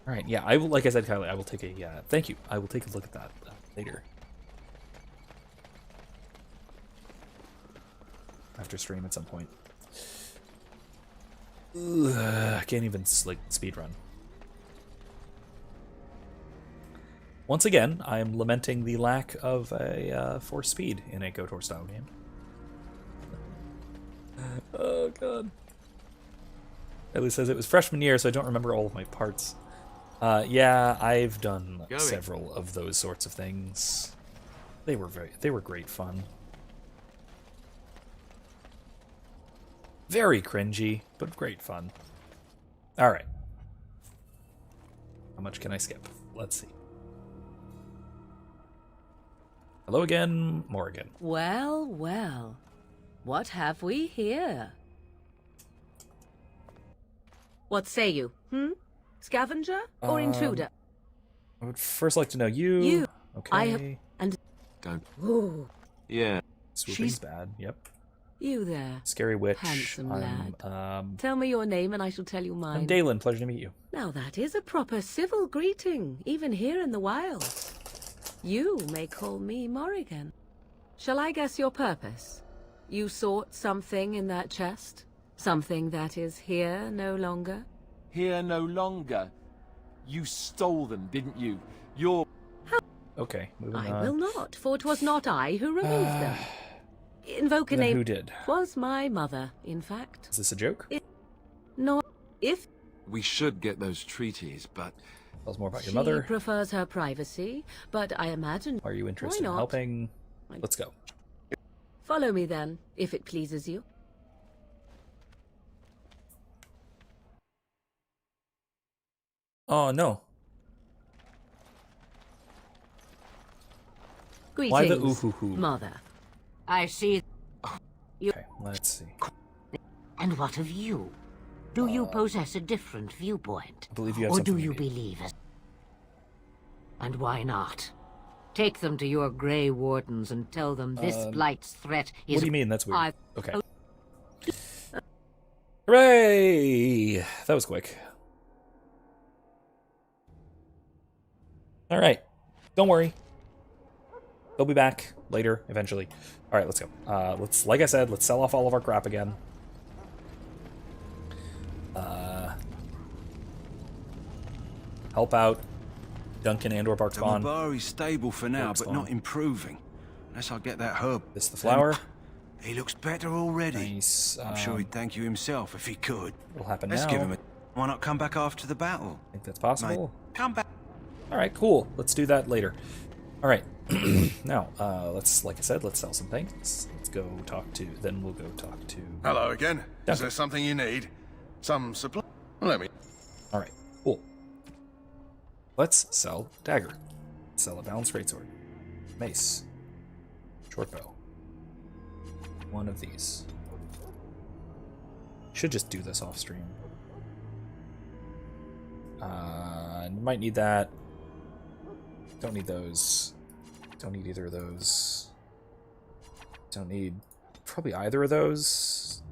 Speaker 1: Alright, yeah, I will, like I said, Kylie, I will take a, thank you. I will take a look at that later. after stream at some point. Ugh, I can't even like speed run. Once again, I am lamenting the lack of a force speed in a KOTOR style game. Oh god. Ellie says it was freshman year, so I don't remember all of my parts. Yeah, I've done several of those sorts of things. They were great fun. Very cringy, but great fun. All right. How much can I skip? Let's see. Hello again, Morgan.
Speaker 15: Well, well. What have we here? What say you? Scavenger or intruder?
Speaker 1: I would first like to know you.
Speaker 15: You.
Speaker 1: Okay.
Speaker 15: I have and
Speaker 9: Don't.
Speaker 15: Ooh.
Speaker 9: Yeah.
Speaker 1: Swooping's bad. Yep.
Speaker 15: You there.
Speaker 1: Scary witch.
Speaker 15: Handsome lad.
Speaker 1: I'm
Speaker 15: Tell me your name and I shall tell you mine.
Speaker 1: I'm Dalen. Pleasure to meet you.
Speaker 15: Now that is a proper civil greeting, even here in the wilds. You may call me Morrigan. Shall I guess your purpose? You sought something in that chest? Something that is here no longer?
Speaker 9: Here no longer. You stole them, didn't you? You're...
Speaker 1: Okay, moving on.
Speaker 15: I will not, for it was not I who removed them. Invoke a name.
Speaker 1: Who did?
Speaker 15: Was my mother, in fact.
Speaker 1: Is this a joke?
Speaker 15: No, if...
Speaker 9: We should get those treaties, but...
Speaker 1: Tell us more about your mother.
Speaker 15: She prefers her privacy, but I imagine...
Speaker 1: Are you interested in helping? Let's go.
Speaker 15: Follow me then, if it pleases you.
Speaker 1: Oh, no.
Speaker 15: Greetings,
Speaker 1: Why the ooh-hoo-hoo?
Speaker 15: Mother.
Speaker 16: I see.
Speaker 1: Okay, let's see.
Speaker 16: And what of you? Do you possess a different viewpoint?
Speaker 1: I believe you have
Speaker 16: or
Speaker 1: something
Speaker 16: do you
Speaker 1: to do.
Speaker 16: believe us? And why not? Take them to your Grey Wardens and tell them this Blight's threat is...
Speaker 1: What do you mean? That's weird.
Speaker 16: I...
Speaker 1: Okay. Hooray! That was quick. All right. Don't worry. They'll be back later, eventually. All right, let's go. Let's, like I said, let's sell off all of our crap again. Help out Duncan and or Bark Spawn.
Speaker 4: Mabari's stable for now, but not improving. Unless I get that herb.
Speaker 1: This the flower.
Speaker 4: He looks better already.
Speaker 1: Nice.
Speaker 4: I'm sure he'd thank you himself if he could.
Speaker 1: What'll happen
Speaker 4: Let's
Speaker 1: now?
Speaker 4: give him a... Why not come back after the battle?
Speaker 1: Think that's possible?
Speaker 4: Mate, come back.
Speaker 1: All right, cool. Let's do that later. All right. Now, let's, like I said, let's sell some things. Let's go talk to, then we'll go talk to...
Speaker 10: Hello again.
Speaker 1: Duncan.
Speaker 10: Is there something you need? Some supply? Let me...
Speaker 1: All right, cool. Let's sell dagger. Sell a balanced greatsword. Mace. Short bow. One of these. Should just do this off stream. Might need that. Don't need those. Don't need either of those. Don't need probably either of those.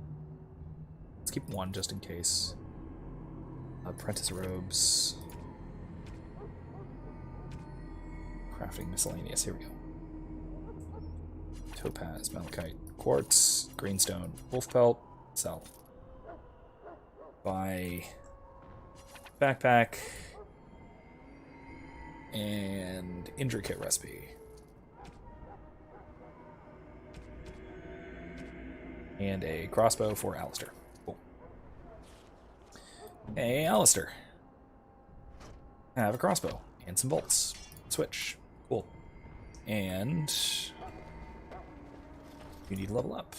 Speaker 1: Let's keep one just in case. Apprentice robes. Crafting miscellaneous. Here we go. Topaz, malachite, quartz, greenstone, wolf pelt, sell. Buy backpack and intricate recipe. And a crossbow for Alistair. Cool. Hey, Alistair. I have a crossbow and some bolts. Switch. Cool. And you need to level up.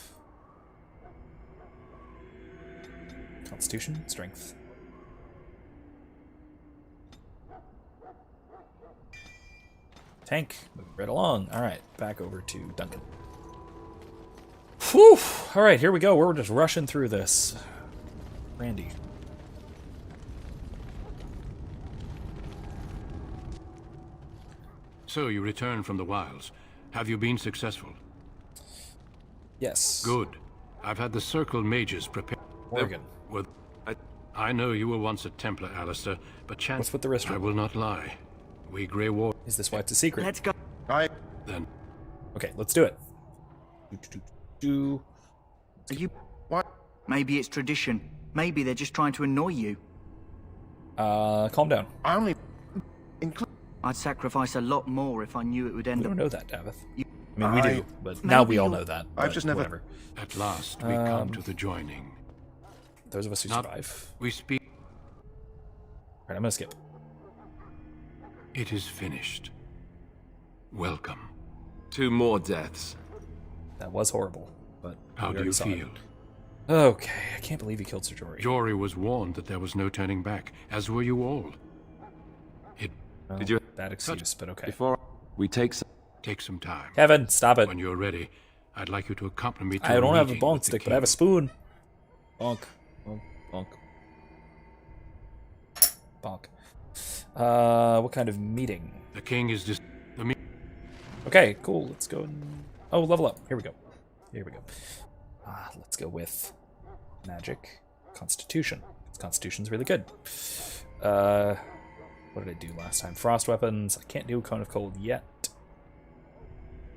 Speaker 1: Constitution, strength. Tank, move right along. All right, back over to Duncan. Whew! All right, here we go. We're just rushing through this. Randy.
Speaker 11: So you returned from the wilds. Have you been successful?
Speaker 1: Yes.
Speaker 11: Good. I've had the Circle mages prepare...
Speaker 1: Morgan.
Speaker 11: I know you were once a Templar, Alistair, but chance...
Speaker 1: What's with the wrist?
Speaker 11: I will not lie. We Grey Wardens...
Speaker 1: Is this why it's a secret?
Speaker 3: Let's go.
Speaker 10: I...
Speaker 11: Then...
Speaker 1: Okay, let's do it.
Speaker 3: Are you... What? Maybe it's tradition. Maybe they're just trying to annoy you.
Speaker 1: Calm down.
Speaker 10: I only...
Speaker 3: I'd sacrifice a lot more if I knew it would end
Speaker 1: We
Speaker 3: up...
Speaker 1: don't know that, Davith. I mean, we do, but now we all know that.
Speaker 10: I've just never...
Speaker 1: Whatever.
Speaker 11: At last, we come to the joining.
Speaker 1: Those of us who survive.
Speaker 11: We speak...
Speaker 1: Alright, I'm gonna skip.
Speaker 11: It is finished. Welcome.
Speaker 9: 2 more deaths.
Speaker 1: That was horrible, but
Speaker 11: How do you feel?
Speaker 1: Okay, I can't believe he killed Sir Jory.
Speaker 11: Jory was warned that there was no turning back, as were you all.
Speaker 1: Did you? Bad excuse, but okay.
Speaker 9: Before we take
Speaker 11: some time.
Speaker 1: Kevin, stop it.
Speaker 11: When you're ready, I'd like you to accompany me to
Speaker 1: I don't have a
Speaker 11: meeting
Speaker 1: bonk
Speaker 11: with the
Speaker 1: stick, but
Speaker 11: king.
Speaker 1: I have a spoon. Bonk. Bonk. Bonk. Bonk. What kind of meeting?
Speaker 11: The king is just...
Speaker 1: Okay, cool. Let's go. Oh, level up. Here we go. Here we go. Let's go with magic, constitution. Constitution's really good. What did I do last time? Frost weapons. I can't do Cone of Cold yet.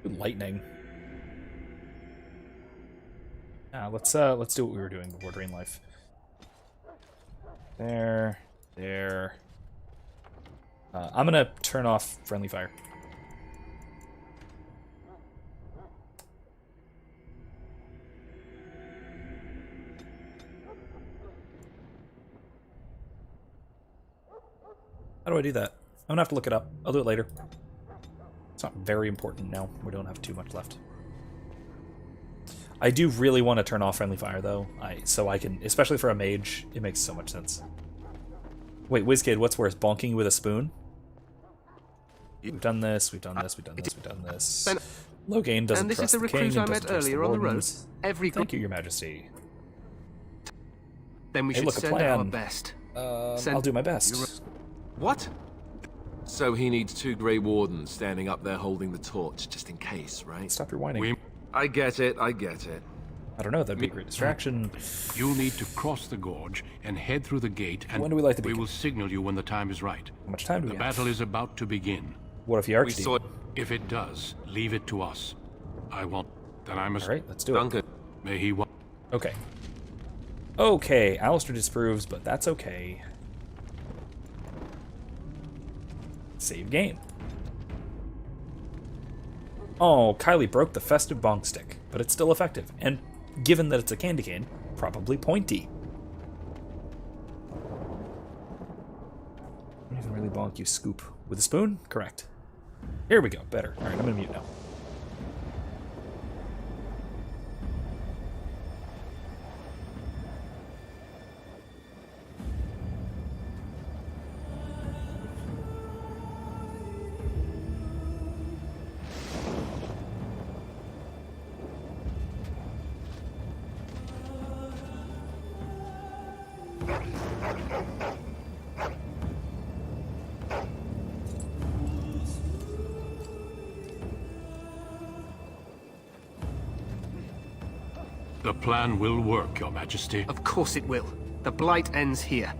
Speaker 1: Lightning. Let's do what we were doing before Drain Life. There. I'm gonna turn off friendly fire. How do I do that? I'm gonna have to look it up. I'll do it later. It's not very important now. We don't have too much left. I do really want to turn off friendly fire though, so I can, especially for a mage, it makes so much sense. Wait, WizKid, what's worse, bonking you with a spoon? We've done this. We've done this. Logain doesn't
Speaker 17: and this
Speaker 1: trust
Speaker 17: is the
Speaker 1: the king
Speaker 17: recruit I
Speaker 1: and
Speaker 17: met
Speaker 1: doesn't trust
Speaker 17: earlier on the road.
Speaker 1: wardens. Thank you, Your Majesty.
Speaker 17: Then we
Speaker 1: Hey,
Speaker 17: should
Speaker 1: look, a
Speaker 17: send
Speaker 1: plan.
Speaker 17: our best.
Speaker 1: I'll do my best.
Speaker 9: What? So he needs 2 Grey Wardens standing up there holding the torch, just in case, right?
Speaker 1: Stop your whining.
Speaker 9: I get it.
Speaker 1: I don't know, that'd be a great distraction.
Speaker 11: You'll need to cross the gorge and head through the gate, and
Speaker 1: When do we like to
Speaker 11: we
Speaker 1: begin?
Speaker 11: will signal you when the time is right.
Speaker 1: How much time do we
Speaker 11: The
Speaker 1: have?
Speaker 11: battle is about to begin.
Speaker 1: What if the Archdemon?
Speaker 11: If it does, leave it to us. I want that I must...
Speaker 1: Alright, let's do it.
Speaker 11: May he...
Speaker 1: Okay. Okay, Alistair disapproves, but that's okay. Save game. Oh, Kylie broke the festive bonk stick, but it's still effective. And given that it's a candy cane, probably pointy. I don't even really bonk you, scoop. With a spoon? Correct. Here we go, better. Alright, I'm gonna mute now.
Speaker 11: The plan will work, Your Majesty.
Speaker 17: Of course it will. The blight ends here.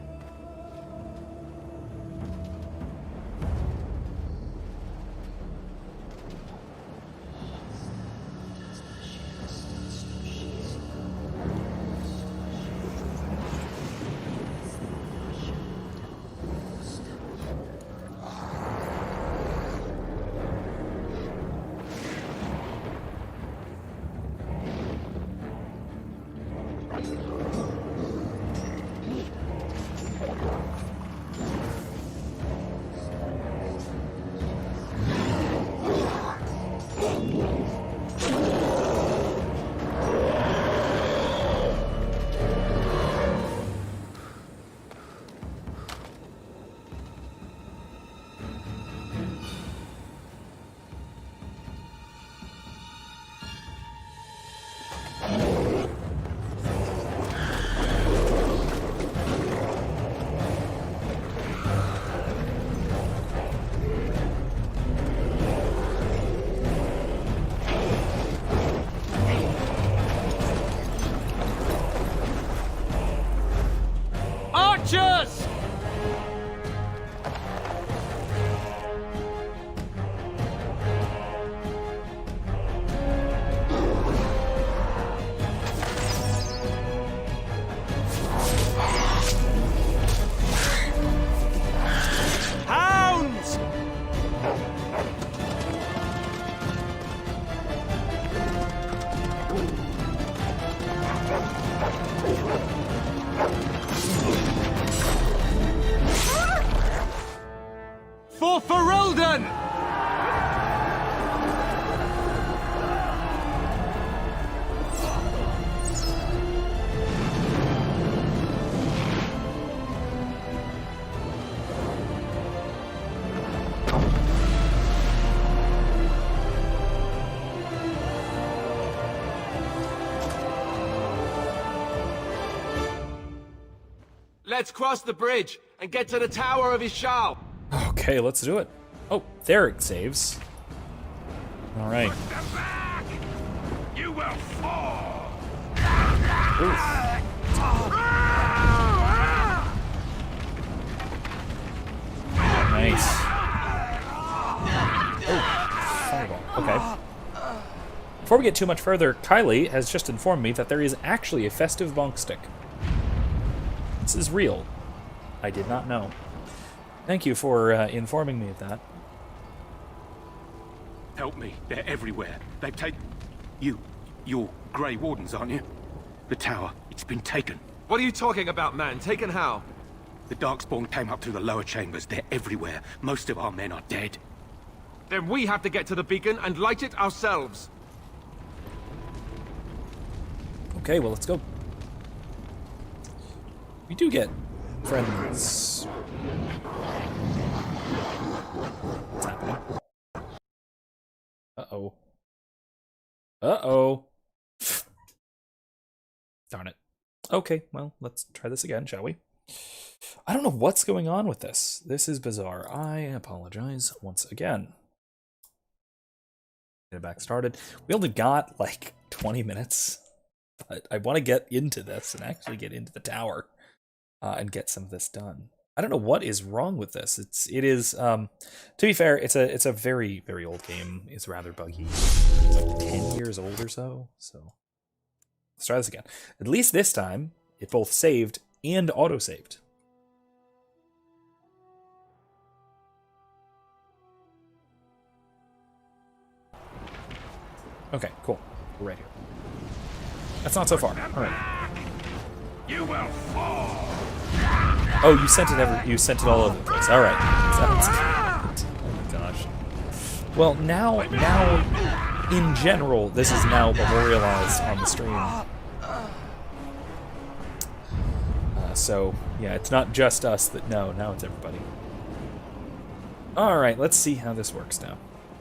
Speaker 9: Let's cross the bridge and get to the Tower of Ishal.
Speaker 1: Okay, let's do it. Oh, there it saves. All right.
Speaker 7: You will fall.
Speaker 1: Nice. Oh, fireball. Okay. Before we get too much further, Kylie has just informed me that there is actually a festive bonk stick. This is real. I did not know. Thank you for informing me of that.
Speaker 8: Help me. They're everywhere. They've taken... You're Grey Wardens, aren't you? The tower, it's been taken.
Speaker 9: What are you talking about, man? Taken how?
Speaker 8: The Darkspawn came up through the lower chambers. They're everywhere. Most of our men are dead.
Speaker 9: Then we have to get to the beacon and light it ourselves.
Speaker 1: Okay, well, let's go. We do get friends. What's happening? Uh-oh. Uh-oh. Darn it. Okay, well, let's try this again, shall we? I don't know what's going on with this. This is bizarre. I apologize once again. Get it back started. We only got like 20 minutes, but I want to get into this and actually get into the tower and get some of this done. I don't know what is wrong with this. It is to be fair, it's a very, very old game. It's rather buggy. It's like 10 years old or so. So let's try this again. At least this time, it both saved and auto-saved. Okay, cool. We're right here. That's not so far. All right.
Speaker 7: You will fall.
Speaker 1: Oh, you sent it all over the place. All right. Sounds good. Oh my gosh. Well, now, in general, this is now memorialized on the stream. So yeah, it's not just us that know. Now it's everybody. All right, let's see how this works now.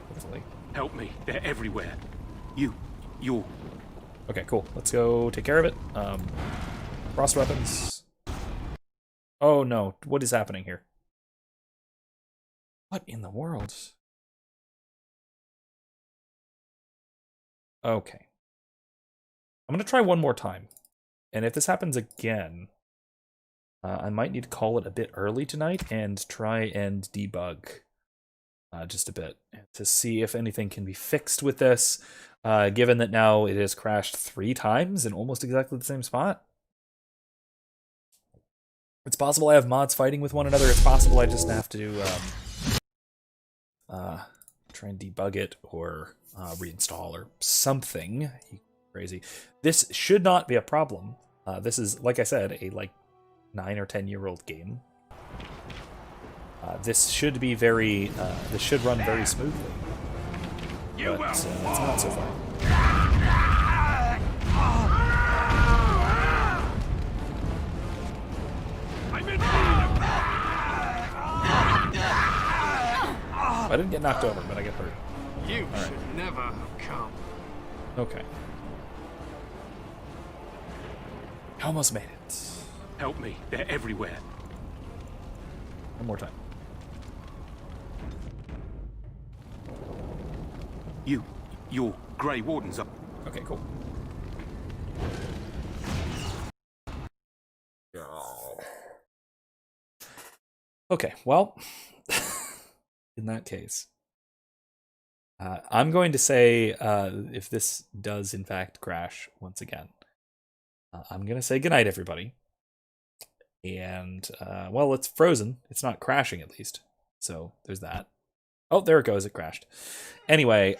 Speaker 1: Hopefully.
Speaker 8: Help me. They're everywhere. You're...
Speaker 1: Okay, cool. Let's go take care of it. Frost weapons. Oh no, what is happening here? What in the world? Okay. I'm gonna try one more time. And if this happens again, I might need to call it a bit early tonight and try and debug just a bit to see if anything can be fixed with this, given that now it has crashed 3 times in almost exactly the same spot. It's possible I have mods fighting with one another. It's possible I just have to try and debug it or reinstall or something crazy. This should not be a problem. This is, like I said, a 9 or 10-year-old game. This should be very. This should run very smoothly. But it's not so far. I didn't get knocked over, but I get hurt.
Speaker 6: You should never have come.
Speaker 1: Okay. Almost made it.
Speaker 8: Help me. They're everywhere.
Speaker 1: One more time.
Speaker 8: You're Grey Wardens up.
Speaker 1: Okay, cool. Okay, well, in that case, I'm going to say, if this does in fact crash once again, I'm going to say goodnight, everybody. And, well, it's frozen. It's not crashing, at least. So, there's that. Oh, there it goes. It crashed. Anyway,